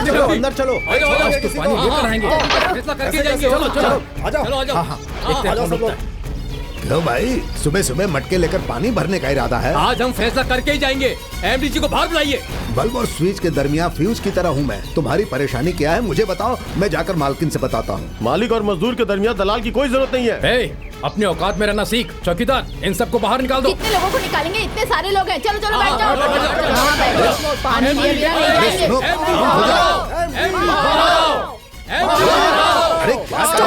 चलो अंदर चलो। पानी लेकर आएंगे, फैसला करके जाएंगे। चलो चलो आ जाओ। चलो आ जाओ। आ जाओ सब लोग। क्यों भाई, सुबह सुबह मटके लेकर पानी भरने का इरादा है? आज हम फैसला करके ही जाएंगे। एमडी जी को बाहर बुलाइए। बल्ब और स्विच के दरमियान फ्यूज की तरह हूँ मैं। तुम्हारी परेशानी क्या है मुझे बताओ, मैं जाकर मालकिन से बताता हूँ। मालिक और मजदूर के दरमियान दलाल की कोई जरूरत नहीं है। अपने औकात में रहना सीख। चौकीदार, इन सबको बाहर निकाल दो। कितने लोगों को निकालेंगे? इतने सारे लोग हैं। चलो चलो बैठ जाओ। बैठ जाओ। हाँ, बैठो। पानी लिए बिना नहीं जाएंगे। अरे क्या कर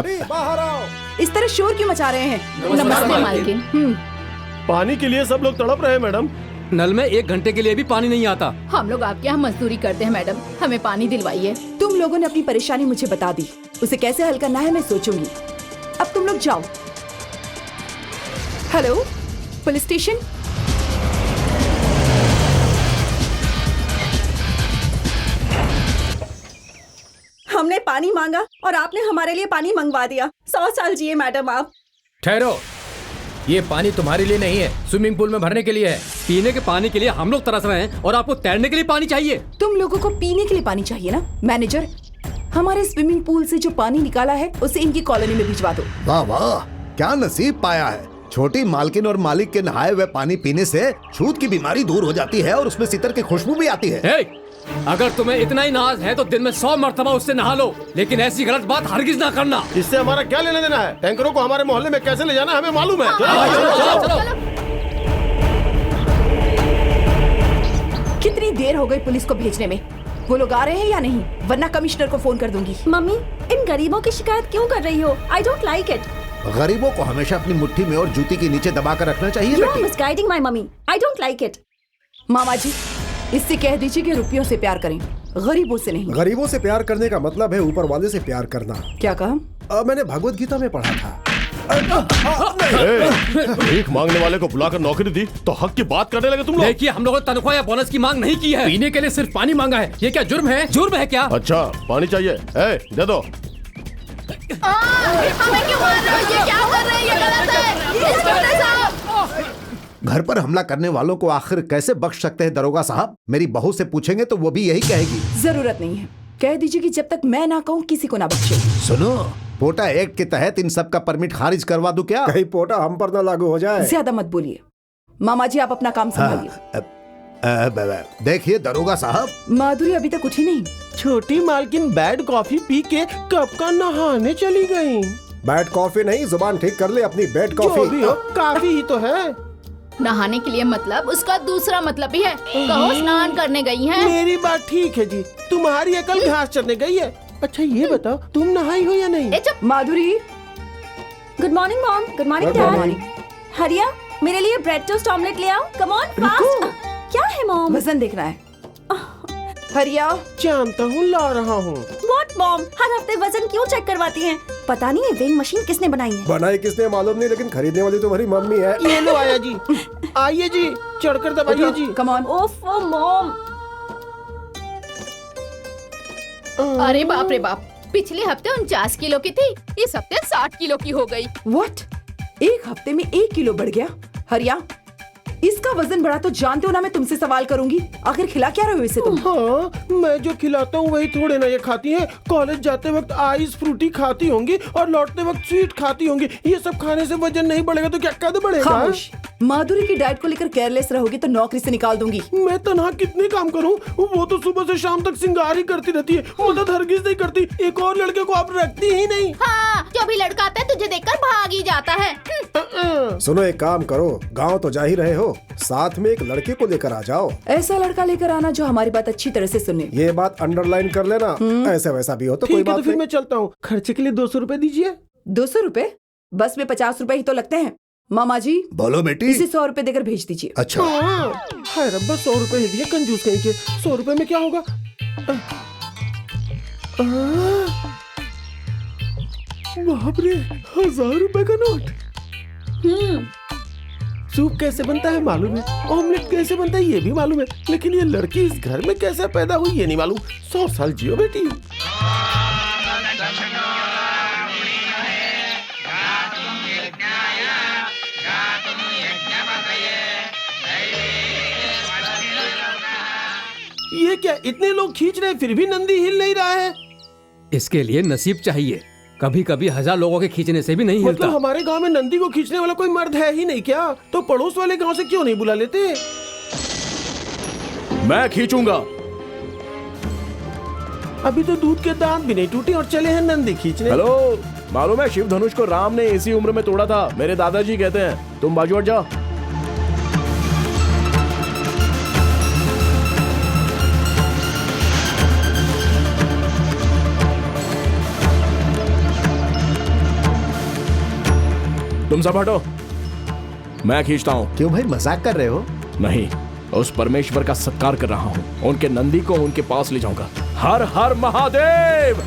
रहे हो? बाहर आओ। इस तरह शोर क्यों मचा रहे हैं? नमस्ते मालकिन। पानी के लिए सब लोग तड़प रहे हैं मैडम। नल में 1 घंटे के लिए भी पानी नहीं आता। हम लोग आपके यहाँ मजदूरी करते हैं मैडम, हमें पानी दिलवाइए। तुम लोगों ने अपनी परेशानी मुझे बता दी, उसे कैसे हल करना है मैं सोचूंगी। अब तुम लोग जाओ। Hello police station. हमने पानी मांगा और आपने हमारे लिए पानी मंगवा दिया। 100 साल जिए मैडम आप। ठहरो, ये पानी तुम्हारे लिए नहीं है, स्विमिंग पूल में भरने के लिए है। पीने के पानी के लिए हम लोग तरस रहे हैं और आपको तैरने के लिए पानी चाहिए। तुम लोगों को पीने के लिए पानी चाहिए ना? मैनेजर, हमारे स्विमिंग पूल से जो पानी निकाला है उसे इनकी कॉलोनी में भिजवा दो। वाह वाह, क्या नसीब पाया है। छोटी मालकिन और मालिक के नहाए हुए पानी पीने से छूत की बीमारी दूर हो जाती है और उसमें सितर की खुशबू भी आती है। अगर तुम्हें इतना ही नाज है तो दिन में 100 मरतबा उससे नहा लो, लेकिन ऐसी गलत बात हरगिज ना करना। इससे हमारा क्या लेना देना है? टैंकरों को हमारे मोहल्ले में कैसे ले जाना हमें मालूम है। चलो। कितनी देर हो गई पुलिस को भेजने में? वो लोग आ रहे हैं या नहीं? वरना कमिश्नर को फोन कर दूंगी। मम्मी, इन गरीबों की शिकायत क्यों कर रही हो? आई डोंट लाइक इट। गरीबों को हमेशा अपनी मुट्ठी में और जूती के नीचे दबा कर रखना चाहिए। You are misguiding my mummy. I don't like it. मामा जी, इससे कह दीजिए कि रुपयों से प्यार करें, गरीबों से नहीं। गरीबों से प्यार करने का मतलब है ऊपर वाले से प्यार करना। क्या कहा? मैंने भगवत गीता में पढ़ा था। भीख मांगने वाले को बुलाकर नौकरी दी तो हक की बात करने लगे तुम लोग। देखिए, हम लोगों ने तनख्वाह या बोनस की मांग नहीं की है। पीने के लिए सिर्फ पानी मांगा है। ये क्या जुर्म है? जुर्म है क्या? अच्छा, पानी चाहिए? दे दो। हमें क्यों मार रहे हो? ये क्या कर रहे हैं? ये गलत है। इंस्पेक्टर साहब, घर पर हमला करने वालों को आखिर कैसे बख्श सकते हैं दरोगा साहब? मेरी बहू से पूछेंगे तो वो भी यही कहेगी। जरूरत नहीं है, कह दीजिए कि जब तक मैं ना कहूँ किसी को ना बख्शे। सुनो, पोटा एक्ट के तहत इन सब का परमिट खारिज करवा दूं क्या? कहीं पोटा हम पर ना लागू हो जाए। ज्यादा मत बोलिए। मामा जी, आप अपना काम संभालिए। देखिए दरोगा साहब, माधुरी अभी तक उठी नहीं। छोटी मालकिन बैड कॉफी पी के कब का नहाने चली गई। बैड कॉफी नहीं, जुबान ठीक कर ले अपनी। बैड जो भी कॉफी हो, काफी ही तो है। नहाने के लिए मतलब उसका दूसरा मतलब भी है। कहो स्नान करने गई हैं। मेरी बात ठीक है जी, तुम्हारी अकल घास चरने गई है। अच्छा ये बताओ, तुम नहाई हो या नहीं? ए चुप। Madhuri. Good morning mom. Good morning Good morning. Dad. Hariya, मेरे लिए ब्रेड टोस्ट ऑमलेट ले आओ। Come on fast. क्या है मॉम? वजन देखना है। हरिया। जानता हूँ, ला रहा हूँ। व्हाट मॉम, हर हफ्ते वजन क्यों चेक करवाती हैं? पता नहीं ये वेइंग मशीन किसने बनाई है। बनाई किसने मालूम नहीं, लेकिन खरीदने वाली तुम्हारी मम्मी है। ये लो आया जी। आइए जी, चढ़कर दबाइए जी। Come on. ओफो मॉम। अरे बाप रे बाप, पिछले हफ्ते 49 किलो की थी, इस हफ्ते 60 किलो की हो गई। व्हाट? एक हफ्ते में 1 किलो बढ़ गया? हरिया, इसका वजन बढ़ा तो जानते हो ना मैं तुमसे सवाल करूंगी। आखिर खिला क्या रहे हो इसे तुम? हाँ, मैं जो खिलाता हूँ वही थोड़े ना ये खाती है। कॉलेज जाते वक्त आइस फ्रूटी खाती होंगी और लौटते वक्त स्वीट खाती होंगी। ये सब खाने से वजन नहीं बढ़ेगा तो क्या कद बढ़ेगा? खामोश। माधुरी की डाइट को लेकर केयरलेस रहोगी तो नौकरी से निकाल दूंगी। मैं तनहा कितने काम करूँ? वो तो सुबह से शाम तक सिंगार ही करती रहती है, मदद हरगिज नहीं करती। एक और लड़के को आप रखती ही नहीं। हाँ, जो भी लड़का आता है तुझे देखकर भाग ही जाता है। सुनो, एक काम करो, गाँव तो जा ही रहे हो, साथ में एक लड़के को लेकर आ जाओ। ऐसा लड़का लेकर आना जो हमारी बात अच्छी तरह से सुने। ये बात अंडरलाइन कर लेना। ऐसा वैसा भी हो तो कोई ठीक है, बात तो फिर नहीं। मैं चलता हूँ। खर्चे के लिए 200 रुपए दीजिए। 200 रुपए? बस में 50 रुपए ही तो लगते हैं। मामा जी, बोलो बेटी। इसे 100 रुपए देकर भेज दीजिए। अच्छा, हाय रब्बा, 100 रुपए ही दिए, कंजूस कहीं के। 100 रुपए में क्या होगा? बाप रे, 1000 रुपए का नोट। सूप कैसे बनता है मालूम है, ऑमलेट कैसे बनता है ये भी मालूम है, लेकिन ये लड़की इस घर में कैसे पैदा हुई ये नहीं मालूम। 100 साल जियो बेटी। ये ये क्या, इतने लोग खींच रहे फिर भी नंदी हिल नहीं रहा है। इसके लिए नसीब चाहिए, कभी कभी 1000 लोगों के खींचने से भी नहीं हिलता। मतलब हमारे गांव में नंदी को खींचने वाला कोई मर्द है ही नहीं क्या? तो पड़ोस वाले गांव से क्यों नहीं बुला लेते? मैं खींचूंगा। अभी तो दूध के दांत भी नहीं टूटे और चले हैं नंदी खींचने। हेलो, मालूम है शिव धनुष को राम ने इसी उम्र में तोड़ा था, मेरे दादाजी कहते हैं। तुम बाजू हट जाओ। तुम सब हटो, मैं खींचता हूँ। क्यों भाई, मजाक कर रहे हो? नहीं, उस परमेश्वर का सत्कार कर रहा हूँ। उनके नंदी को उनके पास ले जाऊंगा। हर हर महादेव।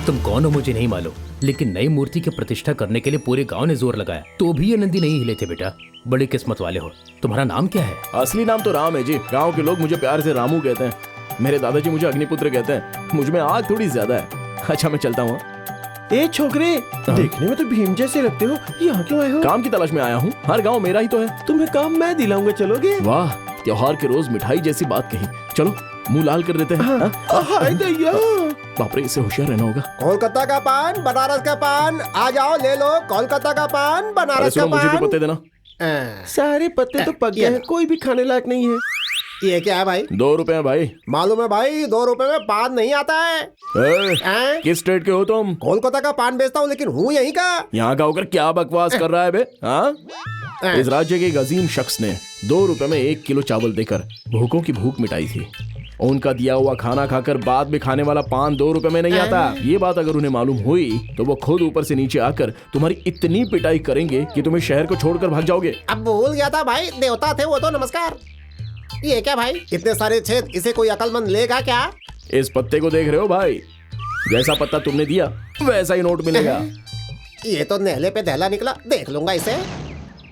तुम कौन हो मुझे नहीं मालूम, लेकिन नई मूर्ति की प्रतिष्ठा करने के लिए पूरे गांव ने जोर लगाया, तो भी ये नंदी नहीं हिले थे। बेटा, बड़ी किस्मत वाले हो। तुम्हारा नाम क्या है? असली नाम तो राम है जी। गांव के लोग मुझे प्यार से रामू कहते हैं। मेरे दादाजी मुझे अग्निपुत्र कहते हैं। मुझ में आग थोड़ी ज्यादा है। अच्छा, मैं चलता हूँ। ए छोकरे, देखने में तो भीम जैसे लगते हो, यहाँ क्यों आए हो? काम की तलाश में आया हूँ। हर गांव मेरा ही तो है। तुम्हें काम मैं दिलाऊंगा, चलोगे? वाह, त्योहार के रोज मिठाई जैसी बात कही। चलो, मुंह लाल कर देते हैं। हाँ? हाय दैया। बाप रे, इससे होशियार रहना होगा। कोलकाता का पान, बनारस का पान, आ जाओ ले लो। कोलकाता का पान, अरे बनारस का सुनो, मुझे भी पान। पत्ते देना। सारे पत्ते तो पक गए हैं, कोई भी खाने लायक नहीं है। ये क्या है भाई? 2 रुपए हैं भाई। मालूम है भाई, 2 रुपए में पान नहीं आता है। ए, किस स्टेट के हो तुम? कोलकाता का पान बेचता हूँ, लेकिन हूँ यहीं का। यहाँ का होकर क्या बकवास कर रहा है बे? हाँ? इस राज्य के एक अजीम शख्स ने 2 रुपए में 1 किलो चावल देकर भूखों की भूख मिटाई थी। उनका दिया हुआ खाना खाकर बाद में खाने वाला पान 2 रुपए में नहीं आता। ये बात अगर उन्हें मालूम हुई तो वो खुद ऊपर से नीचे आकर तुम्हारी इतनी पिटाई करेंगे कि तुम्हें शहर को छोड़कर भाग जाओगे। अब भूल गया था भाई, देवता थे वो तो। नमस्कार। ये क्या भाई, इतने सारे छेद, इसे कोई अकलमंद लेगा क्या? इस पत्ते को देख रहे हो भाई? जैसा पत्ता तुमने दिया वैसा ही नोट मिलेगा। ये तो नेहले पे दहला निकला, देख लूंगा इसे।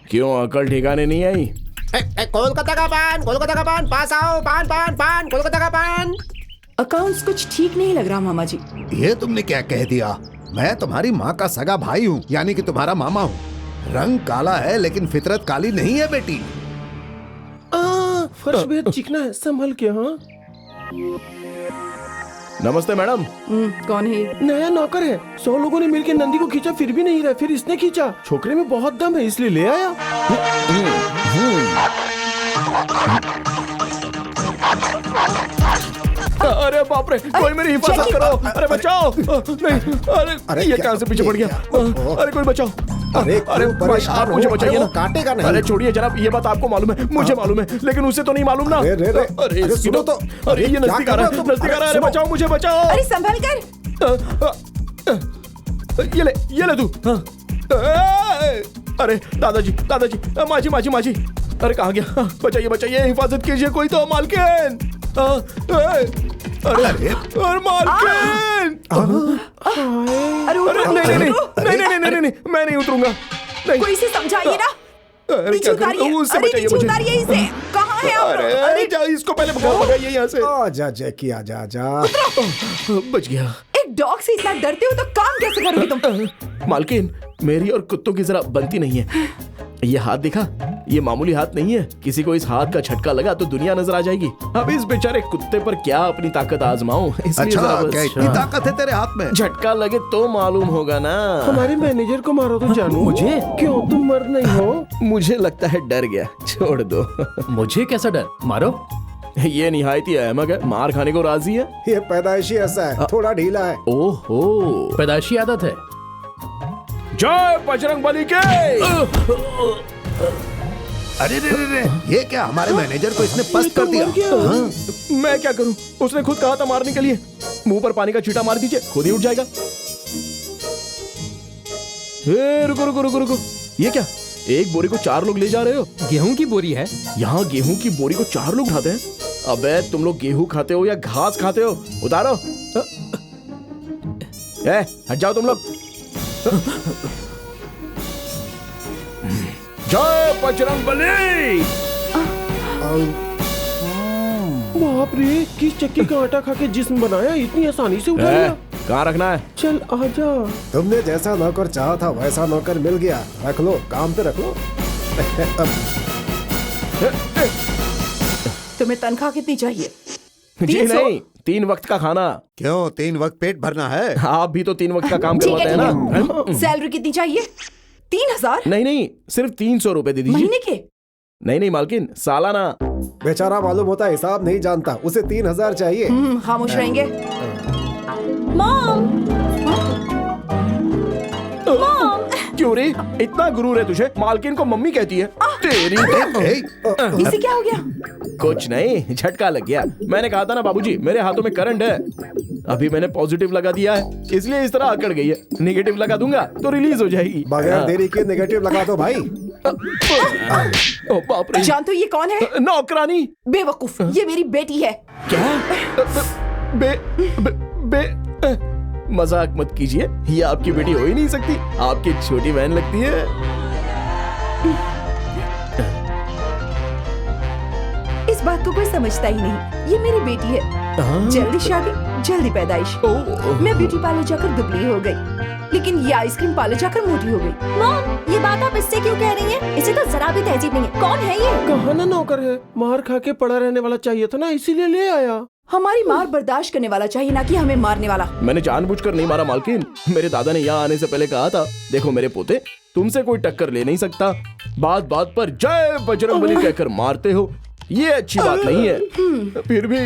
क्यों, अकल ठिकाने नहीं आई? कोलकाता का पान, कोलकाता का पान, पास आओ। पान पान पान, कोलकाता का पान। अकाउंट्स कुछ ठीक नहीं लग रहा मामा जी। ये तुमने क्या कह दिया? मैं तुम्हारी माँ का सगा भाई हूँ, यानी कि तुम्हारा मामा हूँ। रंग काला है लेकिन फितरत काली नहीं है बेटी। फर्श बेहद चिकना है, संभल के। हाँ, नमस्ते मैडम। कौन है ये? नया नौकर है। 100 लोगों ने मिलकर नंदी को खींचा, फिर भी नहीं रहा। फिर इसने खींचा। छोकरे में बहुत दम है, इसलिए ले आया। अरे बाप रे, कोई मेरी हिफाजत करो। अरे बचाओ। नहीं, अरे ये कहां से पीछे पड़ गया? अरे कोई बचाओ। अरे भाई, आप मुझे बचाइए ना। काटेगा नहीं। अरे छोड़िए जनाब, ये बात आपको मालूम है, मुझे मालूम है, लेकिन उसे तो नहीं मालूम ना। अरे सुनो तो। अरे ये नजदीक आ रहा है, नजदीक आ रहा है। अरे बचाओ, मुझे बचाओ। अरे संभल कर। ये ले तू। अरे दादाजी, दादाजी, माजी माजी माजी। अरे कहाँ गया? बचाइए बचाइए, हिफाजत कीजिए कोई तो। मालकिन, अरे मालकिन। अरे उठो, नहीं नहीं उठो। नहीं नहीं नहीं नहीं, मैं नहीं उतरूंगा। नहीं। कोई इसे समझाइए ना। अरे नीचे क्या करूं? उतारिए। उससे अरे बचाइए नीचे मुझे। उतारिए इसे। कहाँ है आप लोग? अरे जा, इसको पहले भगाइए यहाँ से। जा जैकी, आजा आजा। बच गया। एक डॉग से इतना डरते हो तो काम कैसे करोगे तुम? मालकिन, मेरी और कुत्तों की जरा बनती नहीं है। ये हाथ दिखा, ये मामूली हाथ नहीं है। किसी को इस हाथ का झटका लगा तो दुनिया नजर आ जाएगी। अब इस बेचारे कुत्ते पर क्या अपनी ताकत आजमाऊं, इसलिए अच्छा, जरा बस- क्या इतनी ताकत है तेरे हाथ में? झटका लगे तो मालूम होगा ना। हमारे मैनेजर को मारो तो जानू। मुझे? क्यों, तुम मर्द नहीं हो? मुझे लगता है डर गया, छोड़ दो। मुझे कैसा डर? मारो। ये निहायत ही अहमक है, मार खाने को राजी है। ये पैदाइशी ऐसा है, थोड़ा ढीला है। ओहो, पैदाइशी आदत है। जय बजरंग बली के। अरे रे रे रे, ये क्या, हमारे मैनेजर को इसने पस्त कर दिया। मैं क्या करूं? उसने खुद कहा था मारने के लिए। मुंह पर पानी का छींटा मार दीजिए, खुद ही उठ जाएगा। रुको रुको रुको रुको, ये क्या? एक बोरी को 4 लोग ले जा रहे हो? गेहूं की बोरी है। यहाँ गेहूं की बोरी को 4 लोग उठाते हैं? अबे तुम लोग गेहूं खाते हो या घास खाते हो? उतारो। हट जाओ तुम लोग। जय बजरंगबली। बाप रे, किस चक्की का आटा खा के जिस्म बनाया, इतनी आसानी से उठा लिया। कहाँ रखना है? चल आजा। तुमने जैसा नौकर चाहा था वैसा नौकर मिल गया, रख लो, काम पे रख लो। तुम्हें तनख्वाह कितनी चाहिए? जी 300? नहीं, 3 वक्त का खाना। क्यों 3 वक्त पेट भरना है? आप भी तो 3 वक्त का काम ठीक करवाते है, हैं ठीक ना? है। सैलरी कितनी चाहिए? 3000 नहीं नहीं, सिर्फ 300 रुपए दे दीजिए। महीने के? नहीं नहीं मालकिन, सालाना। बेचारा मालूम होता है हिसाब नहीं जानता, उसे 3000 चाहिए। खामोश रहेंगे। मॉम, क्यों रे, इतना गुरूर है तुझे? मालकिन को मम्मी कहती है। तेरी इसे क्या हो गया? कुछ नहीं, झटका लग गया। मैंने कहा था ना बाबूजी, मेरे हाथों में करंट है। अभी मैंने पॉजिटिव लगा दिया है, इसलिए इस तरह अकड़ गई है। नेगेटिव लगा दूंगा तो रिलीज हो जाएगी। बगैर देरी के नेगेटिव लगा दो भाई। ओ बाप रे। जानते हो ये कौन है? नौकरानी। बेवकूफ, ये मेरी बेटी है। क्या? बे, बे, बे, मजाक मत कीजिए, ये आपकी बेटी हो ही नहीं सकती, आपकी छोटी बहन लगती है। इस बात को कोई समझता ही नहीं, ये मेरी बेटी है। जल्दी शादी, जल्दी पैदाइश। मैं ब्यूटी पार्लर जाकर दुबली हो गई, लेकिन ये आइसक्रीम पार्लर जाकर मोटी हो गई। मॉम, ये बात आप इससे क्यों कह रही हैं? इसे तो जरा भी तहजीब नहीं है। कौन है ये? कहा ना नौकर है, मार खा के पड़ा रहने वाला चाहिए था ना, इसीलिए ले आया। हमारी मार बर्दाश्त करने वाला चाहिए, ना कि हमें मारने वाला। मैंने जानबूझकर नहीं मारा मालकिन, मेरे दादा ने यहाँ आने से पहले कहा था, देखो मेरे पोते, तुमसे कोई टक्कर ले नहीं सकता, बात बात पर जय बजरंगबली कहकर मारते हो, ये अच्छी बात नहीं है। फिर भी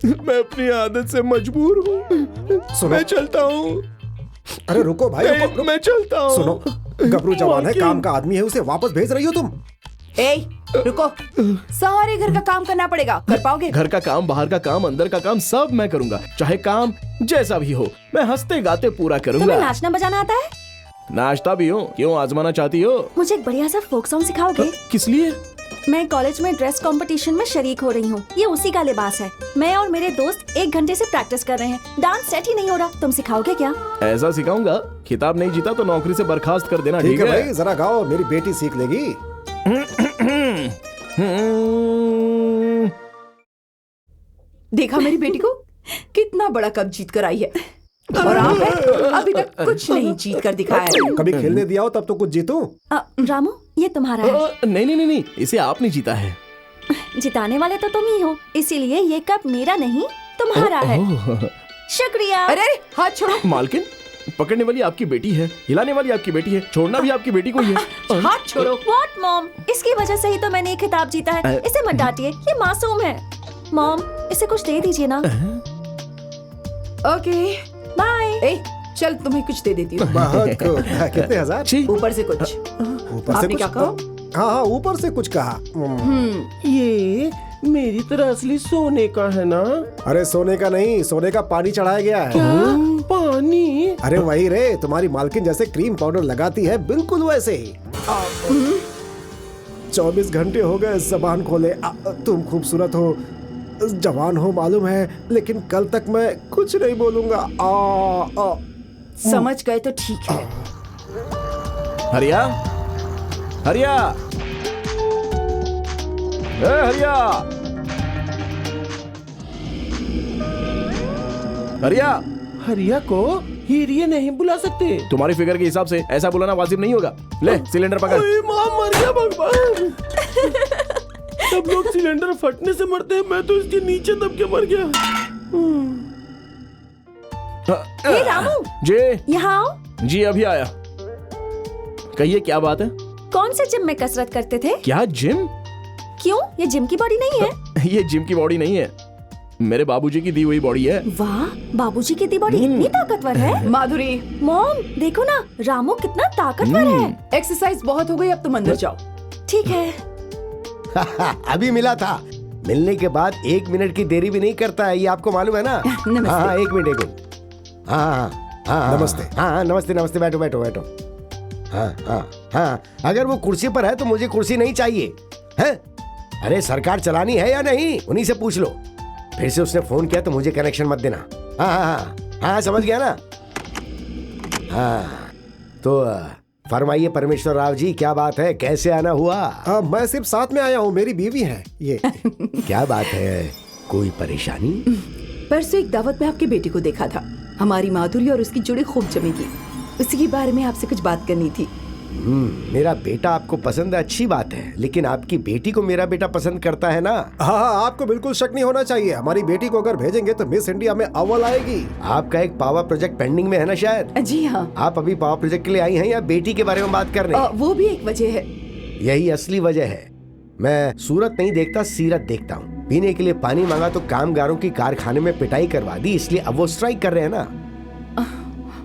मैं अपनी आदत से मजबूर हूँ। मैं चलता हूँ। अरे रुको भाई, रुको। मैं चलता हूँ। सुनो, गबरू जवान है, काम का आदमी है, उसे वापस भेज रही हो तुम? ए, रुको, सारे घर का काम करना पड़ेगा, कर पाओगे? घर का काम, बाहर का काम, अंदर का काम सब मैं करूंगा, चाहे काम जैसा भी हो, मैं हंसते गाते पूरा तुम्हें करूंगा। नाचना बजाना आता है? नाचता भी हूँ, क्यों आजमाना चाहती हो? मुझे एक बढ़िया सा फोक सॉन्ग सिखाओगे? किस लिए? मैं कॉलेज में ड्रेस कंपटीशन में शरीक हो रही हूँ, ये उसी का लिबास है। मैं और मेरे दोस्त 1 घंटे से प्रैक्टिस कर रहे हैं, डांस सेट ही नहीं हो रहा। तुम सिखाओगे क्या? ऐसा सिखाऊंगा, खिताब नहीं जीता तो नौकरी से बर्खास्त कर देना। ठीक है भाई, जरा गाओ, मेरी बेटी सीख लेगी। देखा मेरी बेटी को, कितना बड़ा कप जीत कर आई है, और आप हैं, अभी तक कुछ नहीं जीत कर दिखाया है। कभी खेलने दिया हो तब तो कुछ जीतूं। रामू, ये तुम्हारा है। नहीं नहीं नहीं, इसे आपने जीता है। जिताने वाले तो तुम ही हो, इसीलिए ये कप मेरा नहीं तुम्हारा है। शुक्रिया। अरे हाथ छोड़ो। मालकिन, पकड़ने वाली आपकी बेटी है, हिलाने वाली आपकी बेटी है, छोड़ना भी आपकी बेटी को ही है। हाथ छोड़ो। What मॉम, इसकी वजह से ही तो मैंने ये खिताब जीता है। इसे मत डांटिए, ये मासूम है। मॉम, इसे कुछ दे दीजिए ना। Okay bye. ए, चल तुम्हें कुछ दे देती हूँ। बहुत खूब। कितने हजार? छी। ऊपर से कुछ। ऊपर से आपने कुछ क्या कहा? हाँ हाँ, ऊपर से कुछ कहा। ये मेरी तरह असली सोने का है ना? अरे सोने का नहीं, सोने का पानी चढ़ाया गया है। पानी? अरे वही रे, तुम्हारी मालकिन जैसे क्रीम पाउडर लगाती है, बिल्कुल वैसे ही। 24 घंटे हो गए जबान खोले। तुम खूबसूरत हो, जवान हो मालूम है, लेकिन कल तक मैं कुछ नहीं बोलूंगा। समझ गए तो ठीक है। हरिया, हरिया, हरिया, हरिया। हरिया को हीरिये नहीं बुला सकते। तुम्हारी फिगर के हिसाब से ऐसा बुलाना वाजिब नहीं होगा। ले सिलेंडर पकड़। माँ मर गया भगवान। सब लोग सिलेंडर फटने से मरते हैं, मैं तो इसके नीचे दब के मर गया। हे रामू, जी यहाँ आओ। जी अभी आया। कहिए क्या बात है? कौन से जिम में कसरत करते थे? क्या जिम? क्यों, ये जिम की बॉडी नहीं है। ये जिम की बॉडी नहीं है, मेरे बाबूजी की दी हुई बॉडी है। वाह, बाबूजी की दी बॉडी इतनी ताकतवर है। माधुरी, मॉम देखो ना, रामू कितना ताकतवर है। एक्सरसाइज बहुत हो गई, अब तुम अंदर जाओ। ठीक है। अभी मिला था, मिलने के बाद 1 मिनट की देरी भी नहीं करता है, ये आपको मालूम है ना? नमस्ते। हाँ 1 मिनट। हाँ हाँ नमस्ते। हाँ नमस्ते नमस्ते, बैठो बैठो बैठो। हाँ हाँ हाँ, अगर वो कुर्सी पर है तो मुझे कुर्सी नहीं चाहिए है। अरे सरकार चलानी है या नहीं, उन्हीं से पूछ लो। फिर से उसने फोन किया तो मुझे कनेक्शन मत देना। हाँ हाँ हाँ हाँ, समझ गया ना। हाँ तो फरमाइए परमेश्वर राव जी, क्या बात है, कैसे आना हुआ? मैं सिर्फ साथ में आया हूँ, मेरी बीवी है ये। क्या बात है, कोई परेशानी? परसों एक दावत में आपके बेटे को देखा था। हमारी माधुरी और उसकी जोड़ी खूब जमेगी। उसी के बारे में आपसे कुछ बात करनी थी। मेरा बेटा आपको पसंद है, अच्छी बात है, लेकिन आपकी बेटी को मेरा बेटा पसंद करता है ना? हाँ, आपको बिल्कुल शक नहीं होना चाहिए। हमारी बेटी को अगर भेजेंगे तो मिस इंडिया में अव्वल आएगी। आपका एक पावर प्रोजेक्ट पेंडिंग में है ना शायद? जी हाँ। आप अभी पावर प्रोजेक्ट के लिए आई हैं या बेटी के बारे में बात कर रहे हैं? वो भी एक वजह है। यही असली वजह है। मैं सूरत नहीं देखता, सीरत देखता हूँ। पीने के लिए पानी मांगा तो कामगारों की कारखाने में पिटाई करवा दी, इसलिए अब वो स्ट्राइक कर रहे हैं ना।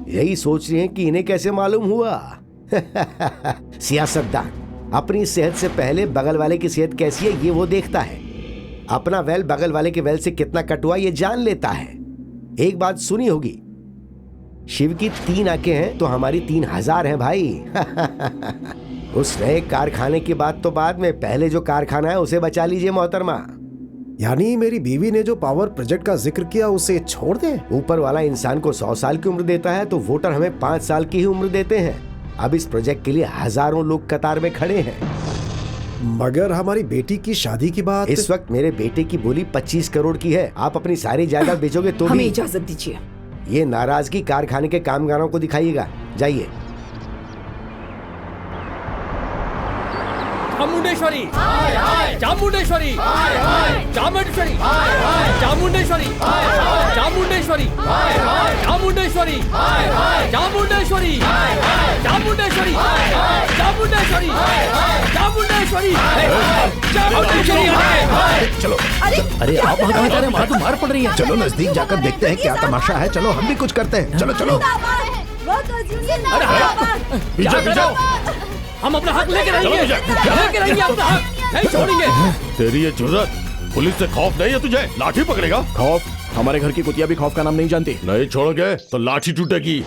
यही सोच रहे हैं कि इन्हें कैसे मालूम हुआ। सियासतदान अपनी सेहत से पहले बगल वाले की सेहत कैसी है ये वो देखता है। अपना वेल बगल वाले के वेल से कितना कट हुआ ये जान लेता है। एक बात सुनी होगी, शिव की 3 आंखें हैं तो हमारी 3000 हैं भाई। उस नए कारखाने की बात तो बाद में, पहले जो कारखाना है उसे बचा लीजिए मोहतरमा। यानी मेरी बीवी ने जो पावर प्रोजेक्ट का जिक्र किया उसे छोड़ दें? ऊपर वाला इंसान को 100 साल की उम्र देता है तो वोटर हमें 5 साल की ही उम्र देते हैं। अब इस प्रोजेक्ट के लिए हजारों लोग कतार में खड़े हैं। मगर हमारी बेटी की शादी की बात? इस वक्त मेरे बेटे की बोली 25 करोड़ की है। आप अपनी सारी जायदाद बेचोगे तो हमें भी? इजाजत दीजिए। ये नाराजगी कारखाने के कामगारों को दिखाइएगा। जाइए। चामुंडेश्वरी चामुंडेश्वरी चामुंडेश्वरी चामुंडेश्वरी चामुंडेश्वरी चामुंडेश्वरी चामुंडेश्वरी चामुंडेश्वरी चामुंडेश्वरी चामुंडेश्वरी चामुंडेश्वरी। चलो अरे आप वहाँ कहाँ जा रहे हैं? वहाँ तो मार पड़ रही है। चलो नजदीक जाकर देखते हैं क्या तमाशा है। चलो हम भी कुछ करते हैं। चलो चलो। पीछे पीछे, हम अपना हक लेके रहेंगे, लेके रहेंगे अपना हक, नहीं छोड़ेंगे। तेरी ये जुर्रत, पुलिस से खौफ नहीं है तुझे? लाठी पकड़ेगा? खौफ? हमारे घर की कुतिया भी खौफ का नाम नहीं जानती। नहीं छोड़ोगे तो लाठी टूटेगी।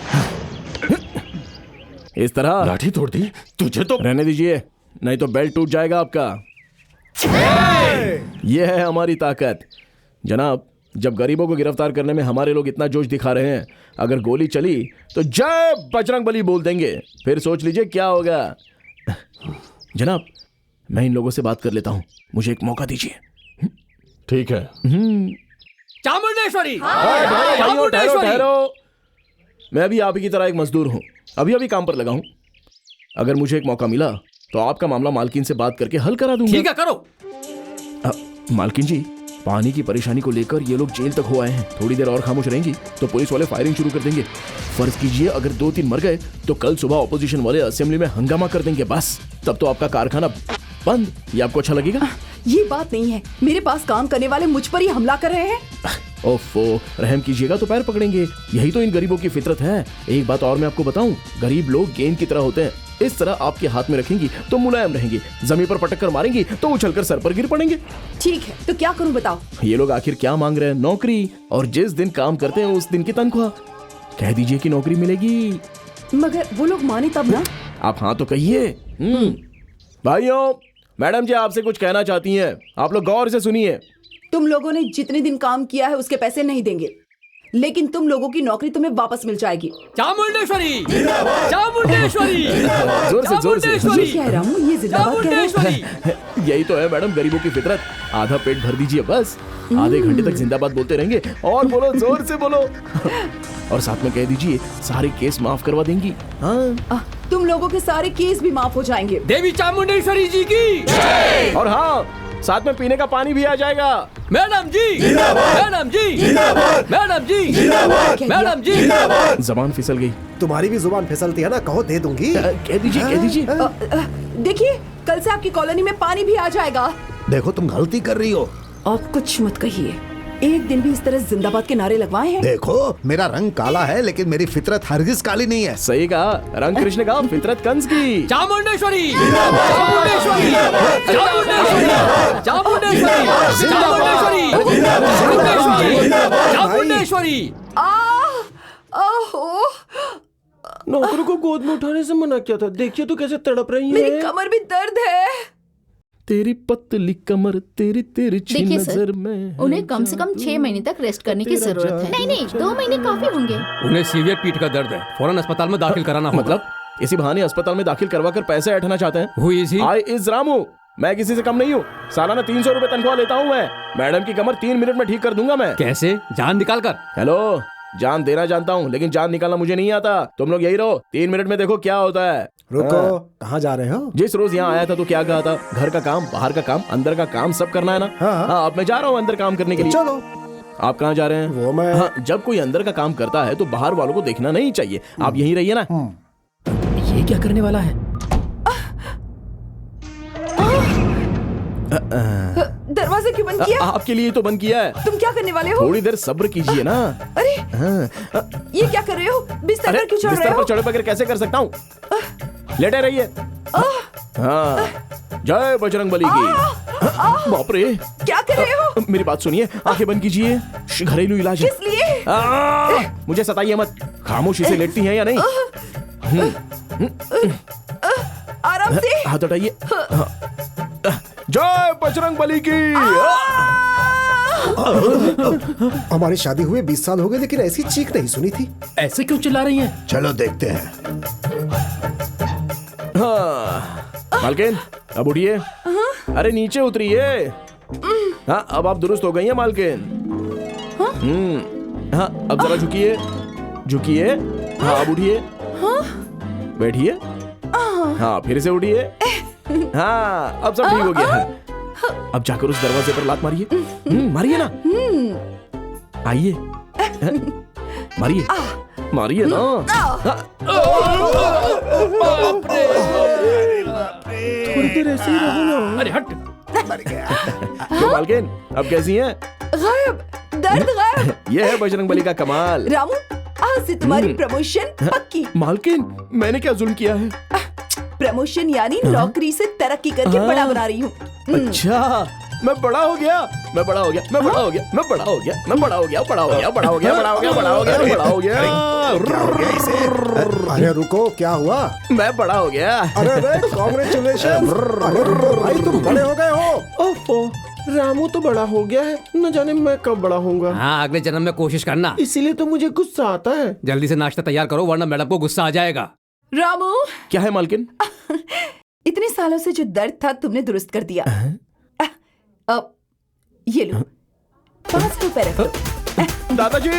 इस तरह लाठी तोड़ दी? तुझे तो रहने दीजिए, नहीं तो बेल्ट टूट जाएगा आपका। ये है हमारी ताकत जनाब। जब गरीबों को गिरफ्तार करने में हमारे लोग इतना जोश दिखा रहे हैं, अगर गोली चली तो जय बजरंग बली बोल देंगे, फिर सोच लीजिए क्या होगा। जनाब मैं इन लोगों से बात कर लेता हूँ, मुझे एक मौका दीजिए। ठीक है। चामुंडेश्वरी ठहरो, मैं भी आप ही की तरह एक मजदूर हूँ, अभी अभी काम पर लगा हूँ। अगर मुझे एक मौका मिला तो आपका मामला मालकिन से बात करके हल करा दूंगा। ठीक है, करो। मालकिन जी, पानी की परेशानी को लेकर ये लोग जेल तक हो आए हैं। थोड़ी देर और खामोश रहेंगी तो पुलिस वाले फायरिंग शुरू कर देंगे। फर्ज कीजिए अगर 2-3 मर गए तो कल सुबह ऑपोजिशन वाले असेंबली में हंगामा कर देंगे। बस तब तो आपका कारखाना बंद। ये आपको अच्छा लगेगा? ये बात नहीं है, मेरे पास काम करने वाले मुझ पर ही हमला कर रहे हैं। ओफो, रहम कीजिएगा तो पैर पकड़ेंगे। यही तो इन गरीबों की फितरत है। एक बात और मैं आपको बताऊं, गरीब लोग गेंद की तरह होते हैं। इस तरह आपके हाथ में रखेंगी तो मुलायम रहेंगी, जमीन पर पटक कर मारेंगी तो उछलकर सर पर गिर पड़ेंगे। ठीक है, तो क्या करूं बताओ? ये लोग आखिर क्या मांग रहे हैं? नौकरी, और जिस दिन काम करते हैं उस दिन की तनख्वाह। कह दीजिए कि नौकरी मिलेगी। मगर वो लोग माने तब ना। आप हाँ तो कहिए। भाइयों, मैडम जी आपसे कुछ कहना चाहती हैं, आप लोग गौर से सुनिए। तुम लोगों ने जितने दिन काम किया है उसके पैसे नहीं देंगे, लेकिन तुम लोगों की नौकरी तुम्हें वापस मिल जाएगी। चामुंडेश्वरी चामुंडेश्वरी जोर से ये कह रहा हूँ, ये जिंदाबाद कह रहा हूँ। यही तो है मैडम गरीबों की फितरत। आधा पेट भर दीजिए बस, आधे घंटे तक जिंदाबाद बोलते रहेंगे। और बोलो, जोर से बोलो। और साथ में कह दीजिए सारे केस माफ करवा देंगी। हाँ, तुम लोगों के सारे केस भी माफ हो जाएंगे। देवी चामुंडेश्वरी जी की। और हाँ, साथ में पीने का पानी भी आ जाएगा। मैडम जी, मैडम जी, मैडम जी, मैडम जी। जबान फिसल गई। तुम्हारी भी जुबान फिसलती है ना, कहो दे दूंगी। कह दीजिए, कह दीजिए। देखिए, कल से आपकी कॉलोनी में पानी भी आ जाएगा। देखो तुम गलती कर रही हो। आप कुछ मत कहिए, एक दिन भी इस तरह जिंदाबाद के नारे लगवाए हैं? देखो मेरा रंग काला है लेकिन मेरी फितरत हरगिज काली नहीं है। सही कहा, रंग कृष्ण का, फितरत कंस की। चामुंडेश्वरी चामुंडेश्वरी चामुंडेश्वरी चामुंडेश्वरी चामुंडेश्वरी चामुंडेश्वरी। ओहो, नौकरों को गोद में उठाने से मना किया था, देखिए तो कैसे तड़प रही मेरी है। कमर भी दर्द है। तेरी पतली कमर तेरी तिरछी देखिए नजर सर, में उन्हें कम से कम 6 महीने तक रेस्ट करने की जरूरत है। नहीं नहीं, 2 महीने काफी होंगे। उन्हें सीवियर पीठ का दर्द है, फौरन अस्पताल में दाखिल कराना होगा। मतलब इसी बहाने अस्पताल में दाखिल करवा कर पैसे ऐंठना चाहते हैं। Who is he? I is Ramu. मैं किसी से कम नहीं हूँ। सालाना 300 रुपए तनख्वाह लेता हूँ मैं। मैडम की कमर 3 मिनट में ठीक कर दूंगा मैं। कैसे? जान निकाल कर। हेलो, जान देना जानता हूँ लेकिन जान निकालना मुझे नहीं आता। तुम लोग यही रहो, 3 मिनट में देखो क्या होता है। रुको, कहाँ जा रहे हो? जिस रोज यहाँ आया था तो क्या कहा था, घर का काम, बाहर का काम, अंदर का काम सब करना है ना। हाँ, अब मैं जा रहा हूँ अंदर काम करने के लिए। चलो। आप कहाँ जा रहे हैं? वो मैं हाँ, जब कोई अंदर का काम करता है तो बाहर वालों को देखना नहीं चाहिए। आप यहीं रहिए ना। ये क्या करने वाला है? दरवाजा क्यों बंद किया? आपके लिए तो बंद किया है। तुम क्या करने वाले हो? थोड़ी देर सब्र कीजिए ना। अरे ये क्या कर रहे हो? बिस्तर पर क्यों चढ़ रहे बिस्तर हो? पर चढ़े बगैर कैसे कर सकता हूँ? लेटे रहिए। हाँ, जय बजरंग बली की। बाप रे, क्या कर रहे हो? मेरी बात सुनिए, आंखें बंद कीजिए। घरेलू इलाज है। किस लिए? मुझे सताइए मत। खामोशी से लेटती हैं या नहीं? आराम से। हाथ हटाइए। जय बजरंग बली की। हमारी शादी हुए 20 साल हो गए लेकिन ऐसी चीख नहीं सुनी थी। ऐसे क्यों चिल्ला रही हैं? चलो देखते हैं। हाँ, मालकिन अब उठिए। अरे नीचे उतरिए। हाँ, अब आप दुरुस्त हो गई हैं मालकिन। हाँ, अब जरा झुकिए, झुकिए। हाँ, अब उठिए, बैठिए। हाँ, फिर से उठिए। हाँ, अब सब ठीक हो गया है। अब जाकर उस दरवाजे पर लात मारिए। मारिए ना। आइए, मारिए, मारिए ना। थोड़ी देर ऐसे ही रहो ना। अरे हट। तो मालकिन अब कैसी हैं? गायब, दर्द गायब। ये है बजरंग बली का कमाल। रामू, आज से तुम्हारी प्रमोशन पक्की। मालकिन, मैंने क्या जुल्म किया है? प्रमोशन यानी नौकरी से तरक्की करके बड़ा बना रही हूँ। अच्छा, मैं बड़ा हो गया, मैं बड़ा हो गया, मैं बड़ा हो गया, मैं बड़ा हो गया, मैं बड़ा हो गया, बड़ा हो गया, बड़ा हो गया, बड़ा हो गया, बड़ा हो गया, बड़ा हो गया। क्या हो गया इसे? अरे रुको, क्या हुआ? मैं बड़ा हो गया। अरे कांग्रेचुलेशन। अरे रुको भाई, तुम बड़े हो गए हो। ओफो, रामू तो बड़ा हो गया है, न जाने मैं कब बड़ा होऊंगा। हाँ, अगले जन्म में कोशिश करना। इसीलिए तो मुझे गुस्सा आता है। जल्दी से नाश्ता तैयार करो वरना मैडम को गुस्सा आ जाएगा। रामू, क्या है मालकिन? इतने सालों से जो दर्द था तुमने दुरुस्त कर दिया। अब ये लो, 500 रुपए रख लो। दादाजी,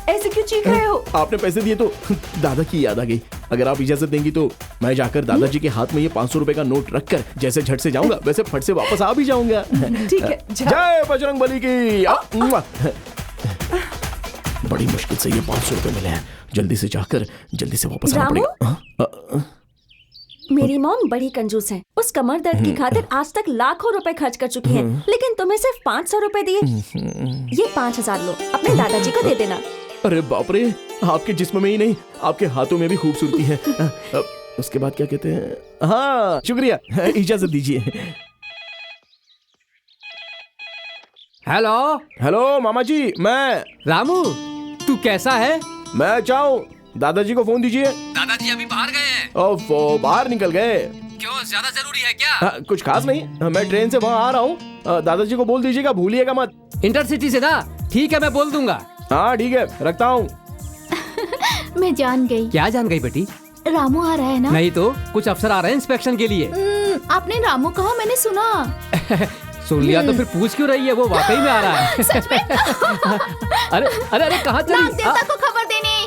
ऐसे क्यों चीख रहे हो? आपने पैसे दिए तो दादा की याद आ गई। अगर आप इजाजत देंगी तो मैं जाकर दादाजी के हाथ में ये 500 रुपए का नोट रखकर जैसे झट से जाऊंगा वैसे फट से वापस आ भी जाऊंगा। ठीक है, जाओ। जय बजरंग बली की। बड़ी मुश्किल से ये 500 रुपए मिले हैं। जल्दी से जाकर जल्दी से वापस आना रामू? पड़ेगा। मेरी मॉम बड़ी कंजूस है। उस कमर दर्द की खातिर आज तक लाखों रुपए खर्च कर चुकी है, लेकिन तुम्हें सिर्फ 500 रुपए दिए। ये 5000 लो, अपने दादाजी को दे देना। अरे बाप रे, आपके जिस्म में ही नहीं आपके हाथों में भी खूबसूरती है। उसके बाद क्या कहते हैं? हाँ, शुक्रिया, इजाजत दीजिए। हेलो हेलो मामा जी, मैं रामू, तू कैसा है? मैं अच्छा हूँ। दादाजी को फोन दीजिए। दादाजी अभी बाहर गए हैं। ओफो, बाहर निकल गए? क्यों, ज्यादा जरूरी है क्या? कुछ खास नहीं, मैं ट्रेन से वहाँ आ रहा हूँ। दादाजी को बोल दीजिएगा, भूलिएगा मत। इंटरसिटी से ना? ठीक है, मैं बोल दूंगा। हाँ ठीक है, रखता हूँ। मैं जान गई। क्या जान गई बेटी? रामू आ रहा है ना? नहीं तो कुछ अफसर आ रहे हैं इंस्पेक्शन के लिए। आपने रामू कहा, मैंने सुना। सुन लिया तो फिर पूछ क्यों रही है? वो वाकई में आ रहा है। सच में? अरे अरे अरे, कहाँ चली? नाग देवता को खबर देने।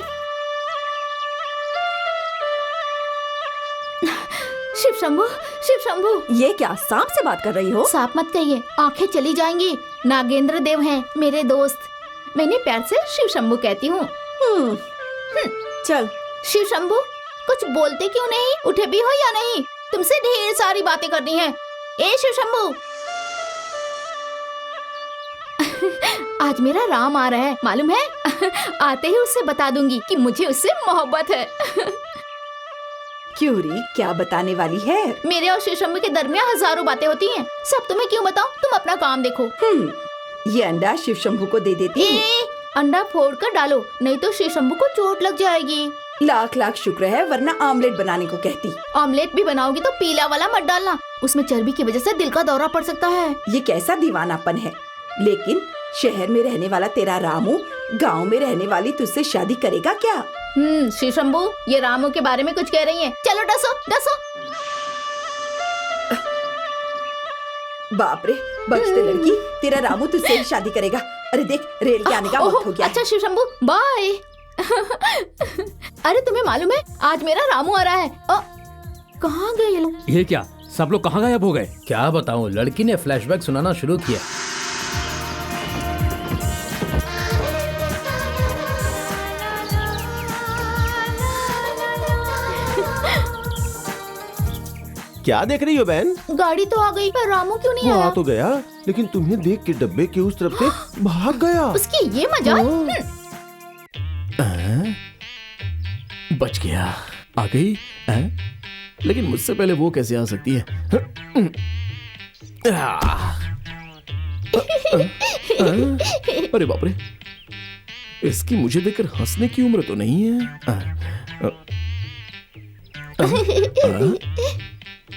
शिव शंभू, शिव शंभू। ये क्या सांप से बात कर रही हो? सांप मत कहिए, आंखें चली जाएंगी। नागेंद्र देव हैं मेरे दोस्त। मैंने प्यार से शिव शंभू कहती हूँ। चल। शिव शंभू, कुछ बोलते क्यों नहीं? उठे भी हो या नहीं? तुमसे ढेर सारी बातें करनी है। ए शिव शंभू, आज मेरा राम आ रहा है, मालूम है? आते ही उससे बता दूंगी कि मुझे उससे मोहब्बत है। क्यों री, क्या बताने वाली है? मेरे और शिव शंभू के दरमियान हजारों बातें होती हैं। सब तुम्हें क्यों बताऊं? तुम अपना काम देखो। ये अंडा शिव शंभू को दे देती हूँ। अंडा फोड़ कर डालो, नहीं तो शिव शंभू को चोट लग जाएगी। लाख लाख शुक्र है, वरना आमलेट बनाने को कहती। ऑमलेट भी बनाओगी तो पीला वाला मत डालना, उसमें चर्बी की वजह से दिल का दौरा पड़ सकता है। ये कैसा दीवानापन है। लेकिन शहर में रहने वाला तेरा रामू गांव में रहने वाली तुझसे शादी करेगा क्या? श्री शंभू, ये रामू के बारे में कुछ कह रही हैं। चलो डसो डसो। बाप रे, बख्श दे लड़की, तेरा रामू तुझसे ही शादी करेगा। अरे देख, रेल के आने का वक्त हो गया। अच्छा शिव शंभू, बाय। अरे तुम्हें मालूम है आज मेरा रामू आ रहा है। कहाँ गए ये लोग? ये क्या, सब लोग कहाँ गायब हो गए? क्या बताऊं, लड़की ने फ्लैशबैक सुनाना शुरू किया। क्या देख रही हो बहन? गाड़ी तो आ गई पर रामू क्यों नहीं आया? आ तो गया, लेकिन तुम्हें देख के डब्बे के उस तरफ से भाग गया। उसकी ये मजाक। बच गया। आ गई? लेकिन मुझसे पहले वो कैसे आ सकती है? अरे बाप रे, इसकी मुझे देखकर हंसने की उम्र तो नहीं है।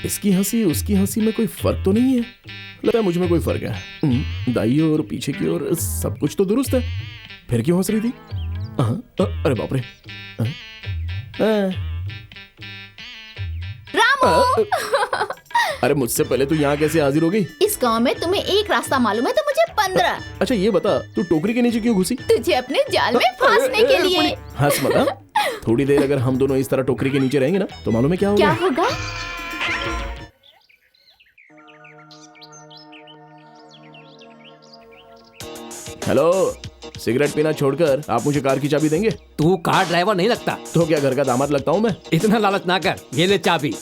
इसकी हंसी उसकी हंसी में कोई फर्क तो नहीं है। लगता है मुझ में कोई फर्क है। दाई और पीछे की ओर सब कुछ तो दुरुस्त है, फिर क्यों हंस रही थी? अरे बाप रे। रामू! अरे मुझसे पहले तू यहाँ कैसे हाजिर हो गई? इस गांव में तुम्हें एक रास्ता मालूम है तो मुझे 15। अच्छा ये बता, तू टोकरी के नीचे क्यों घुसी? तुझे अपने जाल में फांसने के लिए। हंस मत। थोड़ी देर अगर हम दोनों इस तरह टोकरी के नीचे रहेंगे ना तो मालूम है क्या होगा? क्या होगा? हेलो, सिगरेट पीना छोड़कर आप मुझे कार की चाबी देंगे? तू कार ड्राइवर नहीं लगता तो क्या घर का दामाद लगता हूँ मैं? इतना लालच ना कर, ये ले चाबी।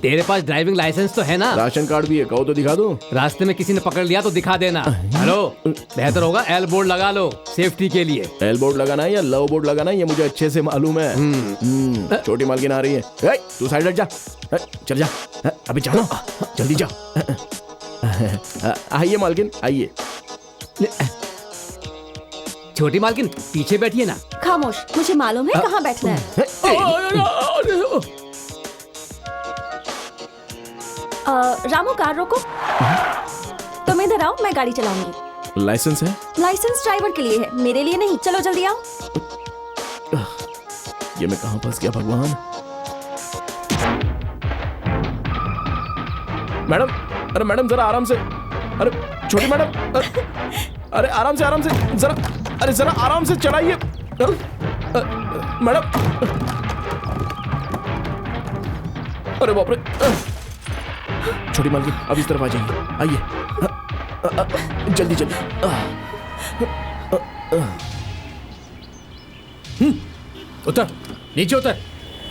तेरे पास ड्राइविंग लाइसेंस तो है ना? राशन कार्ड भी है, कहो तो दिखा दो। रास्ते में किसी ने पकड़ लिया तो दिखा देना। हेलो, बेहतर होगा एल बोर्ड लगा लो सेफ्टी के लिए। एल बोर्ड लगाना है या लव बोर्ड लगाना है ये मुझे अच्छे से मालूम है। छोटी मालकिन आ रही है। तू साइड हट जा, चल जा। अभी जाओ, जल्दी जा। आइए मालकिन, आइए। छोटी मालकिन पीछे बैठिए ना। खामोश, मुझे मालूम है कहाँ बैठना है। रामू, कार रोको। तुम इधर आओ, मैं गाड़ी चलाऊंगी। लाइसेंस है? लाइसेंस ड्राइवर के लिए है, मेरे लिए नहीं। चलो जल्दी आओ। ये मैं कहाँ फंस गया भगवान। मैडम, अरे मैडम जरा आराम से। अरे छोटी मैडम, अरे आराम से जरा, अरे जरा आराम से चलाइए मैडम। अरे बाप रे। छोटी मालकिन अब इस तरफ आ जाइए, आइए जल्दी जल्दी। उतर, नीचे उतर।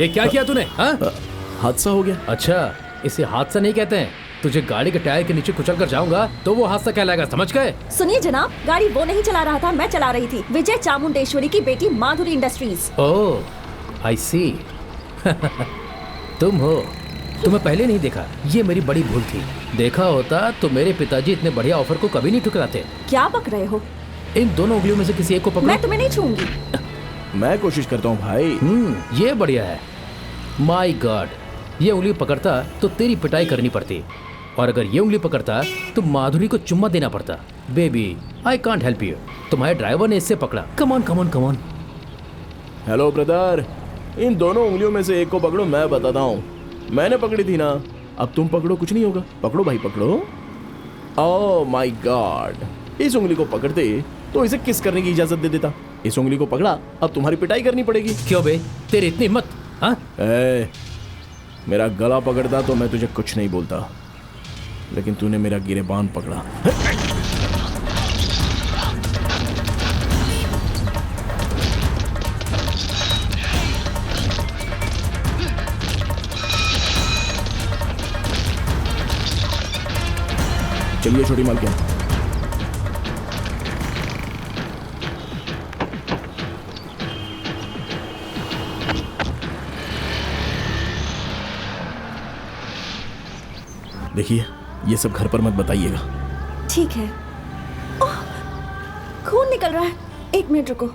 ये क्या किया तूने? हादसा हो गया। अच्छा, इसे हादसा नहीं कहते हैं। तुझे गाड़ी के टायर के नीचे कुचल कर जाऊंगा तो वो हादसा कहलाएगा, समझ गए? सुनिए जनाब, गाड़ी वो नहीं चला रहा था, मैं चला रही थी। विजय चामुंडेश्वरी की बेटी माधुरी इंडस्ट्रीज। ओह, आई सी। तुम हो। तुम्हें पहले नहीं देखा, ये मेरी बड़ी भूल थी। देखा होता तो मेरे पिताजी इतने बढ़िया ऑफर को कभी नहीं ठुकराते। क्या बक रहे हो? इन दोनों उंगलियों में से किसी एक को पकड़ो। मैं तुम्हें नहीं छूंगी। मैं कोशिश करता हूँ भाई। ये बढ़िया है। माय गॉड, ये उंगली पकड़ता तो तेरी पिटाई करनी पड़ती, और अगर ये उंगली पकड़ता तो माधुरी को चुम्मा देना पड़ता। Baby, I can't help you. तुम्हारे ड्राइवर ने इससे पकड़ा। Come on come on come on. Hello brother, इन दोनों उंगलियों में से एक को पकड़ो, मैं बताता हूँ। मैंने पकड़ी थी ना, अब तुम पकड़ो, कुछ नहीं होगा। पकड़ो भाई, पकड़ो। ओह माय गॉड, इस उंगली को पकड़ते तो इसे किस करने की इजाजत दे देता। इस उंगली को पकड़ा, अब तुम्हारी पिटाई करनी पड़ेगी। क्यों बे, तेरी इतनी हिम्मत? हाँ, मेरा गला पकड़ता तो मैं तुझे कुछ नहीं बोलता, लेकिन तूने मेरा गिरेबान पकड़ा। चलिए छोटी मालकिन। देखिए, ये सब घर पर मत बताइएगा। ठीक है। खून निकल रहा है, 1 मिनट रुको।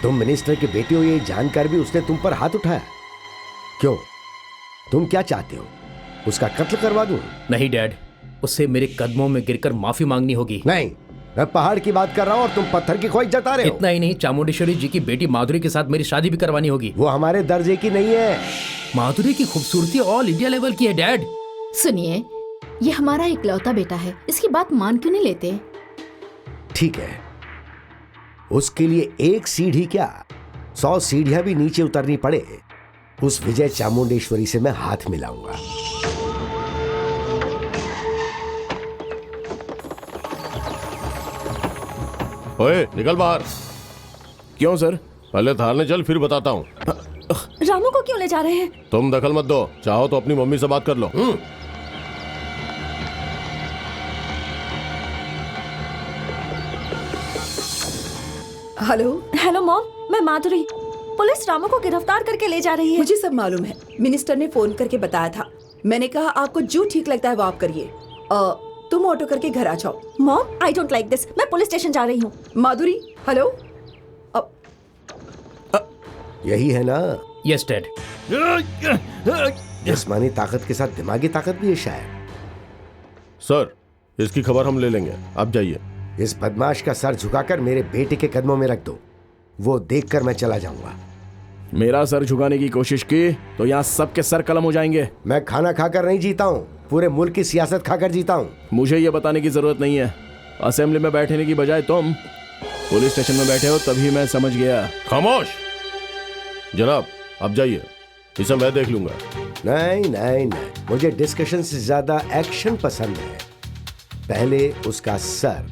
तुम मिनिस्टर की बेटी हो ये जानकर भी उसने तुम पर हाथ उठाया, क्यों? तुम क्या चाहते हो? उसका कत्ल करवा दूं? नहीं डैड, उससे मेरे कदमों में गिरकर माफी मांगनी होगी। नहीं, मैं पहाड़ की बात कर रहा हूँ और तुम पत्थर की ख्वाहिश जता रहे हो। इतना ही नहीं, चामुंडेश्वरी जी की बेटी माधुरी के साथ मेरी शादी भी करवानी होगी। वो हमारे दर्जे की नहीं है। माधुरी की खूबसूरती ऑल इंडिया लेवल की है डैड। सुनिए, ये हमारा इकलौता बेटा है, इसकी बात मान क्यों नहीं लेते? ठीक है, उसके लिए एक सीढ़ी क्या 100 सीढ़ियां भी नीचे उतरनी पड़े, उस विजय चामुंडेश्वरी से मैं हाथ मिलाऊंगा। ओए निकल बाहर। क्यों सर? पहले थाने चल, फिर बताता हूँ। रामू को क्यों ले जा रहे हैं? तुम दखल मत दो, चाहो तो अपनी मम्मी से बात कर लो। हेलो। हेलो मॉम, मैं माधुरी। पुलिस रामू को गिरफ्तार करके ले जा रही है। मुझे सब मालूम है, मिनिस्टर ने फोन करके बताया था। मैंने कहा आपको जो ठीक लगता है वो आप करिए। तुम ऑटो करके घर आ जाओ। Mom, I don't like this. मैं पुलिस स्टेशन जा रही हूँ। माधुरी, हेलो। यही है ना? Yes dad. जिस्मानी ताकत के साथ दिमागी ताकत भी है शायद। सर, इसकी खबर हम ले लेंगे, आप जाइए। इस बदमाश का सर झुकाकर मेरे बेटे के कदमों में रख दो, वो देखकर मैं चला जाऊंगा। मेरा सर झुकाने की कोशिश की तो यहाँ सबके सर कलम हो जाएंगे। मैं खाना खाकर नहीं जीता हूँ, पूरे मुल्क की सियासत खाकर जीता हूँ। मुझे ये बताने की जरूरत नहीं है। असेंबली में बैठने की बजाय तुम पुलिस स्टेशन में बैठे हो, तभी मैं समझ गया। खामोश जनाब, आप जाइए, इसे मैं देख लूंगा। नहीं नहीं नहीं, मुझे डिस्कशन से ज्यादा एक्शन पसंद है। पहले उसका सर।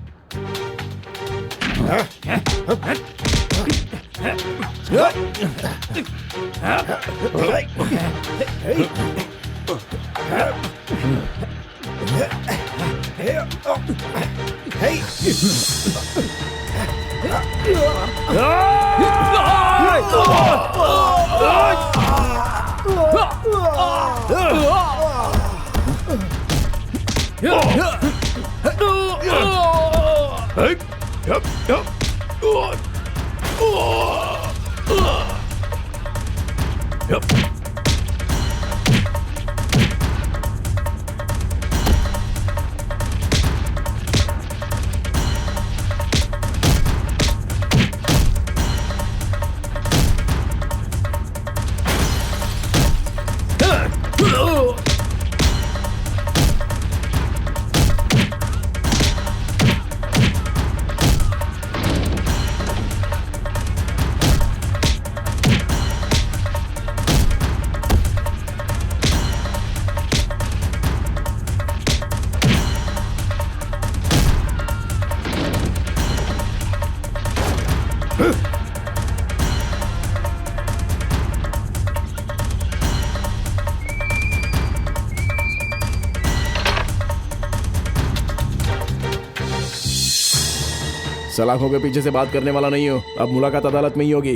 सलाखों के पीछे से बात करने वाला नहीं हो, अब मुलाकात अदालत में ही होगी।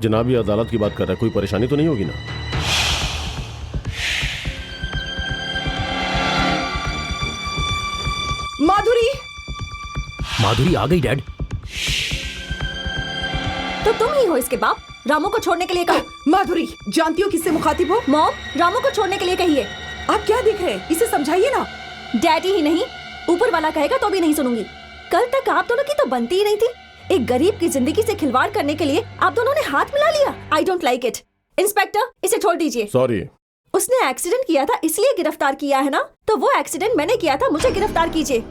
जनाब, ये अदालत की बात कर रहा है, कोई परेशानी तो नहीं होगी ना? माधुरी। माधुरी आ गई डैड। तो तुम ही हो इसके बाप? रामू को छोड़ने के लिए कहो। माधुरी, जानती हो किससे मुखातिब हो? मॉम, रामू को छोड़ने के लिए कहिए। आप क्या देख रहे हैं? इसे समझाइए ना। डैडी ही नहीं, ऊपर वाला कहेगा तो भी नहीं सुनूंगी। कल तक आप दोनों की तो बनती ही नहीं थी। एक गरीब की जिंदगी से खिलवाड़ करने के लिए आप दोनों ने हाथ मिला लिया। आई डोंट लाइक इट। इंस्पेक्टर, इसे छोड़ दीजिए। सॉरी। उसने एक्सीडेंट किया था इसलिए गिरफ्तार किया है ना? तो वो एक्सीडेंट मैंने किया था, मुझे गिरफ्तार कीजिए।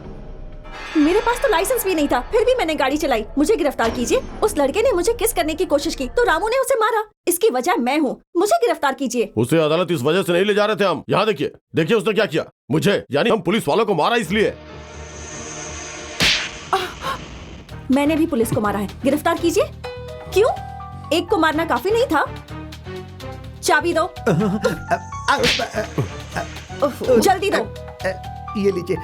मेरे पास तो लाइसेंस भी नहीं था, फिर भी मैंने गाड़ी चलाई, मुझे गिरफ्तार कीजिए। उस लड़के ने मुझे किस करने की कोशिश की तो रामू ने उसे मारा, इसकी वजह मैं हूँ, मुझे गिरफ्तार कीजिए। उसे अदालत इस वजह से नहीं ले जा रहे थे हम। यहाँ देखिए, देखिए उसने क्या किया मुझे, यानी हम पुलिस वालों को मारा इसलिए। मैंने भी पुलिस को मारा है, गिरफ्तार कीजिए। क्यों? एक को मारना काफी नहीं था? चाबी दो। जल्दी दो। ये लीजिए।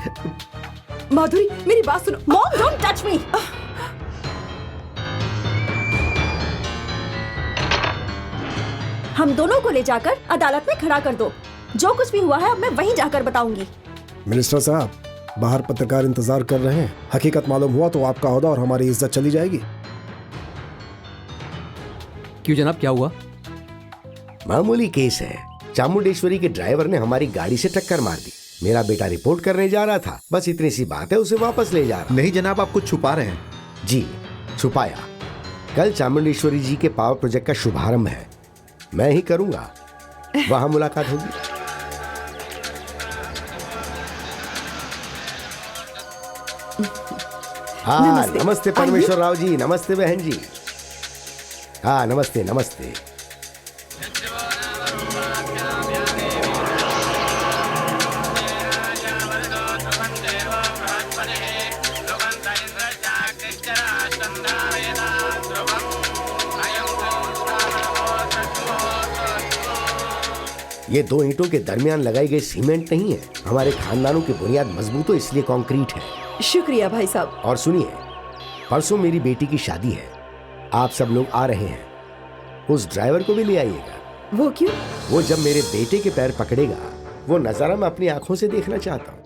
माधुरी, मेरी बात सुनो। मॉम, डोंट टच मी। हम दोनों को ले जाकर अदालत में खड़ा कर दो। जो कुछ भी हुआ है अब मैं वहीं जाकर बताऊंगी। मिनिस्टर साहब, बाहर पत्रकार इंतजार कर रहे हैं। हकीकत मालूम हुआ तो आपका ओहदा और हमारी इज्जत चली जाएगी। क्यों जनाब, क्या हुआ? मामूली केस है। चामुंडेश्वरी के ड्राइवर ने हमारी गाड़ी से टक्कर मार दी। मेरा बेटा रिपोर्ट करने जा रहा था, बस इतनी सी बात है, उसे वापस ले जा रहा। नहीं जनाब, आप कुछ छुपा रहे हैं। जी, छुपाया। कल चामुंडेश्वरी जी के पावर प्रोजेक्ट का शुभारंभ है, मैं ही करूंगा। वहां मुलाकात होगी। हाँ, नमस्ते परमेश्वर राव जी। नमस्ते बहन जी। हाँ, नमस्ते नमस्ते। ये दो ईंटों के दरमियान लगाई गई सीमेंट नहीं है। हमारे खानदानों की बुनियाद मजबूत हो इसलिए कंक्रीट है। शुक्रिया भाई साहब। और सुनिए, परसों मेरी बेटी की शादी है, आप सब लोग आ रहे हैं। उस ड्राइवर को भी ले आइएगा। वो क्यों? वो जब मेरे बेटे के पैर पकड़ेगा, वो नजारा मैं अपनी आंखों से देखना चाहता हूँ।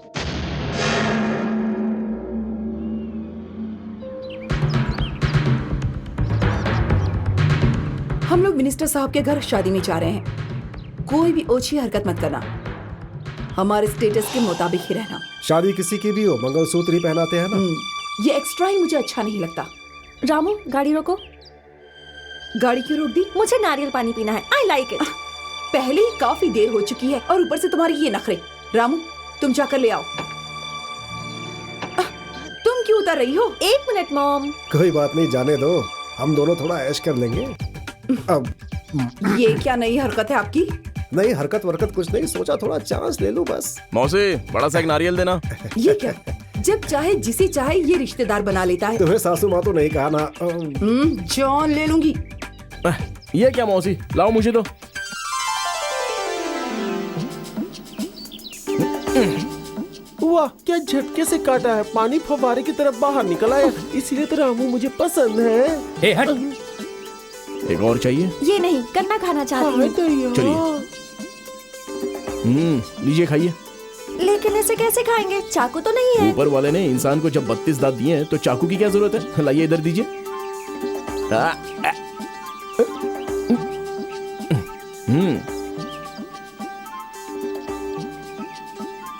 हम लोग मिनिस्टर साहब के घर शादी में जा रहे हैं। कोई भी ओछी हरकत मत करना, हमारे स्टेटस के मुताबिक ही रहना। शादी किसी की भी हो, मंगलसूत्र ही पहनाते हैं ना। ये एक्स्ट्रा ही मुझे अच्छा नहीं लगता। रामू, गाड़ी रोको। गाड़ी क्यों रोक दी? मुझे नारियल पानी पीना है। I like it. पहले ही काफी देर हो चुकी है और ऊपर से तुम्हारी ये नखरे। रामू, तुम जाकर ले आओ। तुम क्यों उतर रही हो? 1 मिनट मॉम। कोई बात नहीं, जाने दो, हम दोनों थोड़ा ऐश कर लेंगे। अब ये क्या नई हरकत है आपकी? नहीं, हरकत वरकत कुछ नहीं, सोचा थोड़ा चांस ले लूं बस। मौसी, बड़ा सा एक नारियल देना। ये क्या? जब चाहे जिसे चाहे ये रिश्तेदार बना लेता है। तुम्हें सासू माँ तो नहीं कहा ना। जॉन ले लूंगी। ये क्या मौसी, लाओ मुझे दो। वाह, क्या झटके से काटा है। पानी फव्वारे की तरफ बाहर निकल आया। इसीलिए तो रामू मुझे पसंद है। ए, हट। एक और चाहिए? ये नहीं, गन्ना खाना चाहती हूँ। चलिए। लीजिए, खाइए। लेकिन इसे कैसे खाएंगे? चाकू तो नहीं है। ऊपर वाले ने इंसान को जब 32 दांत दिए हैं तो चाकू की क्या जरूरत है? लाइए, इधर दीजिए।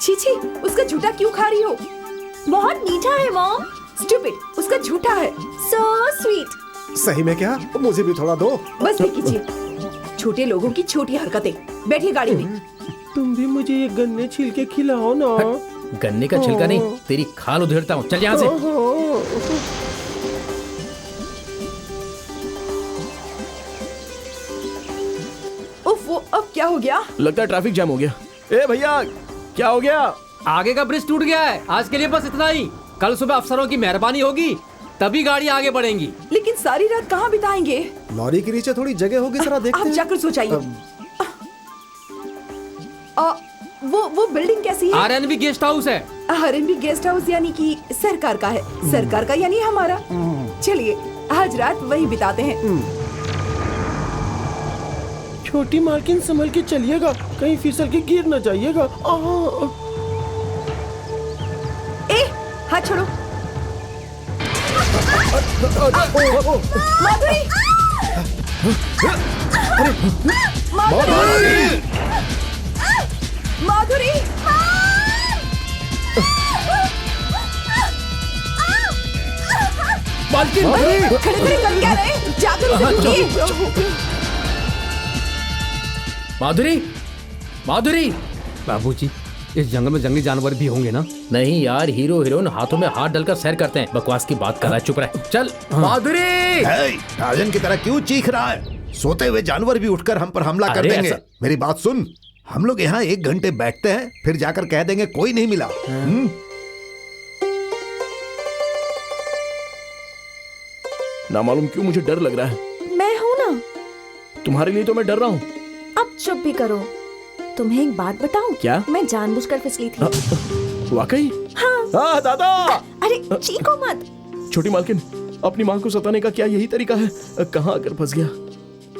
छी छी, उसका झूठा क्यों खा रही हो? बहुत मीठा है मॉम। स्टूपिड, उसका झूठा है। So sweet. सही में क्या? मुझे भी थोड़ा दो। बस कीजिए। छोटे लोगों की छोटी हरकतें। बैठिए गाड़ी में। तुम भी मुझे ये गन्ने छिल के खिलाओ ना। गन्ने का छिलका नहीं, तेरी खाल उधेड़ता हूँ। चल यहाँ से। उफ, वो अब क्या हो गया? लगता है ट्रैफिक जाम हो गया। ए भैया, क्या हो गया? आगे का ब्रिज टूट गया है। आज के लिए बस इतना ही। कल सुबह अफसरों की मेहरबानी होगी, तभी गाड़ी आगे बढ़ेंगी। लेकिन सारी रात कहाँ बिताएंगे? लॉरी के नीचे थोड़ी जगह होगी, जरा देखते आप हैं। जाकर सोचाइए। वो बिल्डिंग कैसी है? आरएनबी गेस्ट हाउस है। आरएनबी गेस्ट हाउस यानी कि सरकार का है। सरकार का यानी हमारा। चलिए, आज रात वही बिताते हैं। छोटी मालकिन, संभल के चलिएगा, कहीं फिसल के गिर न जाइएगा। ए, हाथ छोड़ो। माधुरी! माधुरी! माधुरी! मालकिन, खड़े खड़े कर क्या रहे? जाकर उसे ढूंढिए। माधुरी, माधुरी। बाबूजी, इस जंगल में जंगली जानवर भी होंगे ना? नहीं यार, हीरो हीरोइन हाथों में हाथ डालकर सैर करते हैं। बकवास की बात कर रहा है, चुप रह। चल। माधुरी! टार्जन की तरह क्यों चीख रहा है? सोते हुए जानवर भी उठकर हम पर हमला कर अरे देंगे। ऐसा- मेरी बात सुन, हम लोग यहाँ 1 घंटे बैठते हैं, फिर जाकर कह देंगे कोई नहीं मिला। ना मालूम क्यों मुझे डर लग रहा है। मैं हूँ ना। तुम्हारे लिए तो मैं डर रहा हूँ। अब चुप भी करो। तुम्हें एक बात बताऊं? क्या? मैं जानबूझकर फिसली थी। वाकई? हाँ। दादा! अरे चीखो मत। छोटी मालकिन, अपनी माँ को सताने का क्या यही तरीका है? कहाँ आकर फंस गया?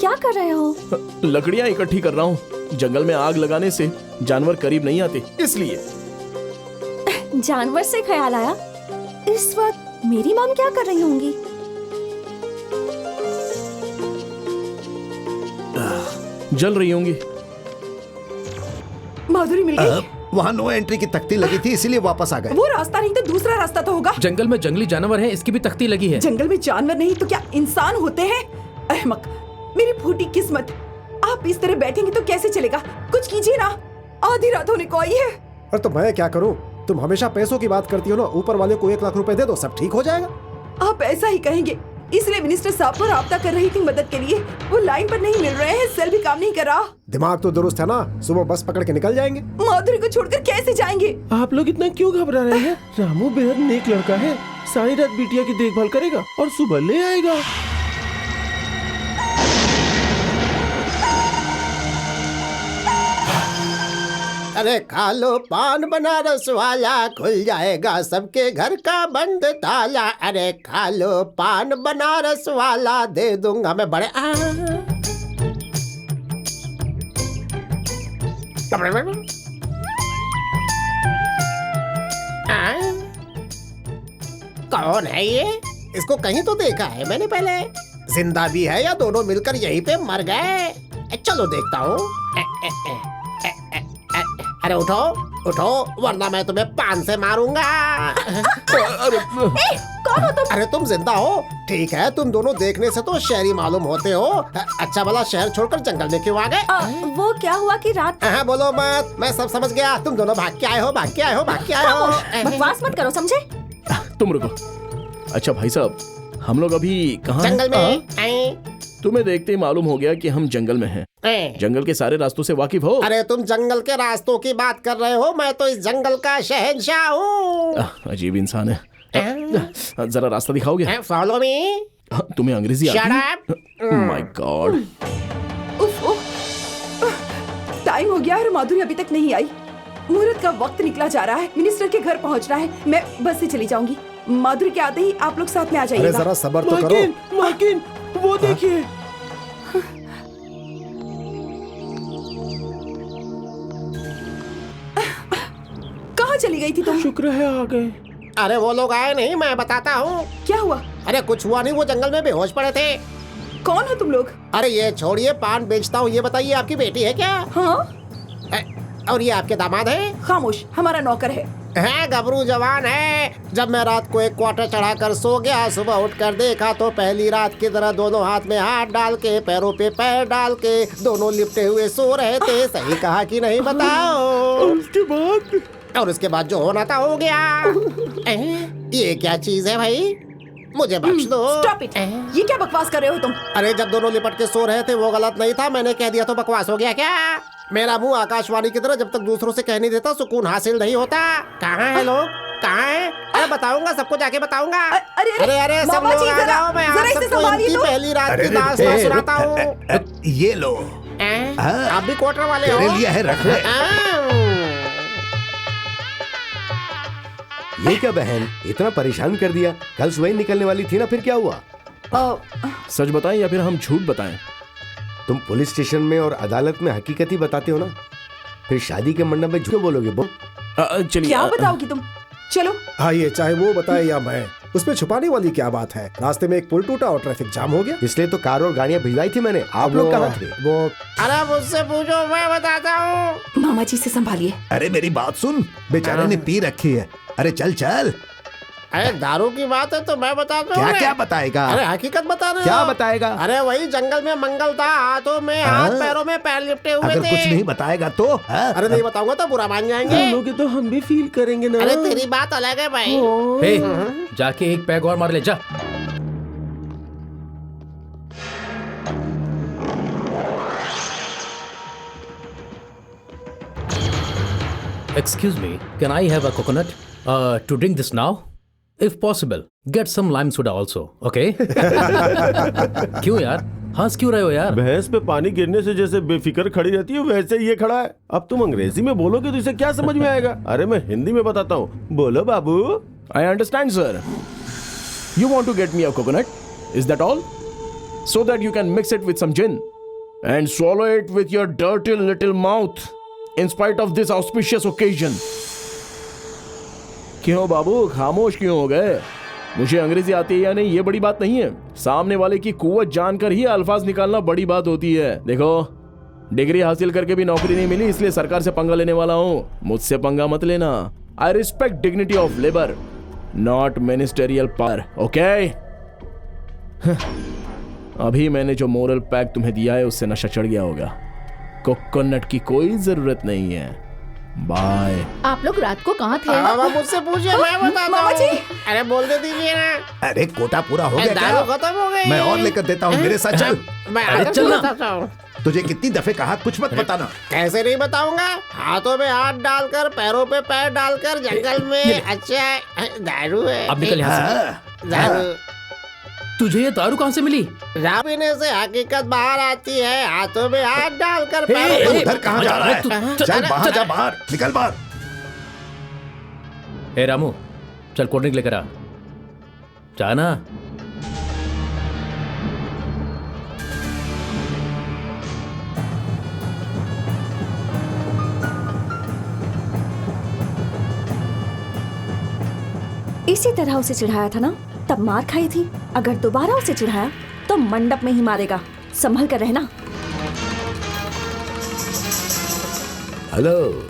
क्या कर रहे हो? लकड़ियाँ इकट्ठी कर रहा हूँ। जंगल में आग लगाने से जानवर करीब नहीं आते, इसलिए। जानवर से ख्याल आया, इस वक्त मेरी मॉम क्या कर रही होंगी? जल रही होंगी। माधुरी मिल गई? वहाँ नो एंट्री की तख्ती लगी थी, इसीलिए वापस आ गए। वो रास्ता नहीं तो दूसरा रास्ता तो होगा। जंगल में जंगली जानवर हैं, इसकी भी तख्ती लगी है। जंगल में जानवर नहीं तो क्या इंसान होते हैं? अहमक, मेरी फूटी किस्मत। आप इस तरह बैठेंगे तो कैसे चलेगा? कुछ कीजिए ना, आधी रात होने को आई है। और तो मैं क्या करूं? तुम हमेशा पैसों की बात करती हो ना। ऊपर वाले को 1 लाख रुपए दे दो, सब ठीक हो जाएगा। आप ऐसा ही कहेंगे, इसलिए मिनिस्टर साहब को राब्ता कर रही थी मदद के लिए। वो लाइन पर नहीं मिल रहे हैं, सेल भी काम नहीं कर रहा। दिमाग तो दुरुस्त है ना, सुबह बस पकड़ के निकल जाएंगे। माधुरी को छोड़कर कैसे जाएंगे? आप लोग इतना क्यों घबरा रहे हैं? रामू बेहद नेक लड़का है, सारी रात बिटिया की देखभाल करेगा और सुबह ले आएगा। अरे खा लो पान बनारस वाला, खुल जाएगा सबके घर का बंद ताला। अरे खा लो पान बनारस वाला, दे दूंगा मैं बड़े कौन है ये? इसको कहीं तो देखा है मैंने पहले। जिंदा भी है या दोनों मिलकर यहीं पे मर गए? चलो देखता हूँ। अरे उठो उठो, वरना मैं तुम्हें पान से मारूंगा। कौन हो तुम? अरे तुम जिंदा हो? ठीक है, तुम दोनों देखने से तो शहरी मालूम होते हो। अच्छा भला शहर छोड़कर जंगल में क्यों आ गए? वो क्या हुआ कि रात। हाँ बोलो मत, मैं सब समझ गया। तुम दोनों भाग के आए हो, भाग के आए हो, भाग के आए हो। बकवास मत करो, समझे? तुम रुको। अच्छा भाई साहब, हम लोग अभी कहाँ जंगल में। तुम्हें देखते ही मालूम हो गया कि हम जंगल में हैं। जंगल के सारे रास्तों से वाकिफ हो? अरे तुम जंगल के रास्तों की बात कर रहे हो, मैं तो इस जंगल का शहंशाह हूँ। अजीब इंसान है। जरा रास्ता दिखाओगे? Follow me. तुम्हें अंग्रेजी आती है? My God. टाइम हो गया और माधुरी अभी तक नहीं आई। मुहूर्त का वक्त निकला जा रहा है, मिनिस्टर के घर पहुंचना है। मैं बस से चली जाऊंगी। माधुरी के आते ही आप लोग साथ में आ जाइएगा। अरे जरा सब्र तो करो। माकिन, वो देखिए। कहाँ चली गई थी तुम? शुक्र है आ गए। अरे वो लोग आए नहीं, मैं बताता हूँ। क्या हुआ? अरे कुछ हुआ नहीं, वो जंगल में बेहोश पड़े थे। कौन हो तुम लोग? अरे ये छोड़िए, पान बेचता हूँ। ये बताइए, आपकी बेटी है क्या? हाँ। और ये आपके दामाद है? खामोश, हमारा नौकर है। गबरू जवान है। जब मैं रात को एक क्वार्टर चढ़ाकर सो गया, सुबह उठकर देखा तो पहली रात की तरह दोनों हाथ में हाथ डाल के, पैरों पे पैर डाल के, दोनों लिपटे हुए सो रहे थे। सही कहा कि नहीं बताओ? और उसके बाद जो होना था हो गया। ये क्या चीज है भाई? मुझे बख्श दो। Stop it. ये क्या बकवास कर रहे हो तुम? अरे जब दोनों लिपट के सो रहे थे वो गलत नहीं था, मैंने कह दिया तो बकवास हो गया क्या? मेरा मुंह आकाशवाणी की तरह जब तक दूसरों से कह नहीं देता सुकून हासिल नहीं होता। कहाँ है लोग? कहाँ है? अरे बताऊंगा, सबको जाके बताऊंगा। अरे सब लोग आ जाओ, मैं आप सबको इनकी पहली रात की दास्तान सुनाता हूँ। ये लो। आप भी क्वार्टर वाले हो? तेरे लिए है, रख ले। ये क्या बहन, इतना परेशान कर दिया? कल सुबह निकलने वाली थी ना, फिर क्या हुआ? सच बताएं या फिर हम झूठ बताएं? तुम पुलिस स्टेशन में और अदालत में हकीकत ही बताते हो ना, फिर शादी के मंडप में झूठ बोलोगे? चलिए। क्या बताओगी तुम? चलो। हाँ, ये चाहे वो बताए या मैं, उसमें छुपाने वाली क्या बात है? रास्ते में एक पुल टूटा और ट्रैफिक जाम हो गया, इसलिए तो कार और गाड़ियाँ भिजवाई थी मैंने। आप लोग कहाँ थे? वो अरे मुझसे पूछो, मैं बताता हूँ। मामा जी से संभालिए। अरे मेरी बात सुन, बेचारे ने पी रखी है। अरे चल चल। अरे दारू की बात है तो मैं बताता हूँ। क्या क्या बताएगा? अरे हकीकत बता रहे हो। क्या बताएगा? अरे वही जंगल में मंगल था, हाथों में हाथ, पैरों में पैर लिपटे हुए थे। अगर कुछ नहीं बताएगा तो? अरे नहीं बताऊंगा तो बुरा मान जाएंगे। तो हम भी फील करेंगे ना। अरे तेरी बात अलग है भाई। हे, जाके एक पैग और मार ले जा। Excuse me, can I have a coconut to drink this now? If possible, get some lime soda also, okay? क्यों यार? हंस क्यों रहे हो यार? भैंस पे पानी गिरने से जैसे बेफिक्र खड़ी रहती है, वैसे ये खड़ा है। अब तुम अंग्रेजी में बोलोगे तो इसे क्या समझ में आएगा? अरे मैं हिंदी में बताता हूँ, बोलो बाबू। I understand, sir. You want to get me a coconut? Is that all? So that you can mix it with some gin. and swallow it with your dirty little mouth in spite of this auspicious occasion. क्यों बाबू खामोश क्यों हो गए? मुझे अंग्रेजी आती है या नहीं ये बड़ी बात नहीं है, सामने वाले की कुव्वत जानकर ही अल्फाज निकालना बड़ी बात होती है। देखो डिग्री हासिल करके भी नौकरी नहीं मिली, इसलिए सरकार से पंगा लेने वाला हूँ। मुझसे पंगा मत लेना। I respect dignity of labour, not ministerial power, okay? अभी मैंने जो मोरल पैक तुम्हें दिया है उससे नशा चढ़ गया होगा। कोकोनट की कोई जरूरत नहीं है। बाय। आप लोग रात को कहाँ थे? मुझसे पूछिए, मैं बताता हूँ। अरे बोल दे दीजिए ना। अरे कोटा पूरा हो गया क्या? दारू खत्म हो गई। मैं और लेकर देता हूँ, मेरे साथ चल। मैं आकर बताता हूँ। तुझे कितनी दफे कहा कुछ मत बताना। कैसे नहीं बताऊंगा? हाथों में हाथ डालकर, पैरों पे पैर डालकर जंगल में। अच्छा दारू है। अब निकल यहाँ से। दारू तुझे ये दारू कहाँ से मिली? शराब पीने से हकीकत बाहर आती है। हाथों में हाथ डालकर पैरों तू पे। उधर कहाँ जा रहा है? चल बाहर जा, बाहर निकल बाहर। ए रामू, चल कोल्ड ड्रिंक लेकर आ। जाना। इसी तरह उसे चिढ़ाया था ना, तब मार खाई थी। अगर दोबारा उसे चिढ़ाया तो मंडप में ही मारेगा। संभल कर रहना। हेलो,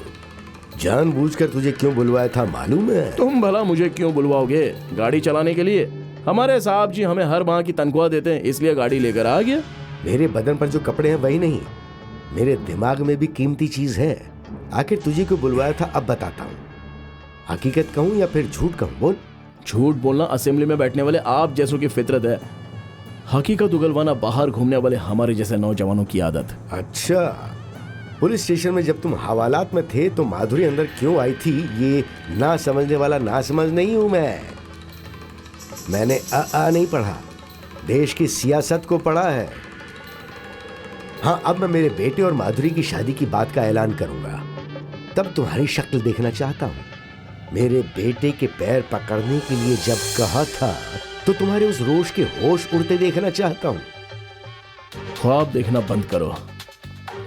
जानबूझकर तुझे क्यों बुलवाया था मालूम है? तुम भला मुझे क्यों बुलवाओगे? गाड़ी चलाने के लिए। हमारे साहब जी हमें हर माह की तनख्वाह देते हैं, इसलिए गाड़ी लेकर आ गया। मेरे बदन पर जो कपड़े हैं वही नहीं, मेरे दिमाग में भी कीमती चीज है। आखिर तुझे क्यों बुलवाया था अब बताता हूँ। हकीकत कहूँ या फिर झूठ कहूँ? बोल। झूठ बोलना असेंबली में बैठने वाले आप जैसों की फितरत है, हकीकत उगलवाना बाहर घूमने वाले हमारे जैसे नौजवानों की आदत। अच्छा, पुलिस स्टेशन में जब तुम हवालात में थे तो माधुरी अंदर क्यों आई थी ये ना समझने वाला ना समझ नहीं हूं मैं। मैंने आ नहीं पढ़ा, देश की सियासत को पढ़ा है। हाँ, अब मैं मेरे बेटे और माधुरी की शादी की बात का ऐलान करूंगा, तब तुम्हारी शक्ल देखना चाहता हूं। मेरे बेटे के पैर पकड़ने के लिए जब कहा था तो तुम्हारे उस रोष के होश उड़ते देखना चाहता हूं। ख्वाब देखना बंद करो।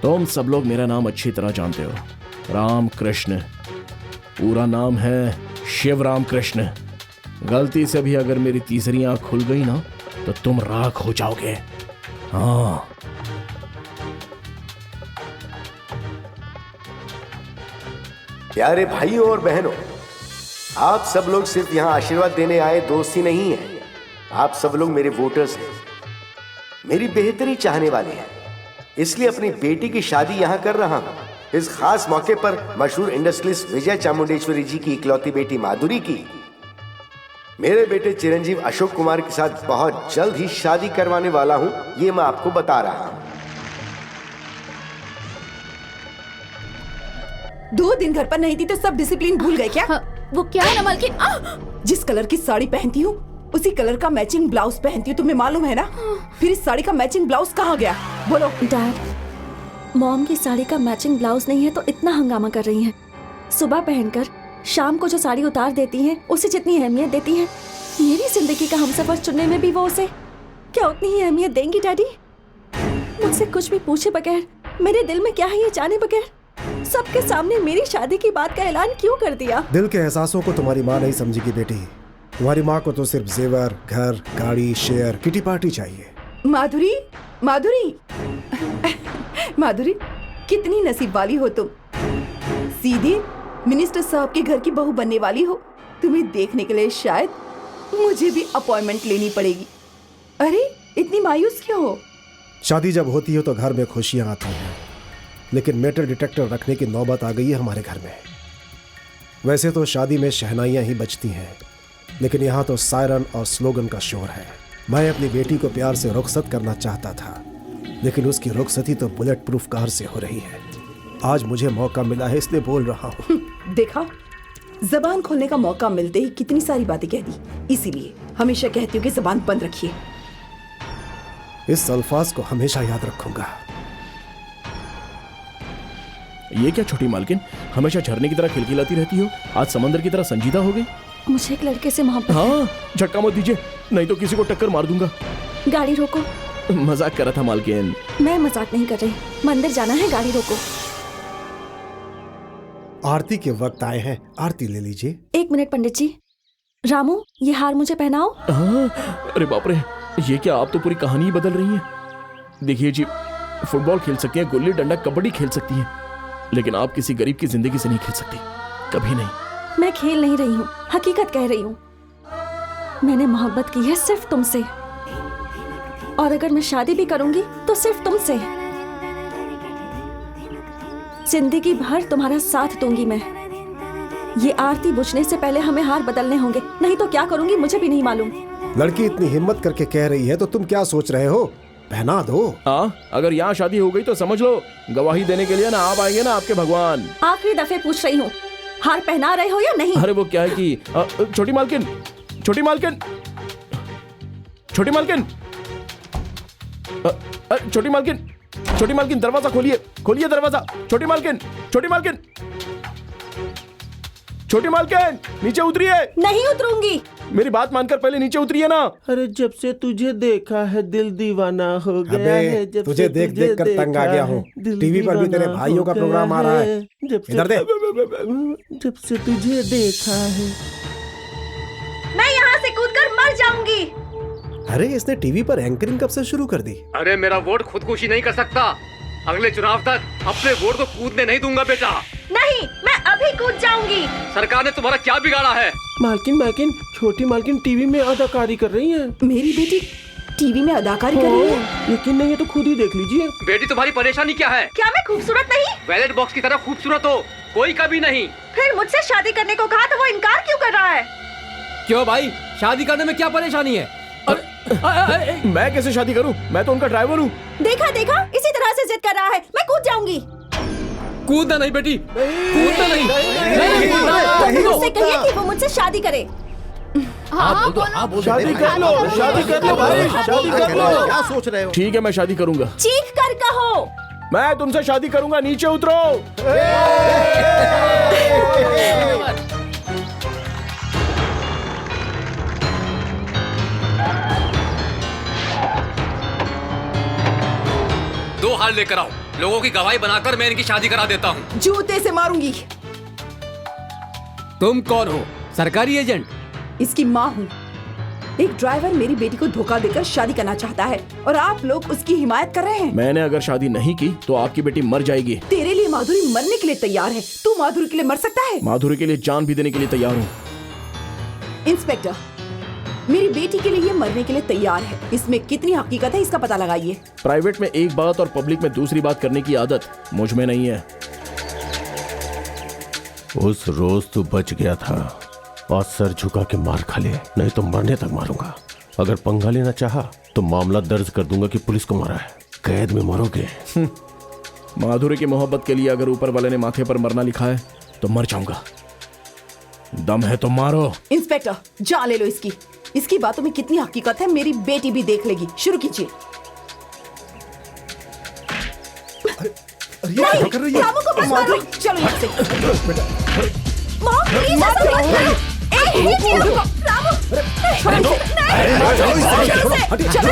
तुम सब लोग मेरा नाम अच्छी तरह जानते हो, राम कृष्ण। पूरा नाम है शिव राम कृष्ण। गलती से भी अगर मेरी तीसरी आंख खुल गई ना तो तुम राख हो जाओगे। हाँ। प्यारे भाइयों और बहनों, आप सब लोग सिर्फ यहाँ आशीर्वाद देने आए दोस्त ही नहीं हैं। आप सब लोग मेरे वोटर्स हैं, मेरी बेहतरी चाहने वाले हैं। इसलिए अपनी बेटी की शादी यहाँ कर रहा हूँ। इस खास मौके पर मशहूर इंडस्ट्रियलिस्ट विजय चामुंडेश्वरी जी की इकलौती बेटी माधुरी की मेरे बेटे चिरंजीव अशोक कुमार के साथ बहुत जल्द ही शादी करवाने वाला हूँ, ये मैं आपको बता रहा हूँ। 2 दिन घर पर नहीं थी तो सब डिसिप्लिन भूल गए क्या? हाँ, वो क्या है ना मालकिन? जिस कलर की साड़ी पहनती हूँ उसी कलर का मैचिंग ब्लाउज पहनती हूँ, तुम्हें मालूम है ना? फिर इस साड़ी का मैचिंग ब्लाउज कहाँ गया? बोलो। डैड, मॉम की साड़ी का मैचिंग ब्लाउज नहीं है तो इतना हंगामा कर रही हैं। सुबह पहनकर शाम को जो साड़ी उतार देती हैं उसे जितनी अहमियत देती हैं, मेरी जिंदगी का हमसफर चुनने में भी वो उसे क्या उतनी ही अहमियत देंगी? डैडी, मुझसे कुछ भी पूछे बगैर, मेरे दिल में क्या है ये जाने बगैर सबके सामने मेरी शादी की बात का ऐलान क्यों कर दिया? दिल के एहसासों को तुम्हारी माँ नहीं समझेगी बेटी। तुम्हारी माँ को तो सिर्फ जेवर, घर, गाड़ी, शेयर, किटी पार्टी चाहिए। माधुरी, माधुरी, माधुरी, कितनी नसीब वाली हो तुम। सीधे मिनिस्टर साहब के घर की बहू बनने वाली हो। तुम्हें देखने के लिए शायद मुझे भी अपॉइंटमेंट लेनी पड़ेगी। अरे इतनी मायूस क्यों हो? शादी जब होती है तो घर में खुशियां आती हैं, लेकिन मेटल डिटेक्टर रखने की नौबत आ गई है हमारे घर में। वैसे तो शादी में शहनाइयां ही बजती हैं, लेकिन यहाँ तो सायरन और स्लोगन का शोर है। मैं अपनी बेटी को प्यार से रुखसत करना चाहता था, लेकिन उसकी रुखसती तो बुलेट प्रूफ कार से हो रही है। आज मुझे मौका मिला है इसलिए बोल रहा हूँ। देखा, जबान खोलने का मौका मिलते ही कितनी सारी बातें कह दी। इसीलिए हमेशा कहती हूँ कि जबान बंद रखिए। इस अल्फाज को हमेशा याद रखूंगा। ये क्या छोटी मालकिन, हमेशा झरने की तरह खिलखिलाती रहती हो, आज समंदर की तरह संजीदा हो गई। मुझे एक लड़के से मोहब्बत। हाँ, झटका मत दीजिए, नहीं तो किसी को टक्कर मार दूंगा। गाड़ी रोको। मजाक कर रहा था मालकिन। मैं मजाक नहीं कर रही, मंदिर जाना है, गाड़ी रोको। आरती के वक्त आए हैं, आरती ले लीजिए। 1 मिनट पंडित जी। रामू, ये हार मुझे पहनाओ। अरे बाप रे, ये क्या, आप तो पूरी कहानी ही बदल रही हैं। देखिए जी, फुटबॉल खेल सकती हैं, गुल्ली डंडा कबड्डी खेल सकती हैं, लेकिन आप किसी गरीब की जिंदगी से नहीं खेल सकती, कभी नहीं। मैं खेल नहीं रही हूँ, हकीकत कह रही हूँ। मैंने मोहब्बत की है सिर्फ तुमसे, और अगर मैं शादी भी करूंगी तो सिर्फ तुमसे। जिंदगी भर तुम्हारा साथ दूंगी मैं। ये आरती बुझने से पहले हमें हार बदलने होंगे, नहीं तो क्या करूंगी मुझे भी नहीं मालूम। लड़की इतनी हिम्मत करके कह रही है तो तुम क्या सोच रहे हो? पहना दो। हाँ, अगर यहाँ शादी हो गई तो समझ लो गवाही देने के लिए ना आप आएंगे ना आपके भगवान। आखिरी दफे पूछ रही हूँ, हार पहना रहे हो या नहीं? अरे वो क्या है कि छोटी मालकिन, छोटी मालकिन, छोटी मालकिन, छोटी मालकिन, छोटी मालकिन, दरवाजा खोलिए, खोलिए दरवाजा। छोटी मालकिन, छोटी मालकिन, छोटी मालकिन, नीचे उतरिए। नहीं उतरूंगी। मेरी बात मानकर पहले नीचे उतरिए ना। अरे जब से तुझे देखा है दिल दीवाना हो गया है। जब तुझे देख देख कर तंग आ गया हूँ। टीवी पर भी तेरे भाइयों का प्रोग्राम आ रहा है। इधर दे। जब से तुझे देखा है। मैं यहाँ से कूदकर मर जाऊंगी। अरे इसने टीवी पर एंकरिंग कब से शुरू कर दी? अरे मेरा वोट खुदकुशी नहीं कर सकता, अगले चुनाव तक अपने वोट को कूदने नहीं दूंगा बेटा। नहीं, मैं अभी कूद जाऊंगी। सरकार ने तुम्हारा क्या बिगाड़ा है? मालकिन, छोटी मालकिन टीवी में अदाकारी कर रही है। मेरी बेटी टीवी में अदाकारी कर रही है? यकीन नहीं है तो खुद ही देख लीजिए। बेटी तुम्हारी परेशानी क्या है? क्या मैं खूबसूरत नहीं? बैलेट बॉक्स की तरह खूबसूरत हो, कोई कभी नहीं। फिर मुझसे शादी करने को कहा तो वो इनकार क्यों कर रहा है? क्यों भाई, शादी करने में क्या परेशानी है? मैं कैसे शादी करूं? मैं तो उनका ड्राइवर हूं। देखा, इसी तरह से जिद कर रहा है। मैं कूद जाऊंगी। कूदना नहीं बेटी, कूदना नहीं। उससे कहिए कि वो मुझसे शादी करे। हाँ बोलो। शादी कर लो, शादी कर लो भाई, शादी कर लो। क्या सोच रहे हो? ठीक है, मैं शादी करूंगा। चीख कर कहो। मैं तुमसे शादी करूंगा, नीचे उतरो। दो हार लेकर आओ, लोगों की गवाही बनाकर मैं इनकी शादी करा देता हूँ। जूते से मारूंगी। तुम कौन हो? सरकारी एजेंट? इसकी माँ हूँ। एक ड्राइवर मेरी बेटी को धोखा देकर शादी करना चाहता है और आप लोग उसकी हिमायत कर रहे हैं। मैंने अगर शादी नहीं की तो आपकी बेटी मर जाएगी। तेरे लिए माधुरी मरने के लिए तैयार है, तू माधुरी के लिए मर सकता है? माधुरी के लिए जान भी देने के लिए तैयार हूँ। इंस्पेक्टर, मेरी बेटी के लिए मरने के लिए तैयार है, इसमें कितनी हकीकत है इसका पता लगाइए। प्राइवेट में एक बात और पब्लिक में दूसरी बात करने की आदत मुझ में नहीं है। उस रोज तू बच गया था और सर झुका के मार खा ले, नहीं तो मरने तक मारूंगा। अगर पंगा लेना चाहा तो मामला दर्ज कर दूंगा कि पुलिस को मारा है, कैद में मरोगे। माधुरी की मोहब्बत के लिए अगर ऊपर वाले ने माथे पर मरना लिखा है तो मर जाऊंगा। दम है तो मारो। इंस्पेक्टर, जान ले लो इसकी। इसकी बातों में कितनी हकीकत है मेरी बेटी भी देख लेगी। शुरू कीजिए। क्या कर रही है? रामू को बस मारो। चलो यहाँ से। मॉम, प्लीज ऐसा मत करो। एक चीज रुको। रामू, छोड़ो इसे। चलो,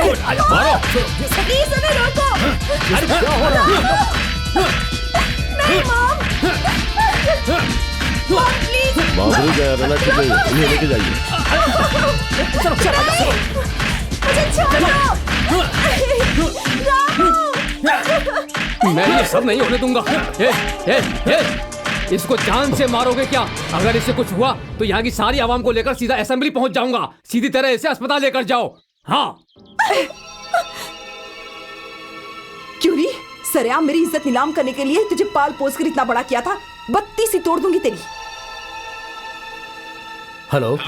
प्लीज हमें रोको। नहीं मॉम, मॉम प्लीज। माधुरी का रहना ठीक है, इन्हें लेके जाइए। मुझे छोड़ो। मैं ये सब नहीं होने दूंगा। इसको जान से मारोगे क्या? अगर इससे कुछ हुआ तो यहाँ की सारी आवाम को लेकर सीधा असेंबली पहुंच जाऊंगा। सीधी तरह इसे अस्पताल लेकर जाओ। हाँ। क्यों री, सरेआम मेरी इज्जत नीलाम करने के लिए तुझे पाल पोस कर इतना बड़ा किया था, बत्ती सी तोड़ दूंगी तेरी। हेलो,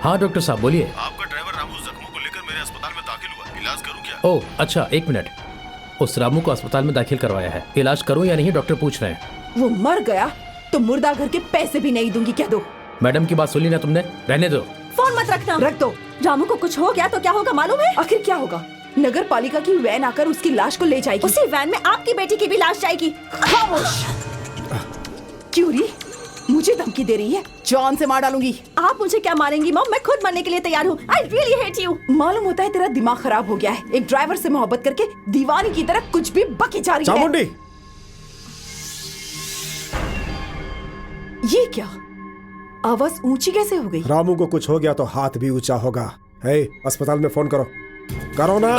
हाँ डॉक्टर साहब बोलिए। आपका ड्राइवर रामू जख्मों को लेकर मेरे अस्पताल में दाखिल हुआ, इलाज करूं क्या? ओह अच्छा, 1 मिनट। उस रामू को अस्पताल में दाखिल करवाया है, इलाज करूं या नहीं डॉक्टर पूछ रहे हैं। वो मर गया तो मुर्दा घर के पैसे भी नहीं दूंगी, कह दो। मैडम की बात सुनी ना तुमने, रहने दो। फोन मत रखना। रख दो। रामू को कुछ हो गया तो क्या होगा मालूम है? आखिर क्या होगा? नगर पालिका की वैन आकर उसकी लाश को ले जाएगी। उसी वैन में आपकी बेटी की भी लाश जाएगी। खामोश। क्यों री, मुझे धमकी दे रही है, जान से मार डालूंगी। आप मुझे क्या मारेंगी मॉम? मैं खुद मरने के लिए तैयार हूँ। I really hate you. मालूम होता है तेरा दिमाग खराब हो गया है। एक ड्राइवर से मोहब्बत करके दीवानी की तरह कुछ भी बकी जा रही है। चामुंडी, ये क्या आवाज ऊंची कैसे हो गई? रामू को कुछ हो गया तो हाथ भी ऊंचा होगा। हे, अस्पताल में फोन करो। करो ना।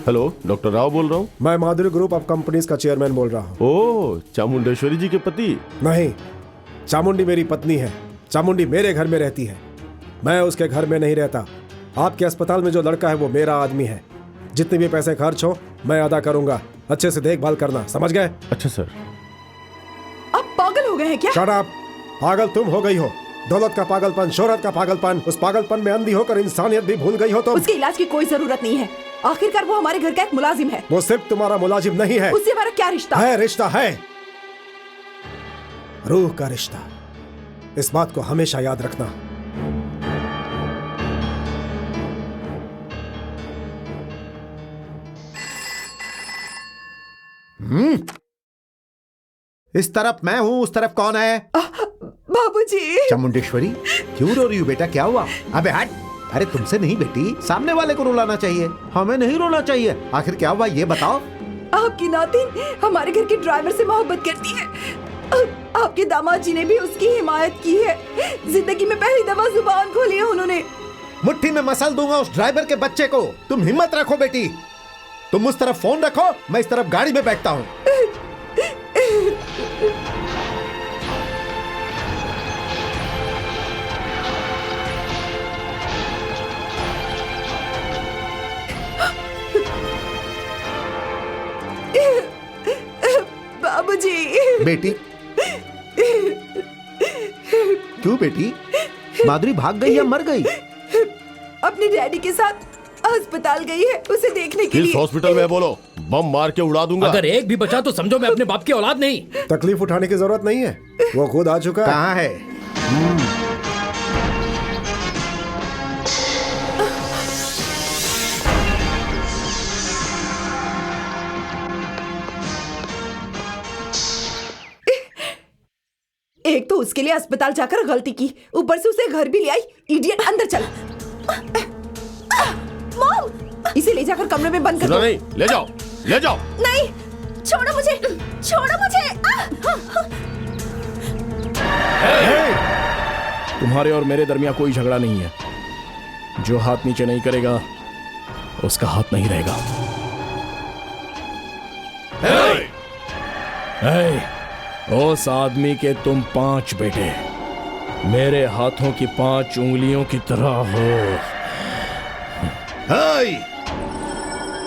हेलो, डॉक्टर राव बोल रहा हूँ। मैं माधुरी ग्रुप ऑफ कंपनीज का चेयरमैन बोल रहा हूँ। ओह, चामुंडेश्वरी जी के पति? नहीं, चामुंडी मेरी पत्नी है। चामुंडी मेरे घर में रहती है, मैं उसके घर में नहीं रहता। आपके अस्पताल में जो लड़का है वो मेरा आदमी है। जितने भी पैसे खर्च हो मैं अदा करूंगा। अच्छे से देखभाल करना, समझ गए? अच्छा सर। आप पागल हो गए हैं क्या? Shut up. पागल तुम हो गई हो। दौलत का पागलपन, शोहरत का पागलपन, उस पागलपन में अंधी होकर इंसानियत भी भूल गई हो तुम। उसके इलाज की कोई जरूरत नहीं है। आखिरकार वो हमारे घर का एक मुलाजिम है। वो सिर्फ तुम्हारा मुलाजिम नहीं है। उससे हमारा क्या रिश्ता है? रिश्ता है, रूह का रिश्ता। इस बात को हमेशा याद रखना। इस तरफ मैं हूँ, उस तरफ कौन है? बाबूजी। चामुंडेश्वरी, क्यों रो रही हो बेटा? क्या हुआ? अबे हट। अरे तुमसे नहीं बेटी, सामने वाले को रुलाना चाहिए, हमें नहीं रोना चाहिए। आखिर क्या हुआ ये बताओ। आपकी नातिन हमारे घर के ड्राइवर से मोहब्बत करती है। आपके दामाद जी ने भी उसकी हिमायत की है। जिंदगी में पहली दफा जुबान खोली है उन्होंने। मुट्ठी में मसल दूंगा उस ड्राइवर के बच्चे को। तुम हिम्मत रखो बेटी। तुम उस तरफ फोन रखो, मैं इस तरफ गाड़ी में बैठता हूँ। बाबूजी। बेटी, क्यों बेटी? माधुरी भाग गई या मर गई? अपने डैडी के साथ अस्पताल गई है उसे देखने के लिए। किस हॉस्पिटल में? बोलो, बम मार के उड़ा दूंगा। अगर एक भी बचा तो समझो मैं अपने बाप की औलाद नहीं। तकलीफ उठाने की जरूरत नहीं है, वो खुद आ चुका है। कहाँ है? एक तो उसके लिए अस्पताल जाकर गलती की, ऊपर से उसे घर भी ले आई। इडियट, अंदर चल। मॉम, इसे ले जाकर कमरे में बंद कर दो। नहीं, ले जाओ, ले जाओ। नहीं, छोड़ो मुझे, छोड़ो मुझे। तुम्हारे और मेरे दरमियान कोई झगड़ा नहीं है। जो हाथ नीचे नहीं करेगा उसका हाथ नहीं रहेगा। उस आदमी के तुम 5 बेटे मेरे हाथों की 5 उंगलियों की तरह हो।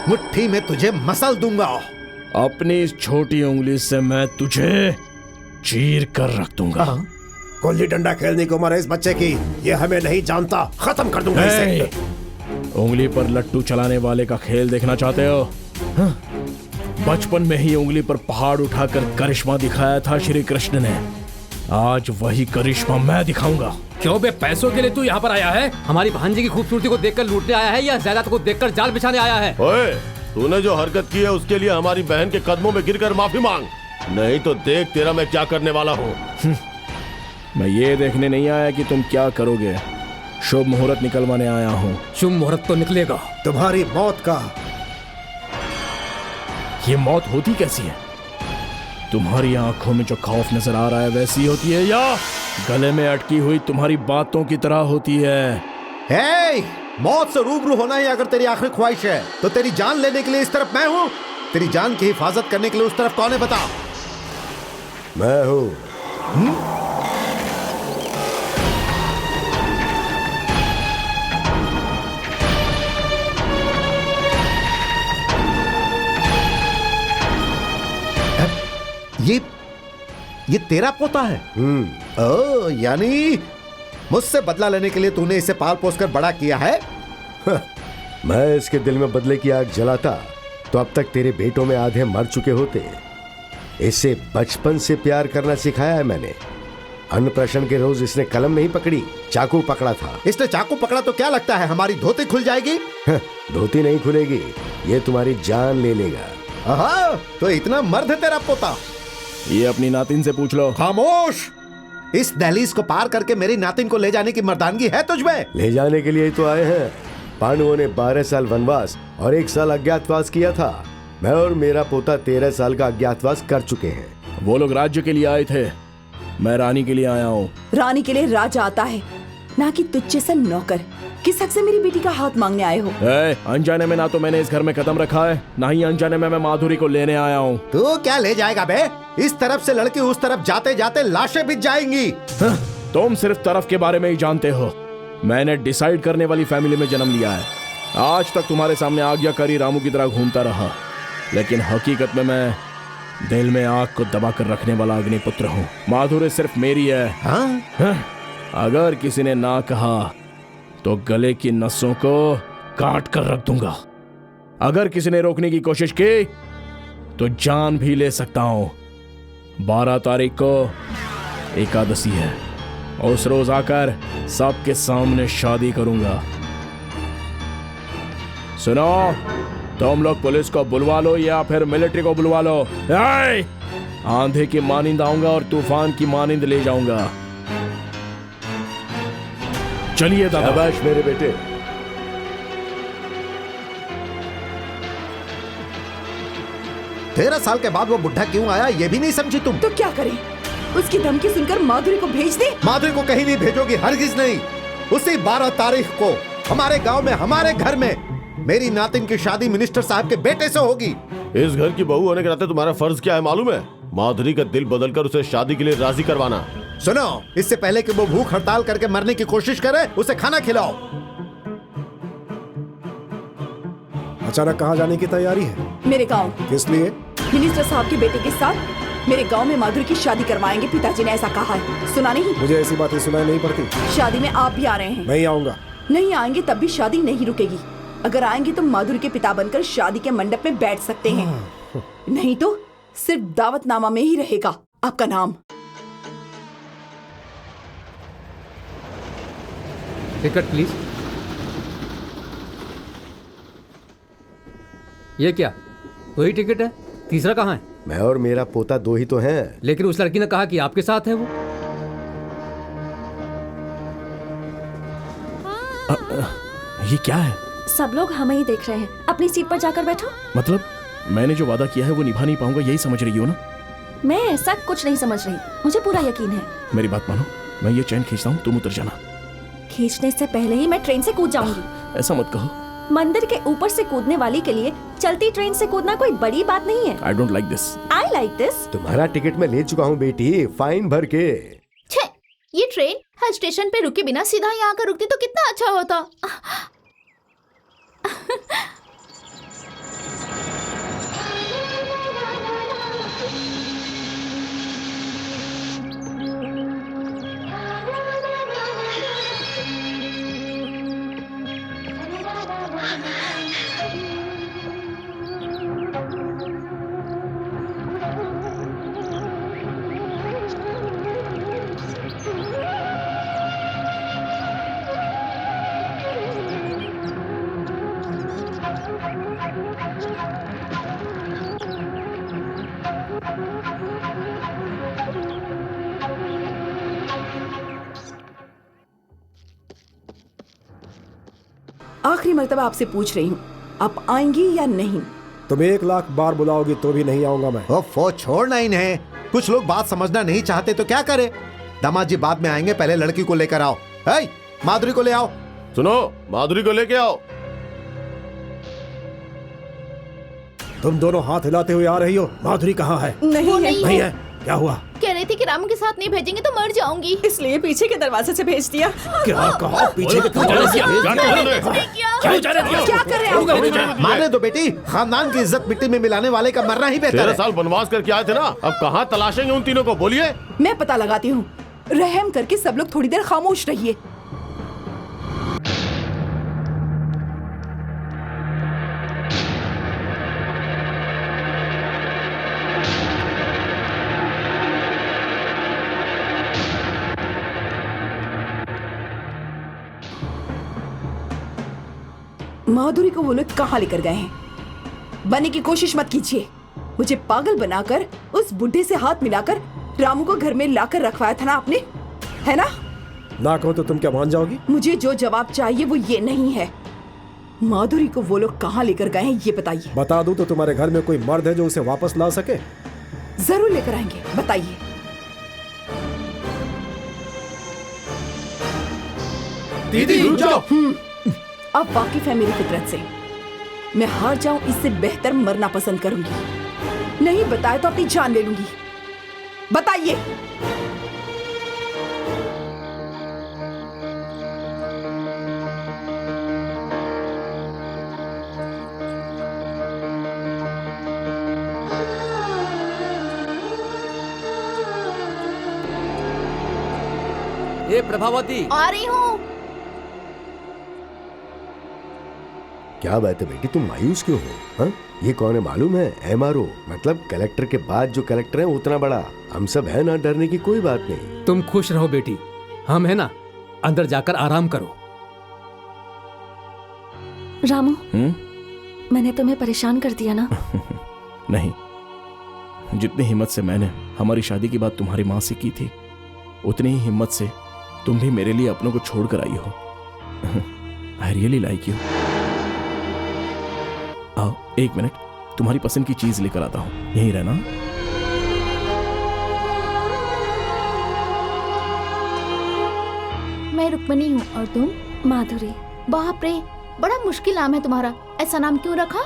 मुट्ठी में तुझे मसल दूंगा। अपनी इस छोटी उंगली से मैं तुझे चीर कर रख दूंगा। गुल्ली डंडा खेलने की उम्र है इस बच्चे की, ये हमें नहीं जानता। खत्म कर दूंगा इसे। उंगली पर लट्टू चलाने वाले का खेल देखना चाहते हो? हाँ? बचपन में ही उंगली पर पहाड़ उठाकर करिश्मा दिखाया था श्री कृष्ण ने। आज वही करिश्मा मैं दिखाऊंगा। क्यों बे, पैसों के लिए तू यहाँ पर आया है? हमारी भांजी की खूबसूरती को देखकर लूटने आया है या जायदाद को देखकर जाल बिछाने आया है? ओए, तूने जो हरकत की है उसके लिए हमारी बहन के कदमों में गिरकर माफी मांग, नहीं तो देख तेरा मैं क्या करने वाला हूँ। मैं ये देखने नहीं आया कि तुम क्या करोगे, शुभ मुहूर्त निकलवाने आया हूँ। शुभ मुहूर्त तो निकलेगा। तुम्हारी मौत का। ये मौत होती कैसी है? तुम्हारी आंखों में जो खौफ नजर आ रहा है वैसी होती है या गले में अटकी हुई तुम्हारी बातों की तरह होती है? मौत से रूबरू होना ही अगर तेरी आखिरी ख्वाहिश है तो तेरी जान लेने के लिए इस तरफ मैं हूँ, तेरी जान की हिफाजत करने के लिए उस तरफ कौन है बता? मैं हूँ। ये तेरा पोता है? ओ, यानी मुझसे बदला लेने के लिए तूने इसे पाल पोस कर बड़ा किया है? मैं इसके दिल में बदले की आग जलाता तो अब तक तेरे बेटों में आधे मर चुके होते। इसे बचपन से प्यार करना सिखाया है मैंने। अन्नप्राशन के रोज इसने कलम नहीं पकड़ी, चाकू पकड़ा था। इसने चाकू पकड़ा तो क्या लगता है हमारी धोती खुल जाएगी? धोती नहीं खुलेगी, ये तुम्हारी जान ले लेगा। हाँ, तो इतना मर्द है तेरा पोता? ये अपनी नातिन से पूछ लो। खामोश! इस दहलीज को पार करके मेरी नातिन को ले जाने की मर्दानगी है तुझमें? ले जाने के लिए ही तो आए हैं। पांडवों ने 12 साल वनवास और 1 साल अज्ञातवास किया था। मैं और मेरा पोता 13 साल का अज्ञातवास कर चुके हैं। वो लोग राज्य के लिए आए थे, मैं रानी के लिए आया हूँ। रानी के लिए राजा आता है, ना कि तुझ जैसा नौकर। किस हक से मेरी बेटी का हाथ मांगने आए हो? अनजाने में ना तो मैंने इस घर में कदम रखा है, ना ही अनजाने में मैं माधुरी को लेने आया हूँ। तू क्या ले जाएगा बे? इस तरफ से लड़की उस तरफ जाते जाते लाशें बिछ जाएंगी। तुम सिर्फ तरफ के बारे में ही जानते हो। मैंने डिसाइड करने वाली फैमिली में जन्म लिया है। आज तक तुम्हारे सामने आज्ञाकारी रामू की तरह घूमता रहा, लेकिन हकीकत में मैं दिल में आग को दबा कर रखने वाला अग्निपुत्र हूँ। माधुरी सिर्फ मेरी है। हाँ? अगर किसी ने ना कहा तो गले की नसों को काट कर रख दूंगा। अगर किसी ने रोकने की कोशिश की तो जान भी ले सकता हूं। 12 तारीख को एकादशी है, उस रोज आकर सबके सामने शादी करूंगा। सुनो, तुम लोग पुलिस को बुलवा लो या फिर मिलिट्री को बुलवा लो। आंधी की मानिंद आऊंगा और तूफान की मानिंद ले जाऊंगा। चलिए दादा। शाबाश मेरे बेटे। तेरह साल के बाद वो बुढ़ा क्यों आया ये भी नहीं समझी तुम? तो क्या करें? उसकी धमकी सुनकर माधुरी को भेज दे? माधुरी को कहीं नहीं भेजोगी, हरगिज नहीं। उसी 12 तारीख को हमारे गांव में, हमारे घर में मेरी नातिन की शादी मिनिस्टर साहब के बेटे से होगी। इस घर की बहू होने के नाते तुम्हारा फर्ज क्या है मालूम है? माधुरी का दिल बदलकर उसे शादी के लिए राजी करवाना। सुनो, इससे पहले कि वो भूख हड़ताल करके मरने की कोशिश करे, उसे खाना खिलाओ। अचानक कहाँ जाने की तैयारी है? मेरे गांव। किस लिए? मिनिस्टर साहब के बेटे के साथ मेरे गांव में माधुरी की शादी करवाएंगे। पिताजी ने ऐसा कहा है, सुना नहीं? मुझे ऐसी बातें सुनाई नहीं पड़ती। शादी में आप भी आ रहे हैं? नहीं आऊंगा। नहीं आएंगे तब भी शादी नहीं रुकेगी। अगर आएंगे तो माधुरी के पिता बनकर शादी के मंडप में बैठ सकते हैं, नहीं तो सिर्फ दावतनामा में ही रहेगा आपका नाम। Ticket please. ये क्या, वही टिकट है? तीसरा कहाँ है? मैं और मेरा पोता 2 ही तो हैं। लेकिन उस लड़की ने कहा कि आपके साथ है वो। ये क्या है? सब लोग हमें ही देख रहे हैं। अपनी सीट पर जाकर बैठो। मतलब मैंने जो वादा किया है वो निभा नहीं पाऊंगा, यही समझ रही हो ना? मैं ऐसा कुछ नहीं समझ रही, मुझे पूरा यकीन है। मेरी बात मानो, मैं ये चैन खींचता हूँ, तुम उतर जाना। खींचने से पहले ही मैं ट्रेन से कूद जाऊंगी। ऐसा मत कहो। मंदिर के ऊपर से कूदने वाली के लिए चलती ट्रेन से कूदना कोई बड़ी बात नहीं है। आई don't like this. I like this. तुम्हारा टिकट मैं ले चुका हूँ बेटी, फाइन भर के। छे, ये ट्रेन हर स्टेशन पे रुके बिना सीधा यहाँ आकर रुकती तो कितना अच्छा होता। आखिरी मर्तबा आपसे पूछ रही हूँ, आप आएंगी या नहीं? तुम 1 लाख बार बुलाओगी तो भी नहीं आऊंगा मैं। ओफो, छोड़ना ही नहीं। कुछ लोग बात समझना नहीं चाहते तो क्या करे? दामाद जी बाद में आएंगे, पहले लड़की को लेकर आओ। माधुरी को ले आओ। सुनो, माधुरी को लेके आओ। तुम दोनों हाथ हिलाते हुए आ रही हो। माधुरी कहाँ है? नहीं है। क्या हुआ? कह रही थी कि रामू के साथ नहीं भेजेंगे तो मर जाऊंगी, इसलिए पीछे के दरवाजे से भेज दिया। क्या कहा? पीछे के क्या कर रहे हैं? मारने दो बेटी, खानदान की इज्जत मिट्टी में मिलाने वाले का मरना ही बेहतर 13 है। साल वनवास करके आए थे ना, अब कहाँ तलाशेंगे उन तीनों को? बोलिए। मैं पता लगाती हूँ। रहम करके सब लोग थोड़ी देर खामोश रहिए। माधुरी को वो लोग कहाँ लेकर गए हैं? बनने की कोशिश मत कीजिए। मुझे पागल बनाकर उस बुढ़े से हाथ मिलाकर रामू को घर में लाकर रखवाया था ना आपने, है ना? ना कहो तो तुम क्या मान जाओगी? मुझे जो जवाब चाहिए वो ये नहीं है। माधुरी को वो लोग कहाँ लेकर गए हैं ये बताइए। बता दूं तो तुम्हारे घर में कोई मर्द है जो उसे वापस ला सके? जरूर लेकर आएंगे, बताइए। दीदी रुक जाओ। अब वाकिफ है मेरी फितरत से। मैं हार जाऊं इससे बेहतर मरना पसंद करूंगी। नहीं बताया तो अपनी जान ले लूंगी। बताइए। ये प्रभावती, आ रही हूँ। क्या बात है बेटी, तुम मायूस क्यों हो? हाँ, ये कौन है मालूम है? MRO, मतलब कलेक्टर के बाद जो कलेक्टर है उतना बड़ा। हम सब है ना, डरने की कोई बात नहीं। तुम खुश रहो बेटी, हम है ना, अंदर जाकर आराम करो। रामू, मैंने तुम्हें परेशान कर दिया ना? नहीं, जितनी हिम्मत से मैंने हमारी शादी की बात तुम्हारी माँ से की थी, उतनी ही हिम्मत से तुम भी मेरे लिए अपनों को छोड़कर आई हो। I really like you. आओ, 1 मिनट, तुम्हारी पसंद की चीज लेकर आता हूं, यहीं रहना। मैं रुक्मणी हूँ और तुम? माधुरी। बाप रे, बड़ा मुश्किल नाम है तुम्हारा। ऐसा नाम क्यों रखा?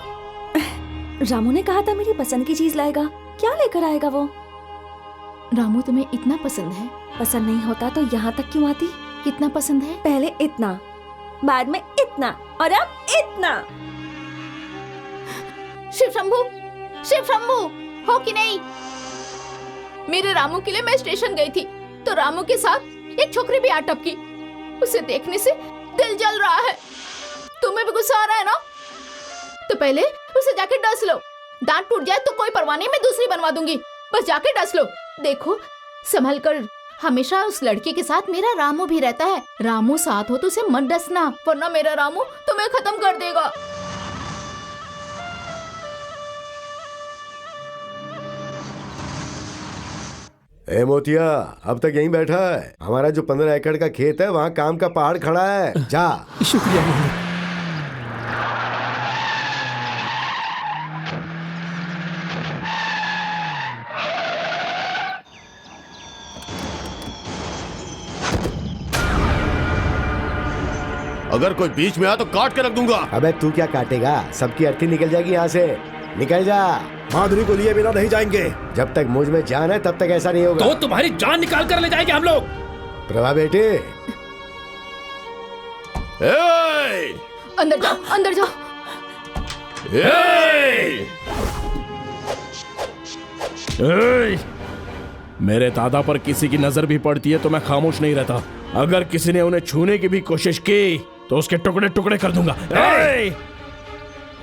रामू ने कहा था मेरी पसंद की चीज लाएगा। क्या लेकर आएगा वो? रामू तुम्हें इतना पसंद है? पसंद नहीं होता तो यहाँ तक क्यों आती? कितना पसंद है? पहले इतना, बाद में इतना और अब इतना। शिव शंभू, शिव शंभू, हो कि नहीं? मेरे रामू के लिए मैं स्टेशन गई थी तो रामू के साथ एक छोकरी भी आ टपकी। उसे देखने से दिल जल रहा है। तुम्हें भी गुस्सा आ रहा है ना? तो पहले उसे जाके डस लो। दांत टूट जाए तो कोई परवाह नहीं, मैं दूसरी बनवा दूंगी। बस जाके डस लो। देखो संभल कर, हमेशा उस लड़की के साथ मेरा रामू भी रहता है। रामू साथ हो तो उसे मत डसना, वरना मेरा रामू तुम्हें खत्म कर देगा। ए मोतिया, अब तक यहीं बैठा है? हमारा जो 15 एकड़ का खेत है वहाँ काम का पहाड़ खड़ा है, जा। शुक्रिया मोहम्मद। अगर कोई बीच में आया तो काट के रख दूंगा। अबे तू क्या काटेगा? सबकी अर्थी निकल जाएगी यहाँ से। निकल जा। माधुरी को लिए बिना नहीं जाएंगे। जब तक मुझ में जान है तब तक ऐसा नहीं होगा। तो तुम्हारी जान निकाल कर ले जाएंगे हम लोग। प्रभा बेटे, अंदर जाओ, अंदर जाओ। मेरे दादा पर किसी की नजर भी पड़ती है तो मैं खामोश नहीं रहता। अगर किसी ने उन्हें छूने की भी कोशिश की तो उसके टुकड़े टुकड़े कर दूंगा।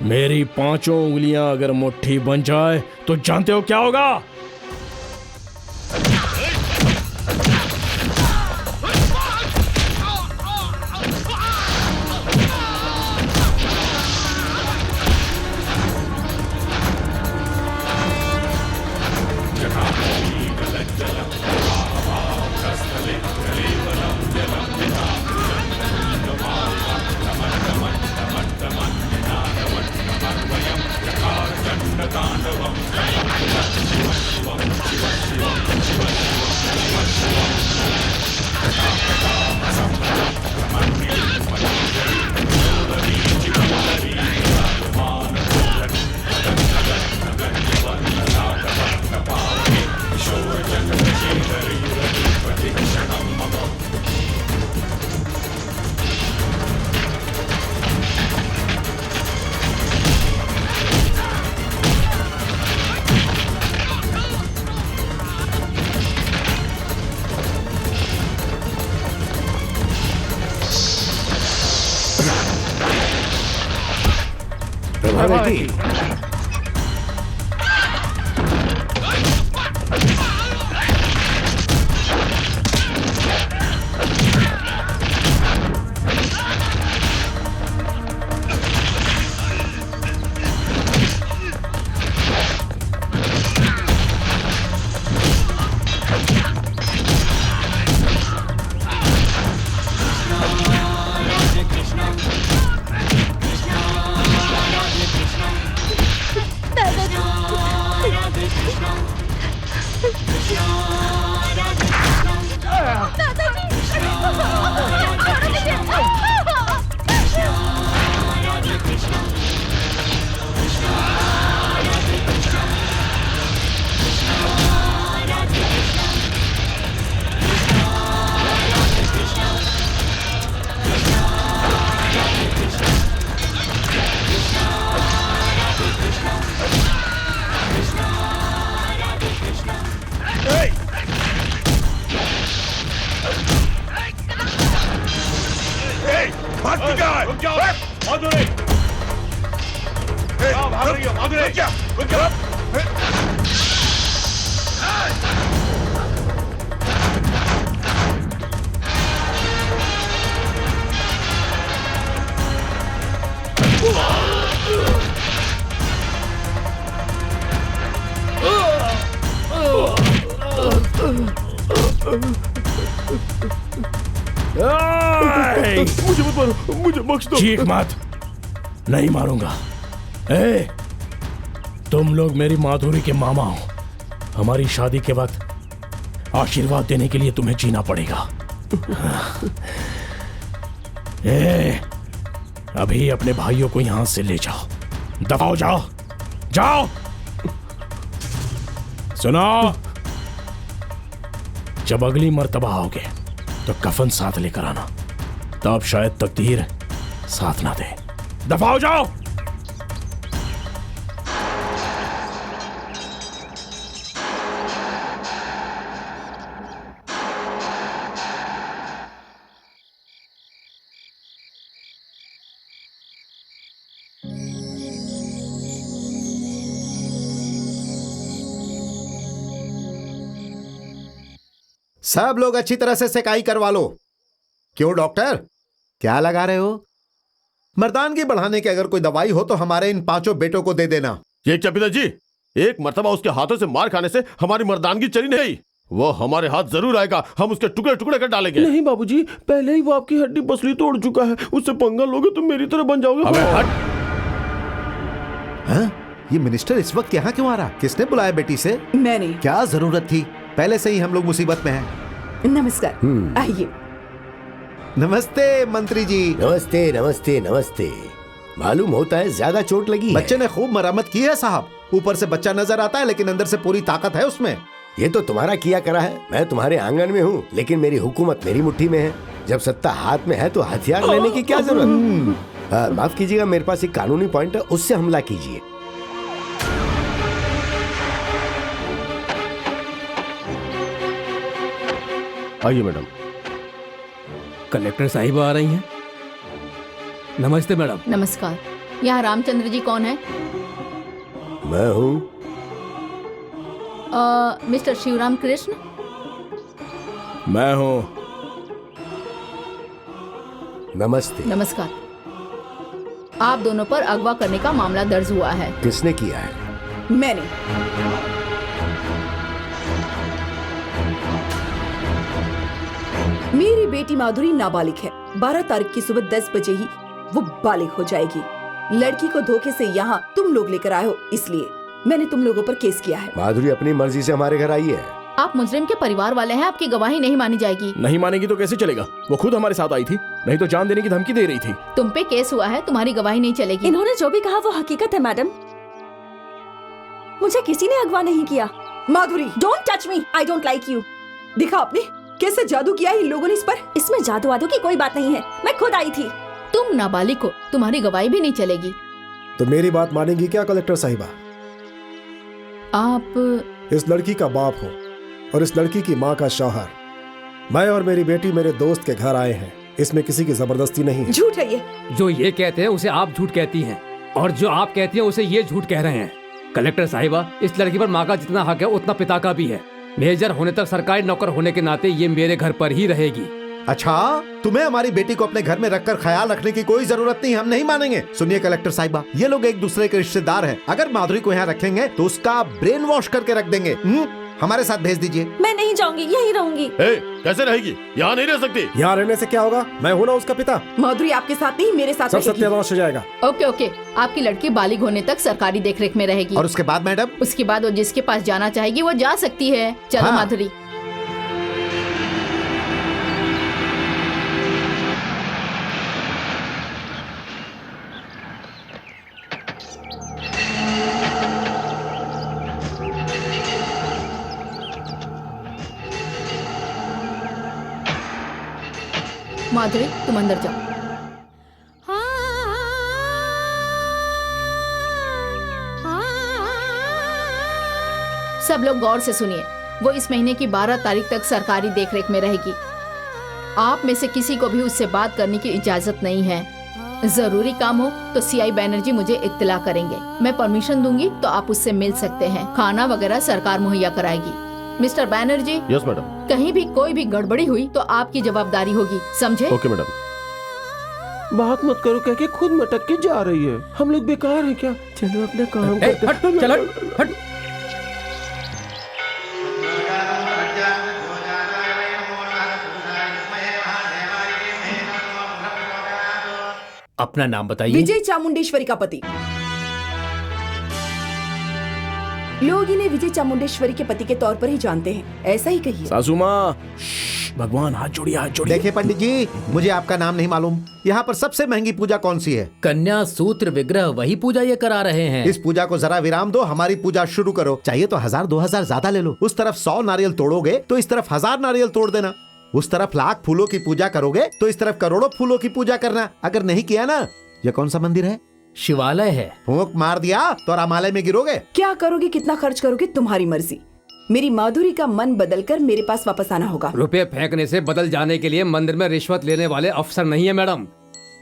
मेरी 5 उंगलियां अगर मुट्ठी बन जाए तो जानते हो क्या होगा? प्रभा बेटी, भागती क्या है? रुक जाओ माधुरी, भाग रही हो माधुरी, रुक जाओ। मुझे मत मारो, मुझे बख्श दो। चीख मत, नहीं मारूंगा। ए, तुम लोग मेरी माधुरी के मामा हो। हमारी शादी के वक्त आशीर्वाद देने के लिए तुम्हें जीना पड़ेगा। ए, अभी अपने भाइयों को यहां से ले जाओ, दफाओ, जाओ जाओ। सुनो, जब अगली मर्तबा आओगे तो कफन साथ लेकर आना, तब शायद तकदीर साथ ना दे। दफाओ, जाओ। सब लोग अच्छी तरह से सेकाई करवा लो। क्यों डॉक्टर, क्या लगा रहे हो? मर्दानगी बढ़ाने की अगर कोई दवाई हो तो हमारे इन 5 बेटों को दे देना। ये क्या पिताजी, एक मर्तबा उसके हाथों से मार खाने से हमारी मर्दानगी चली नहीं। वो हमारे हाथ जरूर आएगा, हम उसके टुकड़े टुकड़े कर डालेंगे। नहीं बाबूजी, पहले ही वो आपकी हड्डी पसली तोड़ चुका है, उससे पंगा लोगे तो मेरी तरह बन जाओगे। अबे हट। हाँ? ये मिनिस्टर इस वक्त यहाँ क्यों आ रहा? किसने बुलाया बेटी से? मैंने। क्या जरूरत थी? पहले से ही हम लोग मुसीबत में हैं। नमस्कार, आइए। नमस्ते मंत्री जी। नमस्ते नमस्ते नमस्ते। मालूम होता है ज्यादा चोट लगी है। बच्चे ने खूब मरम्मत की है साहब। ऊपर से बच्चा नजर आता है लेकिन अंदर से पूरी ताकत है उसमें। ये तो तुम्हारा किया करा है। मैं तुम्हारे आंगन में हूँ लेकिन मेरी हुकूमत मेरी मुट्ठी में है। जब सत्ता हाथ में है तो हथियार लेने की क्या जरूरत? माफ कीजिएगा, मेरे पास एक कानूनी पॉइंट है, उससे हमला कीजिए। आइए मैडम। कलेक्टर साहिबा आ रही हैं। नमस्ते मैडम। नमस्कार। यहाँ रामचंद्र जी कौन है? मैं हूँ। मिस्टर शिवराम कृष्ण। मैं हूँ। नमस्ते। नमस्कार। आप दोनों पर अगवा करने का मामला दर्ज हुआ है। किसने किया है? मैंने। मेरी बेटी माधुरी नाबालिग है। 12 तारीख की सुबह 10 बजे ही वो बालिग हो जाएगी। लड़की को धोखे से यहाँ तुम लोग लेकर आए हो, इसलिए मैंने तुम लोगों पर केस किया है। माधुरी अपनी मर्जी से हमारे घर आई है। आप मुजरिम के परिवार वाले हैं, आपकी गवाही नहीं मानी जाएगी। नहीं मानेगी तो कैसे चलेगा? वो खुद हमारे साथ आई थी, नहीं तो जान देने की धमकी दे रही थी। तुम पे केस हुआ है, तुम्हारी गवाही नहीं चलेगी। इन्होंने जो भी कहा वो हकीकत है मैडम। मुझे किसी ने अगवा नहीं किया। Madhuri, don't touch me, I don't like you. दिखा आपने कैसे जादू किया है इन लोगों ने इस पर। इसमें जादू वादू की कोई बात नहीं है, मैं खुद आई थी। तुम नाबालिग हो, तुम्हारी गवाही भी नहीं चलेगी। तो मेरी बात मानेंगी क्या कलेक्टर साहिबा? आप इस लड़की का बाप हो और इस लड़की की माँ का शौहर। मैं और मेरी बेटी मेरे दोस्त के घर आए हैं, इसमें किसी की जबरदस्ती नहीं है। झूठ है ये। जो ये कहते हैं उसे आप झूठ कहती हैं, और जो आप कहती हैं उसे ये झूठ कह रहे हैं। कलेक्टर साहिबा, इस लड़की पर माँ का जितना हक है उतना पिता का भी है। मेजर होने तक सरकारी नौकर होने के नाते ये मेरे घर पर ही रहेगी। अच्छा, तुम्हें हमारी बेटी को अपने घर में रखकर ख्याल रखने की कोई जरूरत नहीं, हम नहीं मानेंगे। सुनिए कलेक्टर साहिबा, ये लोग एक दूसरे के रिश्तेदार हैं। अगर माधुरी को यहाँ रखेंगे तो उसका ब्रेन वॉश करके रख देंगे। हमारे साथ भेज दीजिए। मैं नहीं जाऊंगी, यहीं रहूंगी। कैसे रहेगी? यहाँ नहीं रह सकती। यहाँ रहने से क्या होगा? मैं हूँ ना उसका पिता। माधुरी आपके साथ नहीं, मेरे साथ सब रहेगी। सत्यानाश हो जाएगा। ओके ओके, आपकी लड़की बालिग होने तक सरकारी देखरेख में रहेगी। और उसके बाद मैडम? उसके बाद वो जिसके पास जाना चाहेगी वो जा सकती है। चलो हाँ। माधुरी। माधुरी, तुम अंदर जाओ। सब लोग गौर से सुनिए। वो इस महीने की 12 तारीख तक सरकारी देखरेख में रहेगी। आप में से किसी को भी उससे बात करने की इजाजत नहीं है। जरूरी काम हो तो सीआई बैनर्जी मुझे इत्तला करेंगे। मैं परमिशन दूंगी तो आप उससे मिल सकते हैं। खाना वगैरह सरकार मुहैया कराएगी। Mister Banerjee, yes madam. कहीं भी कोई भी गड़बड़ी हुई तो आपकी जवाबदारी होगी, समझे? Okay madam. बात मत करो कह के खुद मटक के जा रही है। हम लोग बेकार हैं क्या? चलो अपना काम करते हैं। चल हट, हट। अपना नाम बताइए। विजय चामुंडेश्वरी का पति। लोग इन्हें विजय चामुंडेश्वरी के पति के तौर पर ही जानते हैं, ऐसा ही कहिए। सासू माँ, भगवान हाथ जोड़िए, हाथ जोड़िए। देखिए पंडित जी, मुझे आपका नाम नहीं मालूम। यहाँ पर सबसे महंगी पूजा कौन सी है? कन्या सूत्र विग्रह, वही पूजा ये करा रहे हैं। इस पूजा को जरा विराम दो, हमारी पूजा शुरू करो। चाहिए तो 1000-2000 ज्यादा ले लो। उस तरफ 100 नारियल तोड़ोगे तो इस तरफ 1000 नारियल तोड़ देना। उस तरफ लाख फूलों की पूजा करोगे तो इस तरफ करोड़ों फूलों की पूजा करना। अगर नहीं किया ना, ये कौन सा मंदिर है? शिवालय है। फूंक मार दिया तो रामालय में गिरोगे। क्या करोगे, कितना खर्च करोगे, तुम्हारी मर्जी। मेरी माधुरी का मन बदलकर मेरे पास वापस आना होगा। रुपए फेंकने से बदल जाने के लिए मंदिर में रिश्वत लेने वाले अफसर नहीं है मैडम।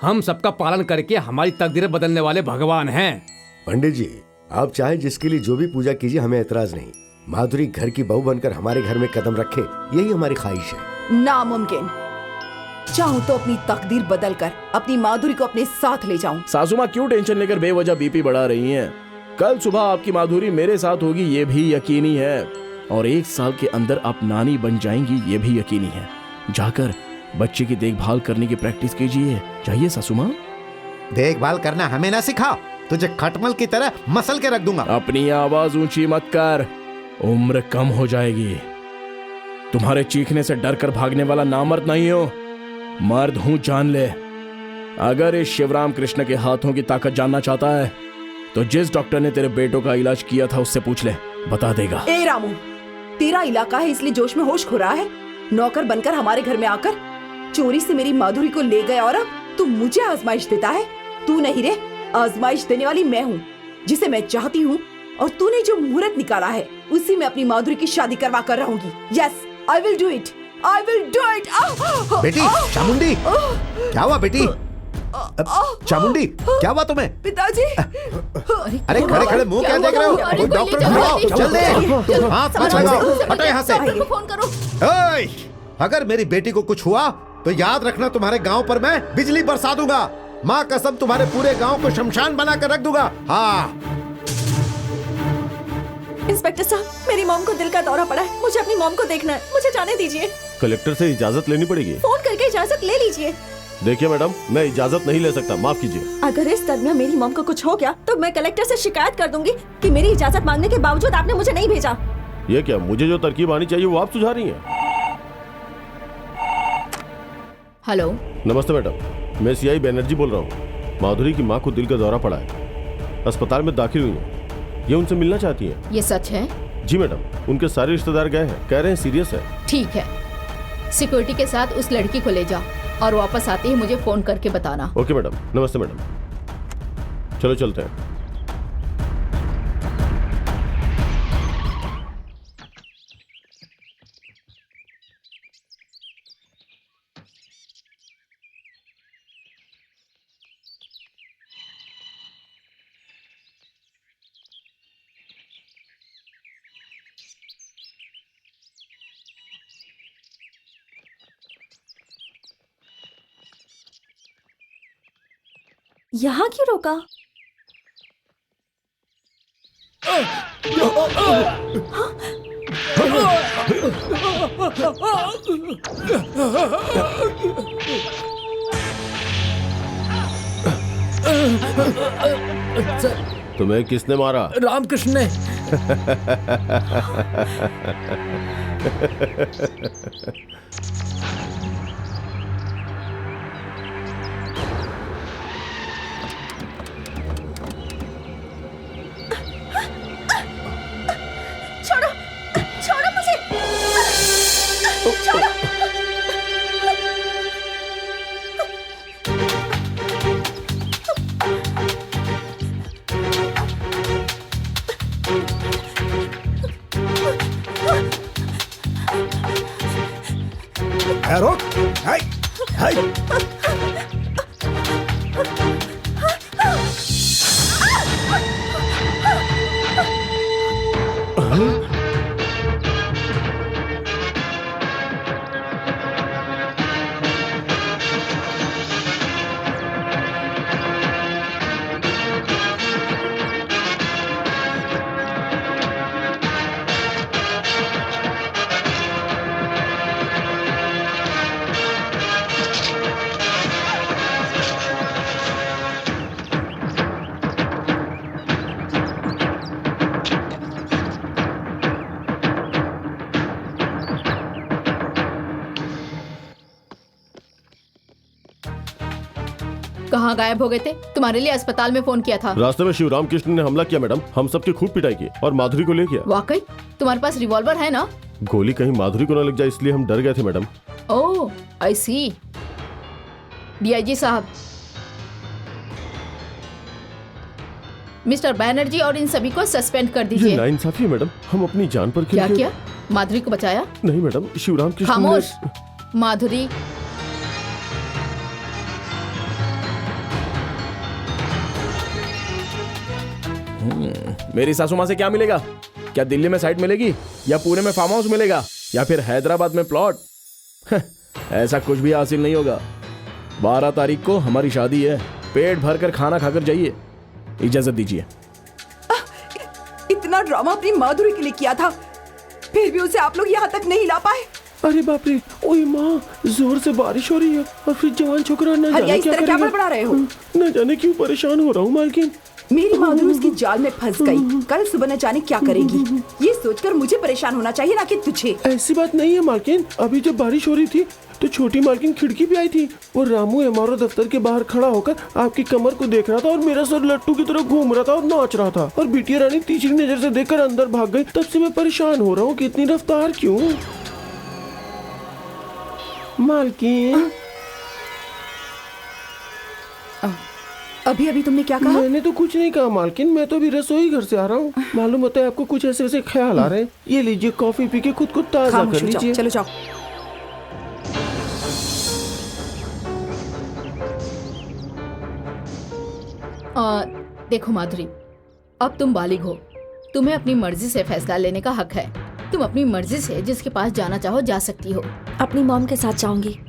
हम सबका पालन करके हमारी तकदीरें बदलने वाले भगवान हैं। पंडित जी, आप चाहे जिसके लिए जो भी पूजा कीजिए, हमें एतराज नहीं। माधुरी घर की बहू बनकर हमारे घर में कदम रखे, यही हमारी ख्वाहिश है। नामुमकिन। चाहूँ तो अपनी तकदीर बदलकर अपनी माधुरी को अपने साथ ले जाऊं। सासू माँ क्यों टेंशन लेकर बेवजह बीपी बढ़ा रही हैं? कल सुबह आपकी माधुरी मेरे साथ होगी, ये भी यकीनी है। और 1 साल के अंदर आप नानी बन जाएंगी, ये भी यकीनी है। जाकर बच्चे की देखभाल करने की प्रैक्टिस कीजिए। चाहिए सासू माँ? देखभाल करना हमें ना सिखाओ, तुझे खटमल की तरह मसल के रख दूंगा। अपनी आवाज ऊंची मत कर, उम्र कम हो जाएगी। तुम्हारे चीखने से डर कर भागने वाला नामर्द नहीं हो, मर्द हूं, जान ले। अगर इस शिवराम कृष्ण के हाथों की ताकत जानना चाहता है तो जिस डॉक्टर ने तेरे बेटों का इलाज किया था उससे पूछ ले, बता देगा। ए रामू, तेरा इलाका है इसलिए जोश में होश खो रहा है। नौकर बनकर हमारे घर में आकर चोरी से मेरी माधुरी को ले गया और अब तू मुझे आजमाइश देता है। तू नहीं रे, आजमाइश देने वाली मैं हूँ, जिसे मैं चाहती हूँ। और तूने जो मुहूर्त निकाला है उसी में अपनी माधुरी की शादी करवा कर रहूंगी। Yes, I will do it, I will do it. बेटी चामुंडी, क्या हुआ बेटी? चामुंडी, क्या हुआ तुम्हें? पिताजी। अरे खड़े खड़े मुंह क्या देख रहे हो? कोई डॉक्टर बुलाओ, जल्दी। हाथ मत लगाओ, हटो यहाँ से। फोन करो। ओए, अगर मेरी बेटी को कुछ हुआ तो याद रखना, तुम्हारे गांव पर मैं बिजली बरसा दूंगा। माँ कसम, तुम्हारे पूरे गांव को शमशान बनाकर रख दूंगा। हाँ। इंस्पेक्टर साहब, मेरी मॉम को दिल का दौरा पड़ा है, मुझे अपनी मॉम को देखना है, मुझे जाने दीजिए। कलेक्टर से इजाजत लेनी पड़ेगी। फोन करके इजाजत ले लीजिए। देखिए मैडम, मैं इजाजत नहीं ले सकता, माफ कीजिए। अगर इस दरमियान मेरी मॉम को कुछ हो गया तो मैं कलेक्टर से शिकायत कर दूंगी कि मेरी इजाजत मांगने के बावजूद आपने मुझे नहीं भेजा। ये क्या, मुझे जो तरकीब आनी चाहिए वो आप सुझा रही हैं? हेलो, नमस्ते मैडम, मैं सीआई बैनर्जी बोल रहा हूँ। माधुरी की माँ को दिल का दौरा पड़ा है, अस्पताल में दाखिल हुई है। ये उनसे मिलना चाहती हैं। ये सच है? जी मैडम, उनके सारे रिश्तेदार गए हैं, कह रहे हैं सीरियस है। ठीक है, सिक्योरिटी के साथ उस लड़की को ले जाओ और वापस आते ही मुझे फोन करके बताना। Okay madam. नमस्ते मैडम, चलो चलते हैं। यहाँ क्यों रोका? तुम्हें किसने मारा? रामकृष्ण ने। छोड़ो, छोड़ो मुझे, छोड़ो। हाय हाय कहाँ गायब हो गए थे? तुम्हारे लिए अस्पताल में फोन किया था। रास्ते में शिवराम कृष्ण ने हमला किया मैडम, हम सबकी खूब पिटाई की और माधुरी को ले गया। वाकई? तुम्हारे पास रिवॉल्वर है ना? गोली कहीं माधुरी को न लग जाए इसलिए हम डर गए थे मैडम। ओह, आई सी। डीआईजी साहब, मिस्टर बैनर्जी और इन सभी को सस्पेंड कर ये दीजिए। नाइंसाफी है मैडम, हम अपनी जान पर क्या खेल के- किया? माधुरी को बचाया? नहीं मैडम, शिवराम कृष्ण ने- खामोश। माधुरी, मेरी सासू माँ से क्या मिलेगा? क्या दिल्ली में साइट मिलेगी या पुणे में फार्म हाउस मिलेगा या फिर हैदराबाद में प्लॉट? ऐसा कुछ भी हासिल नहीं होगा। 12 तारीख को हमारी शादी है, पेट भर कर खाना खाकर जाइए। इजाजत दीजिए। इतना ड्रामा अपनी माधुरी के लिए किया था, फिर भी उसे आप लोग यहाँ तक नहीं ला पाए। अरे बाप रे, ओए माँ, जोर से बारिश हो रही है और फिर जवान छोकरा न हरिया, जाने इस क्या तरह क्या करेगा। बड़बड़ा रहे हो? न जाने क्यों परेशान हो रहा हूँ मालकिन। मेरी माधुरी उसकी जाल में फंस गई, कल सुबह न जाने क्या करेगी। ये सोचकर मुझे परेशान होना चाहिए ना कि तुझे। ऐसी बात नहीं है मालकिन, अभी जब बारिश हो रही थी तो छोटी मालकिन खिड़की पे आई थी और रामू एमआरओ दफ्तर के बाहर खड़ा होकर आपकी कमर को देख रहा था और मेरा सर लट्टू की तरह घूम रहा था और नाच रहा था और बिटिया रानी तीसरी नजर से देखकर अंदर भाग गई। तब से मैं परेशान हो रहा हूँ कि इतनी रफ्तार क्यों मालकिन। अभी अभी तुमने क्या कहा? मैंने तो कुछ नहीं कहा मालकिन, मैं तो अभी रसोई घर से आ रहा हूँ। मालूम होता है आपको कुछ ऐसे ऐसे ख्याल आ रहे हैं। ये लीजिए कॉफी पी के खुद को ताजा खामोश कर हो जाओ, लीजिए। चलो जाओ। देखो माधुरी, अब तुम बालिग हो, तुम्हें अपनी मर्जी से फैसला लेने का हक है। तुम अपनी मर्जी से जिसके पास जाना चाहो जा सकती हो। अपनी मॉम के साथ जाऊंगी।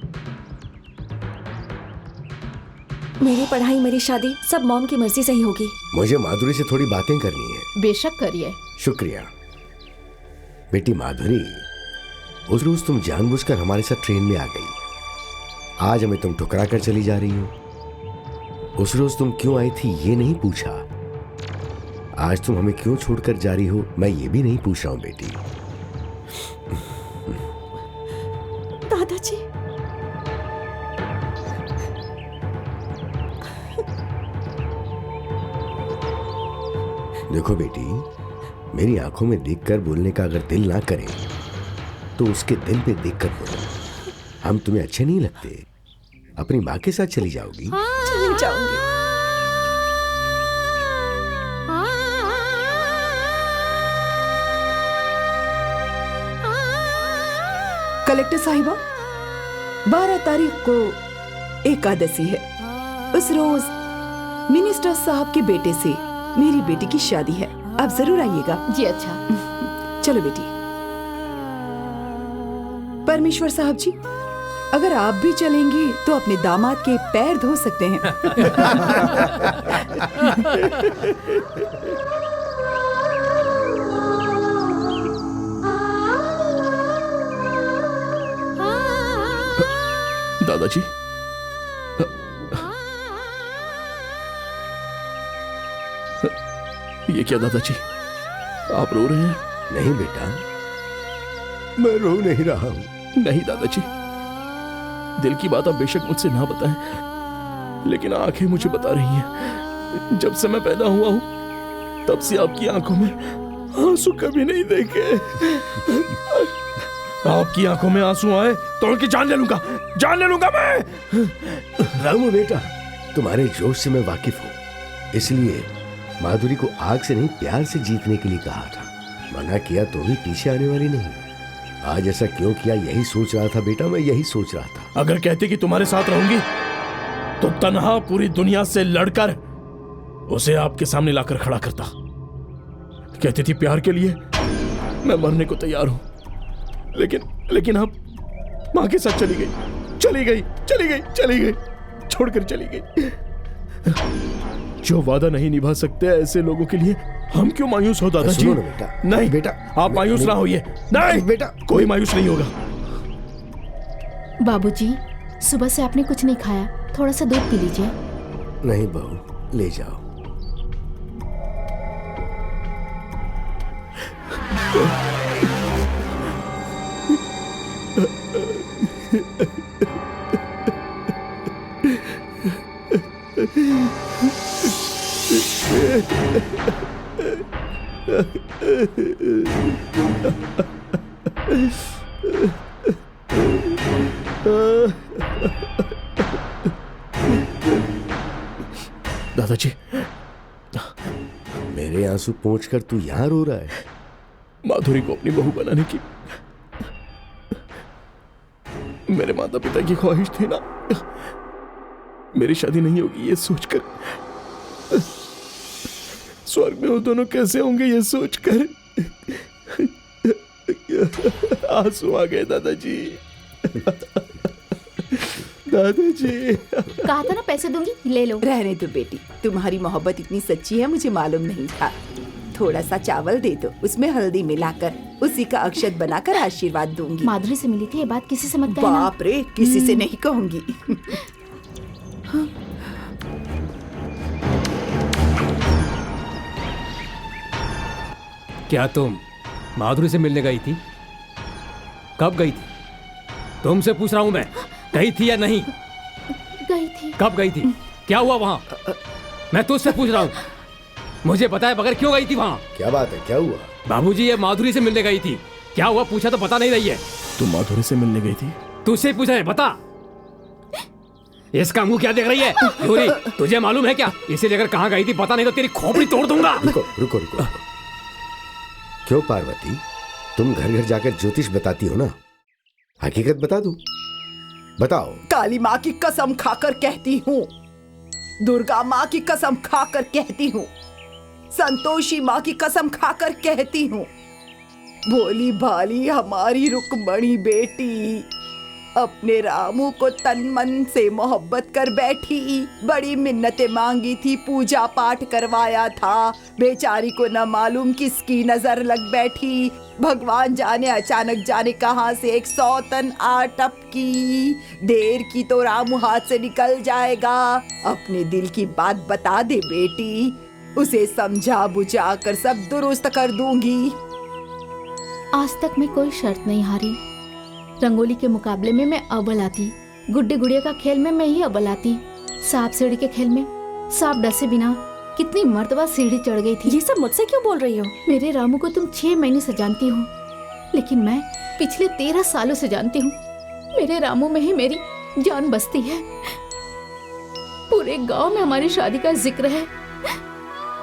मेरी पढ़ाई, मेरी शादी सब मॉम की मर्जी से ही होगी। मुझे माधुरी से थोड़ी बातें करनी है। बेशक करिए। शुक्रिया बेटी माधुरी। उस रोज तुम जानबूझकर हमारे साथ ट्रेन में आ गई, आज हमें तुम ठुकरा कर चली जा रही हो। उस रोज तुम क्यों आई थी ये नहीं पूछा, आज तुम हमें क्यों छोड़कर जा रही हो मैं ये भी नहीं पूछ रहा हूं बेटी। दादाजी, देखो बेटी, मेरी आंखों में देखकर बोलने का अगर दिल ना करे तो उसके दिल पे देखकर बोलो। हम तुम्हें अच्छे नहीं लगते, अपनी माँ के साथ चली जाओगी? चली जाऊंगी। कलेक्टर साहिबा, 12 तारीख को एकादशी है। उस रोज मिनिस्टर साहब के बेटे से मेरी बेटी की शादी है, आप जरूर आइएगा। जी अच्छा। चलो बेटी। परमेश्वर साहब जी, अगर आप भी चलेंगे तो अपने दामाद के पैर धो सकते हैं। दादाजी, ये क्या दादाजी, आप रो रहे हैं? नहीं बेटा, मैं रो नहीं रहा हूं। नहीं दादाजी, दिल की बात आप बेशक मुझसे ना बताएं, लेकिन आंखें मुझे बता रही हैं। जब से मैं पैदा हुआ हूं तब से आपकी आंखों में आंसू कभी नहीं देखे। आपकी आंखों में आंसू आए तो उनकी जान ले लूंगा, जान ले लूंगा मैं। रामू बेटा, तुम्हारे जोश से मैं वाकिफ हूं, इसलिए माधुरी को आग से नहीं प्यार से जीतने के लिए कहा था। मना किया तो भी पीछे आने वाली नहीं। आज ऐसा क्यों किया यही सोच रहा था बेटा, मैं यही सोच रहा था। अगर कहती कि तुम्हारे साथ रहूंगी तो तन्हा पूरी दुनिया से लड़कर उसे आपके सामने लाकर खड़ा करता। कहती थी प्यार के लिए मैं मरने को तैयार हूं, लेकिन आप मां के साथ चली गई, छोड़कर चली गई। जो वादा नहीं निभा सकते ऐसे लोगों के लिए हम क्यों मायूस हो दादाजी? सुनो ना बेटा। नहीं बेटा, आप मायूस ना होइए। नहीं बेटा, कोई मायूस नहीं होगा। बाबूजी, सुबह से आपने कुछ नहीं खाया, थोड़ा सा दूध पी लीजिए। नहीं बहू, ले जाओ। दादाजी, मेरे आंसू पोंछकर तू यहां रो रहा है? माधुरी को अपनी बहू बनाने की मेरे माता पिता की ख्वाहिश थी ना। मेरी शादी नहीं होगी ये सोचकर, स्वर्ग में वो दोनों कैसे होंगे ये सोचकर आंसू आ गए दादाजी। दादाजी, कहा था ना पैसे दूंगी, ले लो। रहने दो बेटी, तुम्हारी मोहब्बत इतनी सच्ची है मुझे मालूम नहीं था। थोड़ा सा चावल दे दो, उसमें हल्दी मिलाकर उसी का अक्षत बनाकर आशीर्वाद दूंगी। माधुरी से मिली थी, ये बात किसी से मत कहना। बाप रे, किसी से नहीं कहूंगी। क्या तुम माधुरी से मिलने गई थी? कब गई थी? तुमसे पूछ रहा हूं मैं, गई थी या नहीं? गई थी। कब गई थी? क्या हुआ वहां? मैं तुझसे पूछ रहा हूं, मुझे बताए बगैर क्यों गई थी वहां? क्या बात है, क्या हुआ? बाबूजी, ये माधुरी से मिलने गई थी। क्या हुआ पूछा तो बता नहीं रही है। तुम माधुरी से मिलने गई थी? तुझसे पूछा है, बता। इसका मुंह क्या देख रही है? गौरी, तुझे मालूम है क्या इसे लेकर कहाँ गई थी? पता नहीं तो तेरी खोपड़ी तोड़ दूंगा। रुको। क्यों पार्वती, तुम घर घर जाकर ज्योतिष बताती हो ना, हकीकत बता दूं? बताओ। काली माँ की कसम खाकर कहती हूँ, दुर्गा माँ की कसम खाकर कहती हूँ, संतोषी माँ की कसम खाकर कहती हूँ, भोली भाली हमारी रुक्मणी बेटी अपने रामू को तन मन से मोहब्बत कर बैठी। बड़ी मिन्नतें मांगी थी, पूजा पाठ करवाया था, बेचारी को न मालूम किसकी नजर लग बैठी। भगवान जाने अचानक जाने कहां से एक सौतन आ टपकी। देर की तो रामू हाथ से निकल जाएगा। अपने दिल की बात बता दे बेटी, उसे समझा बुझा कर सब दुरुस्त कर दूंगी। आज तक मैं कोई शर्त नहीं हारी। रंगोली के मुकाबले में मैं अव्वल आती, गुड्डे गुड़िया का खेल में मैं ही अव्वल आती, सांप सीढ़ी के खेल में सांप डसे बिना कितनी मर्तबा सीढ़ी चढ़ गई थी। ये सब मुझसे क्यों बोल रही हो? मेरे रामू को तुम 6 महीने से जानती हो, लेकिन मैं पिछले 13 सालों से जानती हूँ। मेरे रामू में ही मेरी जान बसती है। पूरे गांव में हमारी शादी का जिक्र है।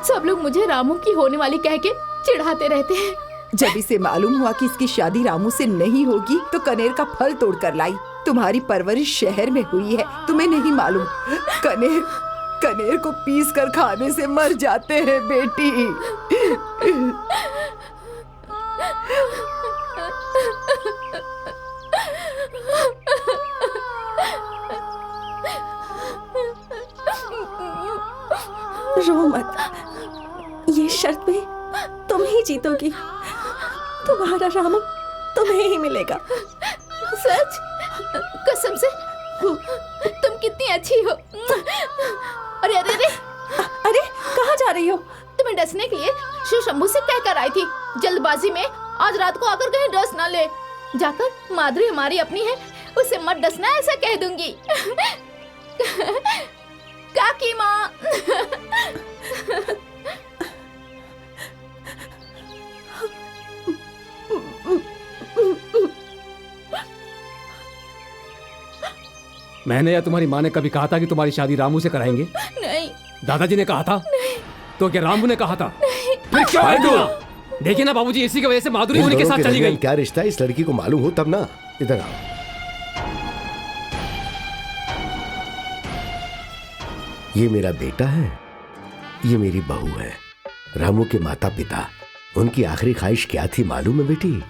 सब लोग मुझे रामू की होने वाली कह के चिढ़ाते रहते हैं। जब इसे मालूम हुआ कि इसकी शादी रामू से नहीं होगी तो कनेर का फल तोड़ कर लाई। तुम्हारी परवरिश शहर में हुई है, तुम्हें नहीं मालूम। कनेर को पीस कर खाने से मर जाते हैं बेटी। रो मत, ये शर्त में तुम ही जीतोगी। तुम्हारा रामू तुम्हें ही मिलेगा। सच? कसम से? तुम कितनी अच्छी हो। अरे अरे अरे अरे कहाँ जा रही हो? तुम्हें डसने के लिए शिव शंभू से कहकर आई थी, जल्दबाजी में आज रात को आकर कहीं डस ना ले। जाकर माधुरी हमारी अपनी है, उसे मत डसना ऐसा कह दूंगी। काकी माँ। मैंने या तुम्हारी माँ ने कभी कहा था कि तुम्हारी शादी रामू से कराएंगे? नहीं। दादाजी ने कहा था? नहीं। तो क्या रामू ने कहा था? नहीं। फिर क्यों आई तू? देखिए ना बाबूजी, इसी की वजह से माधुरी इन उन्हीं के दोनों साथ चली दरमियान गई। क्या रिश्ता है इस लड़की को मालूम हो तब ना। इधर आओ। ये मेरा बेटा है, ये मेरी बहू है। रामू के माता पिता, उनकी आखिरी ख्वाहिश क्या थी मालूम है बेटी?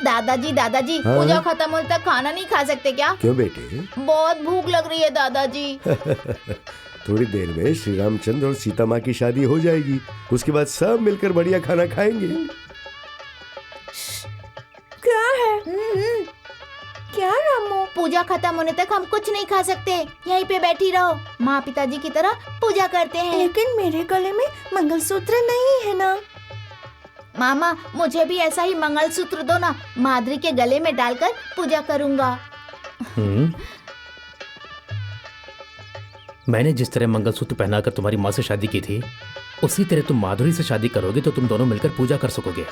दादाजी दादाजी, हाँ? पूजा खत्म होने तक खाना नहीं खा सकते क्या? क्यों बेटे? बहुत भूख लग रही है दादाजी। थोड़ी देर में श्री रामचंद्र और सीता माँ की शादी हो जाएगी, उसके बाद सब मिलकर बढ़िया खाना खाएंगे। क्या है? क्या रामू? पूजा खत्म होने तक हम कुछ नहीं खा सकते, यहीं पे बैठी रहो, माँ पिताजी की तरह पूजा करते हैं। लेकिन मेरे गले में मंगलसूत्र नहीं है ना। मामा, मुझे भी ऐसा ही मंगलसूत्र दो ना, माधुरी के गले में डालकर पूजा करूंगा। मैंने जिस तरह मंगलसूत्र पहनाकर तुम्हारी माँ से शादी की थी, उसी तरह तुम माधुरी से शादी करोगे तो तुम दोनों मिलकर पूजा कर सकोगे।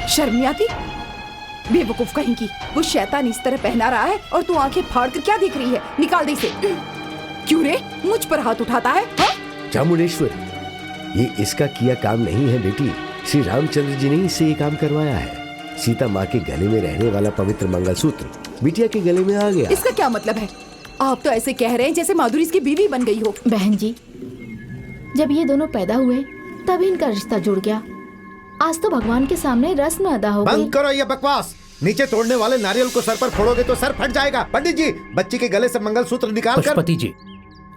शर्म नहीं आती? बेवकूफ कहीं की, वो शैतान इस तरह पहना रहा है और तू आंखें फाड़ कर क्या देख रही है? निकाल दे इसे। क्यों रे, मुझ पर हाथ उठाता है? चामुंडेश्वर, ये इसका किया काम नहीं है बेटी। श्री रामचंद्र जी ने इससे ये काम करवाया है। सीता माँ के गले में रहने वाला पवित्र मंगलसूत्र बिटिया के गले में आ गया। इसका क्या मतलब है? आप तो ऐसे कह रहे हैं जैसे माधुरी इसकी बीवी बन गई हो। बहन जी, जब ये दोनों पैदा हुए तभी इनका रिश्ता जुड़ गया। आज तो भगवान के सामने रस्म अदा हो गई। बंद करो ये बकवास। नीचे तोड़ने वाले नारियल को सर पर फोड़ोगे तो सर फट जाएगा। पंडित जी, बच्ची के गले से मंगलसूत्र निकाल कर। पशुपति जी,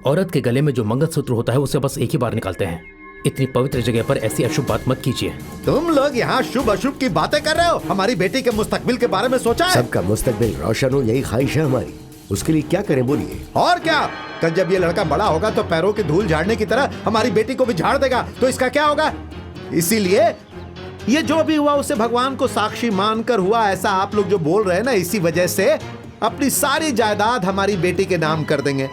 औरत के गले में जो मंगलसूत्र होता है उसे बस एक ही बार निकालते हैं। इतनी पवित्र जगह पर ऐसी अशुभ बात मत कीजिए। तुम लोग यहाँ शुभ अशुभ की बातें कर रहे हो। हमारी बेटी के मुस्तकबिल के बारे में सोचा है? सबका मुस्तकबिल रोशन हो, यही ख्वाहिश है हमारी। उसके लिए क्या करें बोलिए? और क्या, कल जब ये लड़का बड़ा होगा तो पैरों की धूल झाड़ने की तरह हमारी बेटी को भी झाड़ देगा, तो इसका क्या होगा? इसीलिए ये जो भी हुआ उसे भगवान को साक्षी मानकर हुआ, ऐसा आप लोग जो बोल रहे हैं ना, इसी वजह से अपनी सारी जायदाद हमारी बेटी के नाम कर देंगे।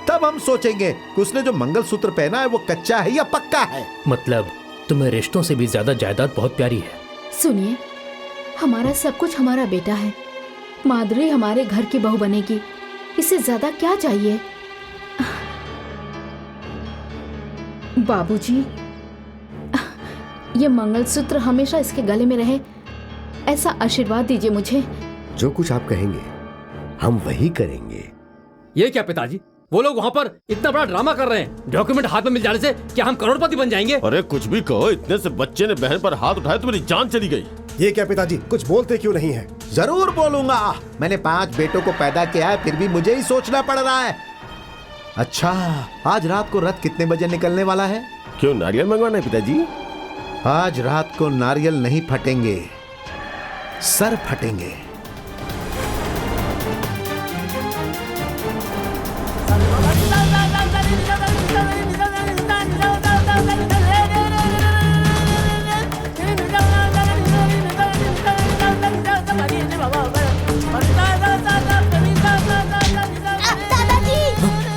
तब हम सोचेंगे कि उसने जो मंगलसूत्र पहना है वो कच्चा है या पक्का है। मतलब तुम्हें रिश्तों से भी ज्यादा जायदाद बहुत प्यारी है। सुनिए, हमारा सब कुछ हमारा बेटा है। माधुरी हमारे घर की बहू बनेगी, इससे ज्यादा क्या चाहिए? बाबूजी, ये मंगलसूत्र हमेशा इसके गले में रहे, ऐसा आशीर्वाद दीजिए मुझे। जो कुछ आप कहेंगे हम वही करेंगे। ये क्या पिताजी, वो लोग वहाँ पर इतना बड़ा ड्रामा कर रहे हैं। डॉक्यूमेंट हाथ में मिल जाने से क्या हम करोड़पति बन जाएंगे? अरे कुछ भी कहो, इतने से बच्चे ने बहन पर हाथ उठाया तो मेरी जान चली गई। ये क्या पिताजी, कुछ बोलते क्यों नहीं है? जरूर बोलूंगा। मैंने 5 बेटों को पैदा किया है, फिर भी मुझे ही सोचना पड़ रहा है। अच्छा, आज रात को रथ कितने बजे निकलने वाला है? क्यों, नारियल मंगवाना है पिताजी? आज रात को नारियल नहीं फटेंगे, सर फटेंगे।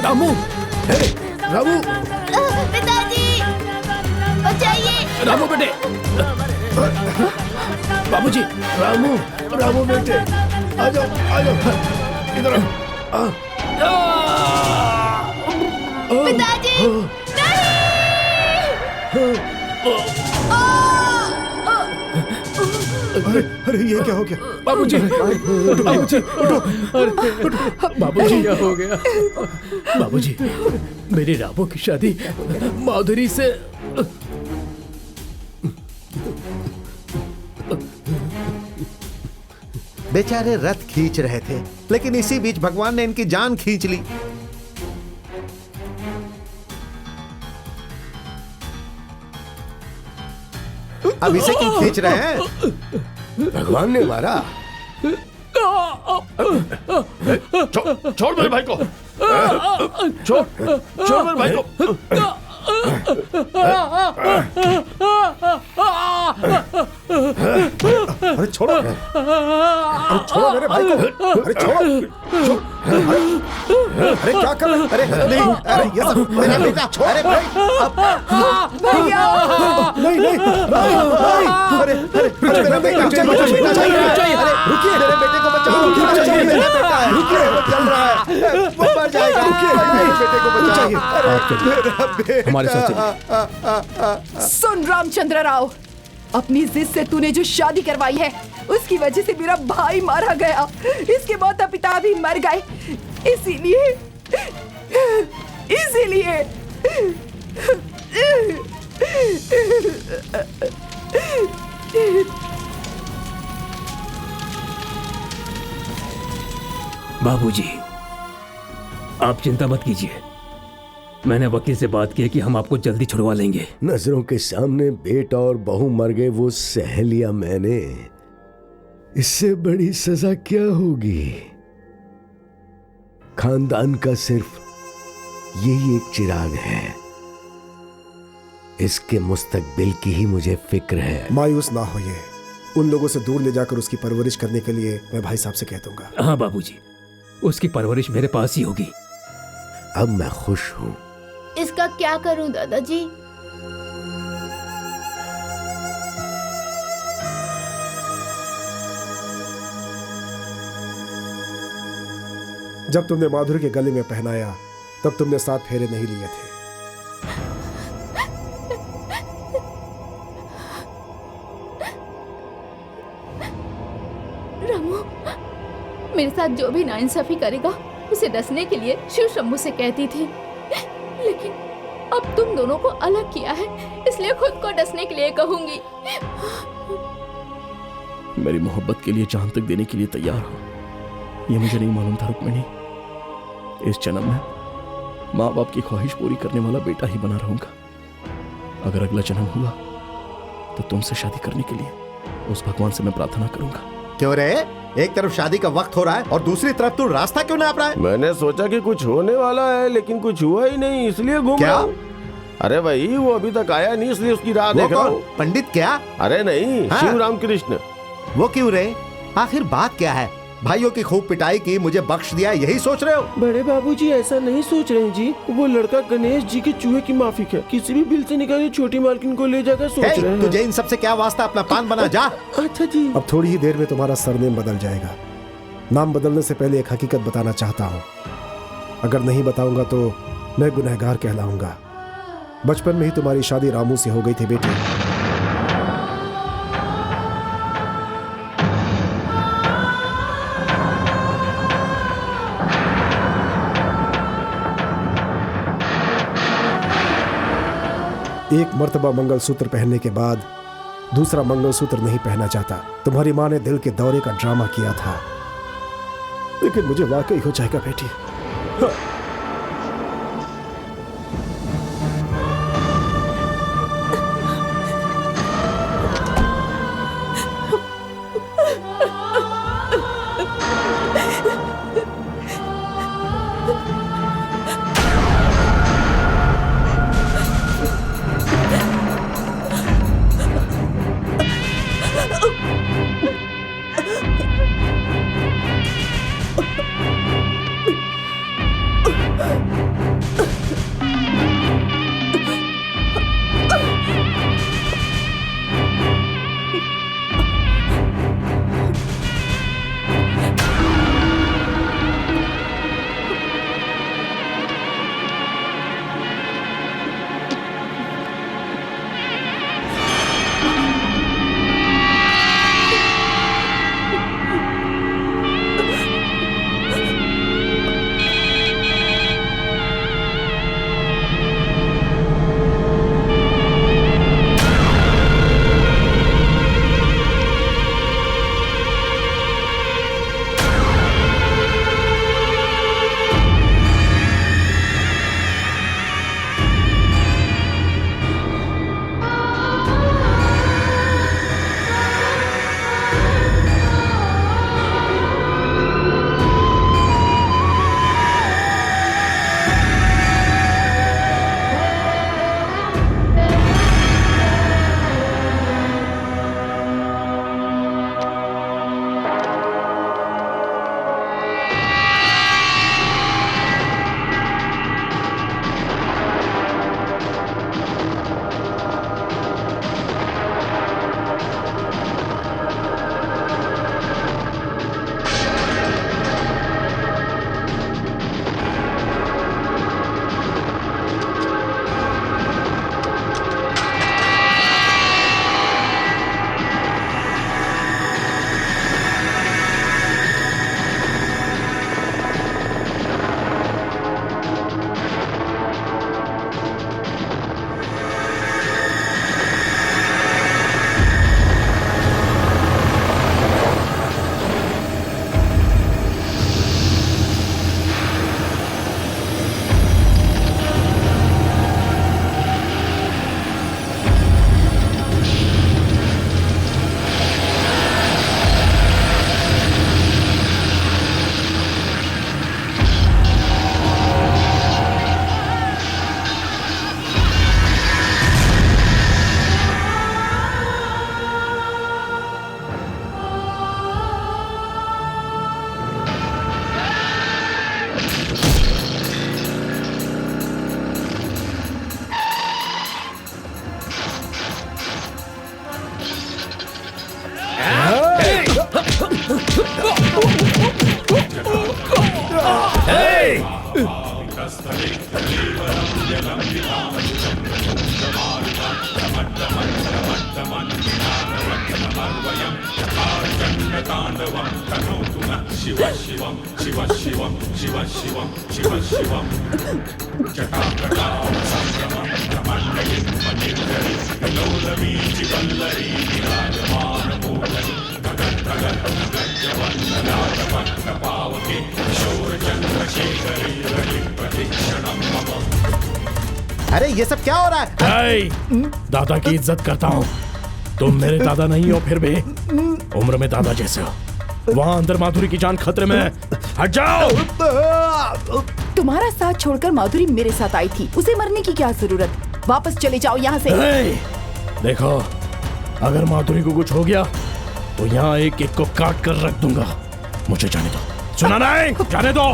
रामू, रामू, पिताजी, बचाइए। रामू बेटे, बाबूजी, रामू, रामू बेटे, आ जाओ, आ जाओ, इधर आओ। पिताजी, अरे अरे, ये क्या हो गया? बाबूजी, बाबूजी, बाबूजी, क्या हो गया? बाबूजी, मेरी रामू की शादी माधुरी से। बेचारे रथ खींच रहे थे, लेकिन इसी बीच भगवान ने इनकी जान खींच ली। अब इसे क्यों खींच रहे हैं? भगवान ने मारा। छोड़ मेरे भाई को, छोड़ मेरे भाई को। अरे छोड़ो, अरे छोड़ो मेरे भाई को, अरे छोड़ो, अरे क्या कर रहे? अरे नहीं, अरे ये सब मेरा बेटा, अरे भाई, नहीं नहीं नहीं, अरे मेरा बेटा चाहिए, अरे रुकिए, मेरे बेटे को बचाओ, रुकिए, मेरा बेटा है, रुकिए, वो चल रहा है, वो मर जाएगा, रुकिए, मेरे बेटे को बचाइए, हमारे साथ चलिए। सुन रामचंद्र राव, अपनी जिद से तूने जो शादी करवाई है उसकी वजह से मेरा भाई मारा गया, इसके माता पिता भी मर गए, इसीलिए बाबूजी, आप चिंता मत कीजिए, मैंने वकील से बात की है कि हम आपको जल्दी छुड़वा लेंगे। नजरों के सामने बेटा और बहू मर गए, वो सह लिया मैंने, इससे बड़ी सजा क्या होगी? खानदान का सिर्फ यही एक चिराग है, इसके मुस्तकबिल की ही मुझे फिक्र है। मायूस ना होइए, उन लोगों से दूर ले जाकर उसकी परवरिश करने के लिए मैं भाई साहब से कह दूंगा। हाँ बाबूजी, उसकी परवरिश मेरे पास ही होगी। अब मैं खुश हूं। इसका क्या करूं दादाजी? जब तुमने माधुरी के गले में पहनाया तब तुमने 7 फेरे नहीं लिए थे। रामू, मेरे साथ जो भी नाइंसाफी करेगा उसे डसने के लिए शिव शंभू से कहती थी, लेकिन अब तुम दोनों को अलग किया है, इसलिए खुद को डसने के लिए कहूंगी। मेरी मोहब्बत के लिए जान तक देने के लिए तैयार हो, ये मुझे नहीं मालूम था रुक्मिणी। इस जन्म में माँ बाप की ख्वाहिश पूरी करने वाला बेटा ही बना रहूंगा। अगर अगला जन्म हुआ तो तुमसे शादी करने के लिए उस भगवान से मैं प्रार्थना करूंगा। क्यों रे? एक तरफ शादी का वक्त हो रहा है और दूसरी तरफ तू रास्ता क्यों नाप रहा है? मैंने सोचा कि कुछ होने वाला है, लेकिन कुछ हुआ ही नहीं, इसलिए घूम क्या? रहा हूं। अरे भाई, वो अभी तक आया नहीं, इसलिए उसकी राह देख रहा हूं। पंडित क्या? अरे नहीं, हाँ? शिव रामकृष्ण। वो क्यों रे? आखिर बात क्या है? भाइयों की खूब पिटाई की, मुझे बख्श दिया, यही सोच रहे हो? बड़े बाबूजी ऐसा नहीं सोच रहे हैं जी, वो लड़का गणेश जी के चूहे की माफिक है, किसी भी बिल से निकाल के छोटी मालकिन को ले जाकर सोच रहे हैं। तुझे इन सब से क्या वास्ता? अपना पान बना जा। अच्छा जी। अब थोड़ी ही देर में तुम्हारा सरनेम बदल जाएगा। नाम बदलने से पहले एक हकीकत बताना चाहता हूँ, अगर नहीं बताऊंगा तो मैं गुनहगार कहलाऊंगा। बचपन में ही तुम्हारी शादी रामू से हो गई थी बेटी। एक मर्तबा मंगलसूत्र पहनने के बाद दूसरा मंगलसूत्र नहीं पहना जाता। तुम्हारी माँ ने दिल के दौरे का ड्रामा किया था, लेकिन मुझे वाकई हो जाएगा बेटी। अरे ये सब क्या हो रहा है? दादा की इज्जत करता हूँ। तुम मेरे दादा नहीं हो, फिर भी उम्र में दादा जैसे हो। वहाँ अंदर माधुरी की जान खतरे में है। हट जाओ। तुम्हारा साथ छोड़कर माधुरी मेरे साथ आई थी, उसे मरने की क्या जरूरत? वापस चले जाओ यहाँ से। देखो, अगर माधुरी को कुछ हो गया तो यहाँ एक एक को काट कर रख दूंगा। मुझे जाने दो। सुना नहीं? जाने दो।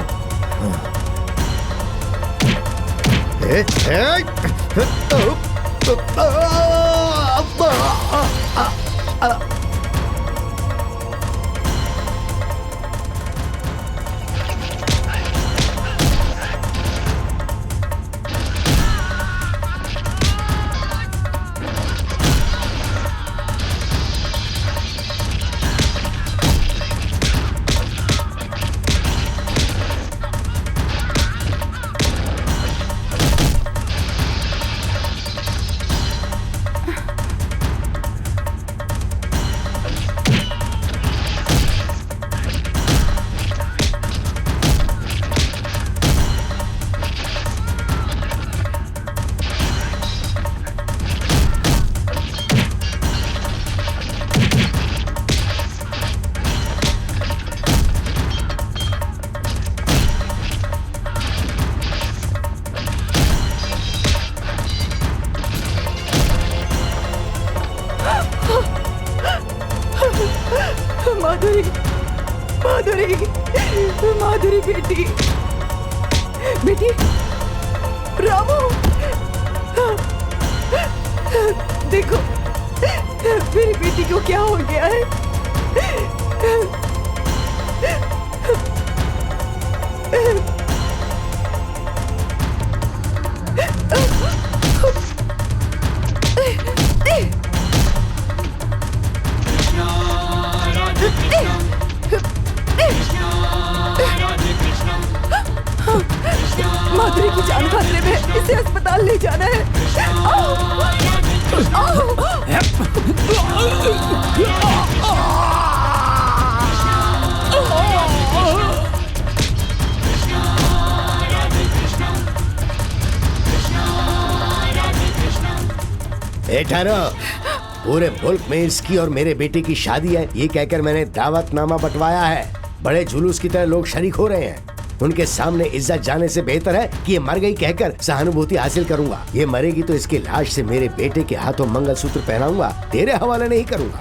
माधुरी, माधुरी, माधुरी बेटी, बेटी, रामू, देखो मेरी बेटी को क्या हो गया है। माधुरी की जान खतरे में, इसे अस्पताल ले जाना है। ठहरो, पूरे मुल्क में इसकी और मेरे बेटे की शादी है ये कहकर मैंने दावतनामा बंटवाया है। बड़े जुलूस की तरह लोग शरीक हो रहे हैं। उनके सामने इज्जत जाने से बेहतर है कि ये मर गई कहकर सहानुभूति हासिल करूंगा। ये मरेगी तो इसकी लाश से मेरे बेटे के हाथों मंगलसूत्र पहनाऊंगा, तेरे हवाले नहीं करूंगा।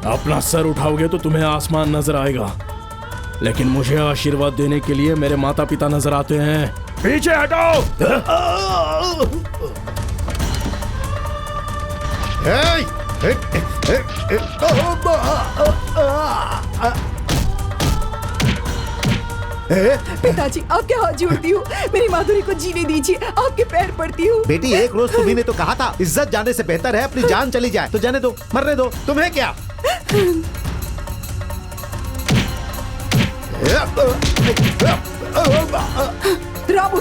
अपना सर उठाओगे तो तुम्हें आसमान नजर आएगा, लेकिन मुझे आशीर्वाद देने के लिए मेरे माता पिता नजर आते हैं। पीछे हटाओ। पिताजी, आपके हाथ जोड़ती हूँ, मेरी माधुरी को जीने दीजिए, आपके पैर पड़ती हूँ। बेटी, एक रोज तुम्ही ने तो कहा था इज्जत जाने से बेहतर है अपनी जान चली जाए। तो जाने दो, मरने दो, तुम्हें क्या। रामू,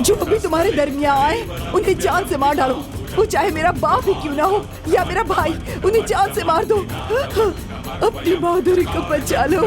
जो भी तुम्हारे दरमियान आए उन्हें जान से मार डालो। वो चाहे मेरा बाप ही क्यों ना हो या मेरा भाई, उन्हें जान से मार दो। अपनी माधुरी को बचा लो।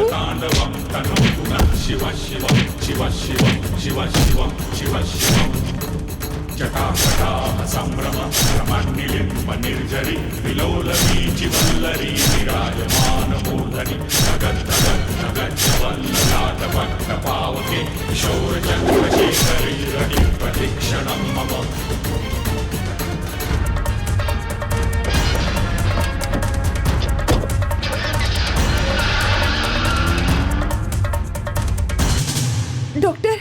डॉक्टर,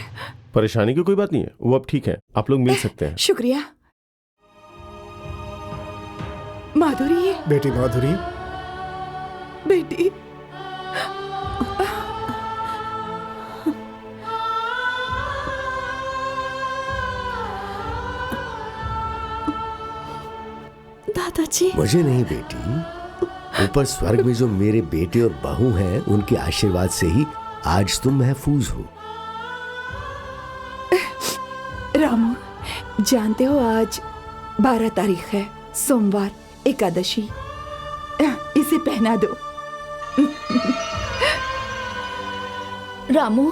परेशानी की कोई बात नहीं है, वो अब ठीक है, आप लोग मिल सकते हैं। शुक्रिया। माधुरी, बेटी माधुरी, बेटी, दादाजी। मुझे नहीं बेटी, ऊपर स्वर्ग में जो मेरे बेटे और बहू हैं उनके आशीर्वाद से ही आज तुम महफूज हो। रामू, जानते हो आज 12 तारीख है, सोमवार, एकादशी। इसे पहना दो। रामू,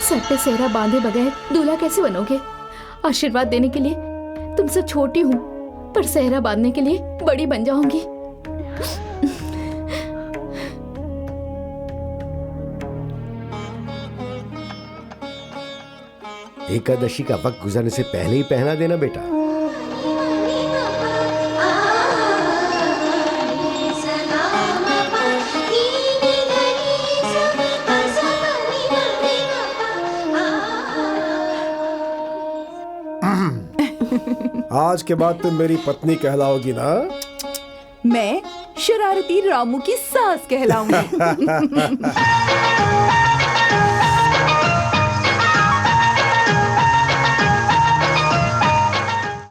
सर पे सेहरा बांधे बगैर दूल्हा कैसे बनोगे? आशीर्वाद देने के लिए तुमसे छोटी हूँ, पर सेहरा बांधने के लिए बड़ी बन जाऊंगी। एकादशी का वक्त गुजरने से पहले ही पहना देना बेटा। आज के बाद तुम मेरी पत्नी कहलाओगी ना? मैं शरारती रामू की सास कहलाऊंगी।